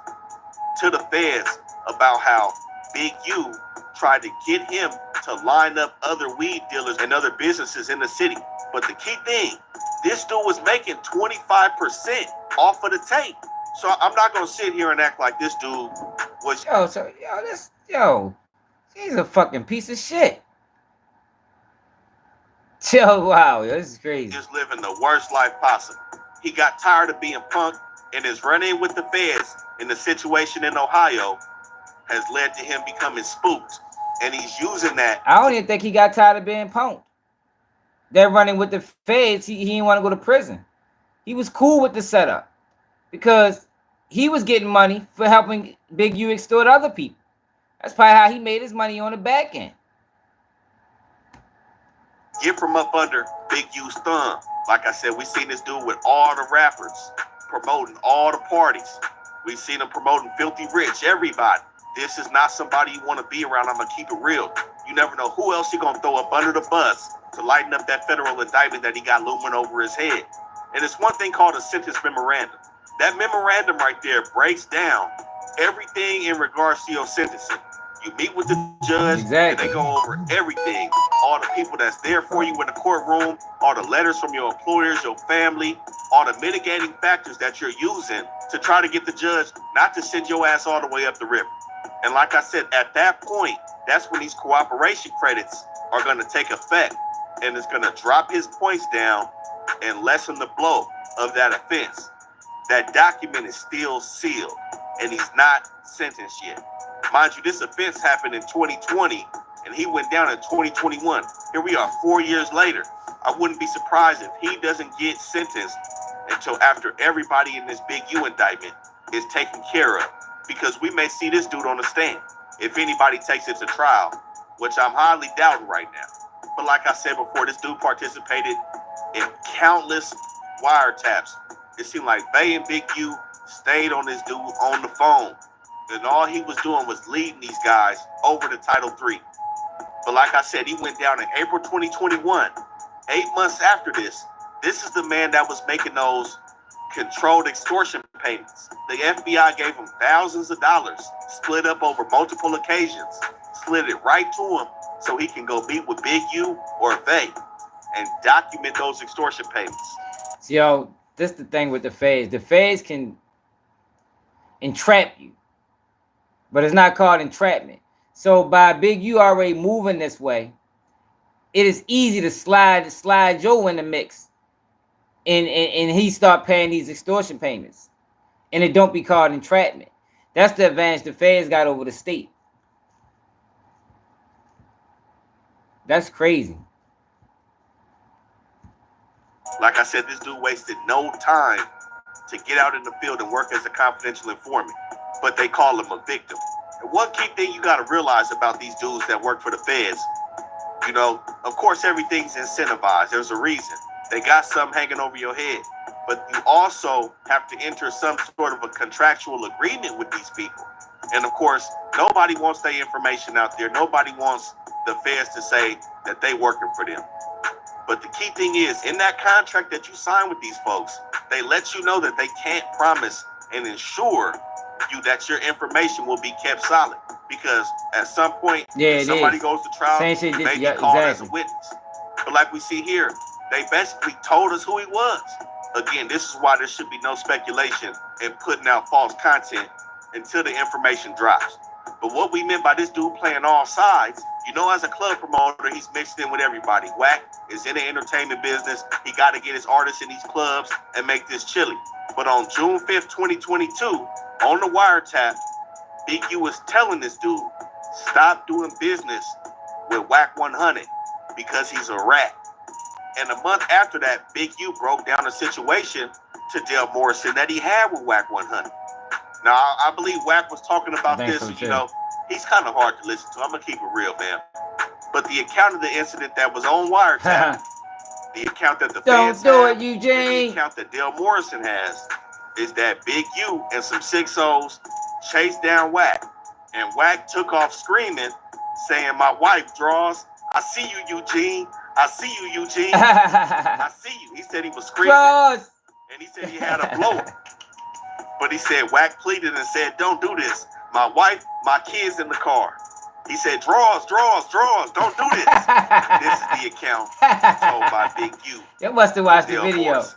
to the feds about how Big U tried to get him to line up other weed dealers and other businesses in the city. But the key thing This dude was making 25% off of the tape. So I'm not gonna sit here and act like this dude was. He's a fucking piece of shit. Yo, wow, this is crazy. Just living the worst life possible. He got tired of being punked, and his run-in with the feds in the situation in Ohio has led to him becoming spooked. And he's using that. I don't even think he got tired of being punked. They're running with the feds. He didn't want to go to prison. He was cool with the setup because he was getting money for helping Big U extort other people. That's probably how he made his money on the back end. Get from up under Big U's thumb. Like I said, we seen this dude with all the rappers promoting all the parties. We seen him promoting Filthy Rich, everybody. This is not somebody you want to be around. I'm going to keep it real. You never know who else he going to throw up under the bus to lighten up that federal indictment that he got looming over his head. And it's one thing called a sentence memorandum. That memorandum right there breaks down everything in regards to your sentencing. You meet with the judge, and they go over everything. All the people that's there for you in the courtroom, all the letters from your employers, your family, all the mitigating factors that you're using to try to get the judge not to send your ass all the way up the river. And like I said, at that point, that's when these cooperation credits are going to take effect, and it's going to drop his points down and lessen the blow of that offense. That document is still sealed, and he's not sentenced yet. Mind you, this offense happened in 2020, and he went down in 2021. Here we are 4 years later. I wouldn't be surprised if he doesn't get sentenced until after everybody in this Big U indictment is taken care of, because we may see this dude on the stand if anybody takes it to trial, which I'm highly doubting right now. But like I said before, this dude participated in countless wiretaps. It seemed like Bay and Big U stayed on this dude on the phone. And all he was doing was leading these guys over to Title III. But like I said, he went down in April 2021. 8 months after this is the man that was making those controlled extortion payments. The FBI gave him thousands of dollars, split up over multiple occasions, slid it right to him so he can go meet with Big U or Vay and document those extortion payments. So, yo, this is the thing with the feds. The feds can entrap you, but it's not called entrapment. So by Big U already moving this way, it is easy to slide Joe in the mix, and he start paying these extortion payments, and it don't be called entrapment. That's the advantage the feds got over the state. That's crazy. Like I said, this dude wasted no time to get out in the field and work as a confidential informant, but they call him a victim. And one key thing you got to realize about these dudes that work for the feds, you know, of course, everything's incentivized. There's a reason. They got something hanging over your head, but you also have to enter some sort of a contractual agreement with these people. And of course, nobody wants their information out there. Nobody wants the feds to say that they working for them. But the key thing is, in that contract that you sign with these folks, they let you know that they can't promise and ensure you that your information will be kept solid. Because at some point, if somebody goes to trial, you may be called as a witness. But like we see here, they basically told us who he was. Again, this is why there should be no speculation in putting out false content until the information drops. But what we meant by this dude playing all sides, you know, as a club promoter, he's mixed in with everybody. Wack is in the entertainment business. He got to get his artists in these clubs and make this chilly. But on June 5th, 2022, on the wiretap, Big U was telling this dude, stop doing business with Wack 100 because he's a rat. And a month after that, Big U broke down a situation to Dale Morrison that he had with Wack 100. Now, I believe Wack was talking about this, so you know, he's kind of hard to listen to. I'm going to keep it real, man. But the account of the incident that was on wiretap, the account that the fans have, the account that Dale Morrison has, is that Big U and some 6-0s chased down Wack. And Wack took off screaming, saying, my wife draws. I see you, Eugene. I see you, Eugene. I see you. He said he was screaming. And he said he had a blower. But he said Wack pleaded and said, don't do this. My wife, my kids in the car. He said, draws, don't do this. This is the account told by Big U. You must have watched the video. Morris.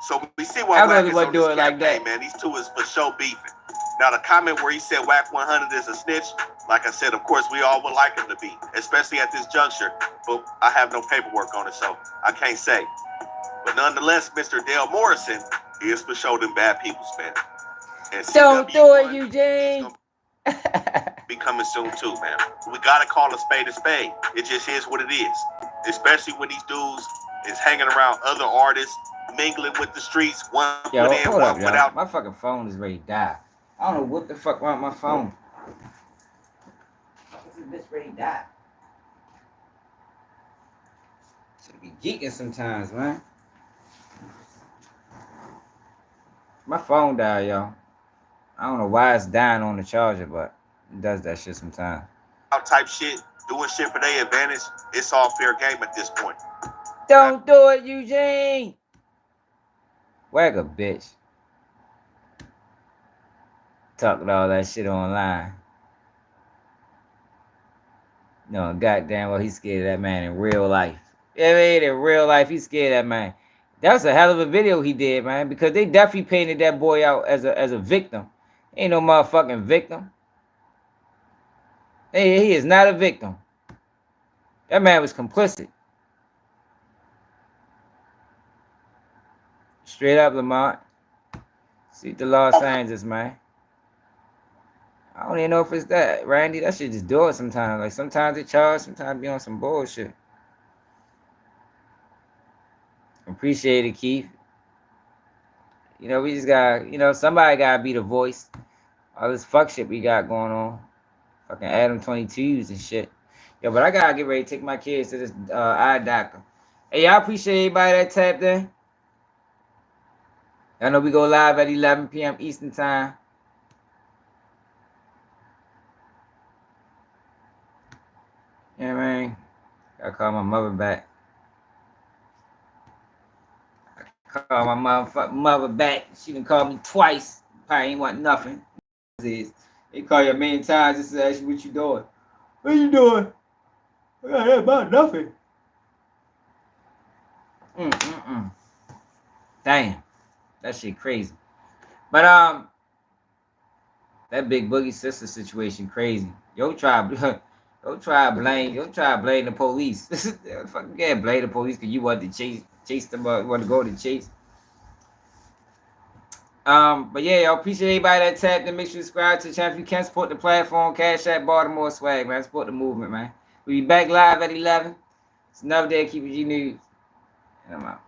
So we see why Wack is on this campaign, man. These two is for show beefing. Now, the comment where he said Wack 100 is a snitch, like I said, of course, we all would like him to be, especially at this juncture, but I have no paperwork on it, so I can't say. But nonetheless, Mr. Dale Morrison is for show them bad people, man. And don't do it, Eugene. Be coming soon too, man. We gotta call a spade a spade. It just is what it is. Especially when these dudes is hanging around other artists, mingling with the streets, one foot in, one foot out. My fucking phone is ready to die. I don't know what the fuck wrong with my phone. This bitch ready to die. Should be geeking sometimes, man. My phone died, y'all. I don't know why it's dying on the charger, but it does that shit sometimes. Type shit, doing shit for their advantage. It's all fair game at this point. Don't do it, Eugene. Wag a bitch. Talking all that shit online. No, goddamn well, he's scared of that man in real life. Yeah, man, in real life, he's scared of that man. That's a hell of a video he did, man, because they definitely painted that boy out as a victim. Ain't no motherfucking victim. Hey, he is not a victim. That man was complicit. Straight up, Lamont. See the Los Angeles, man. I don't even know if it's that, Randy. That shit just do it sometimes. Like, sometimes it charge, sometimes be on some bullshit. Appreciate it, Keith. You know, we just got, you know, somebody gotta be the voice. All this fuck shit we got going on. Fucking Adam 22s and shit. Yo, but I gotta get ready to take my kids to this eye doctor. Hey, y'all appreciate everybody that tapped in. I know we go live at 11 p.m. Eastern time. Yeah, man. Gotta call my mother back. Call my motherfucking mother back. She done called me twice. Probably ain't want nothing. They call you a million times just to ask you what you doing. What you doing? I got that about nothing. Damn. That shit crazy. But that Big Boogie sister situation crazy. Yo try blame the police. Fucking can't blame the police because you want to chase them up, want to go to chase. But yeah, y'all appreciate everybody that tapped in. Make sure you subscribe to the channel if you can. Support the platform. Cash App, Baltimore swag, man. Support the movement, man. We'll be back live at 11. It's another day of Keep It G News. And I'm out.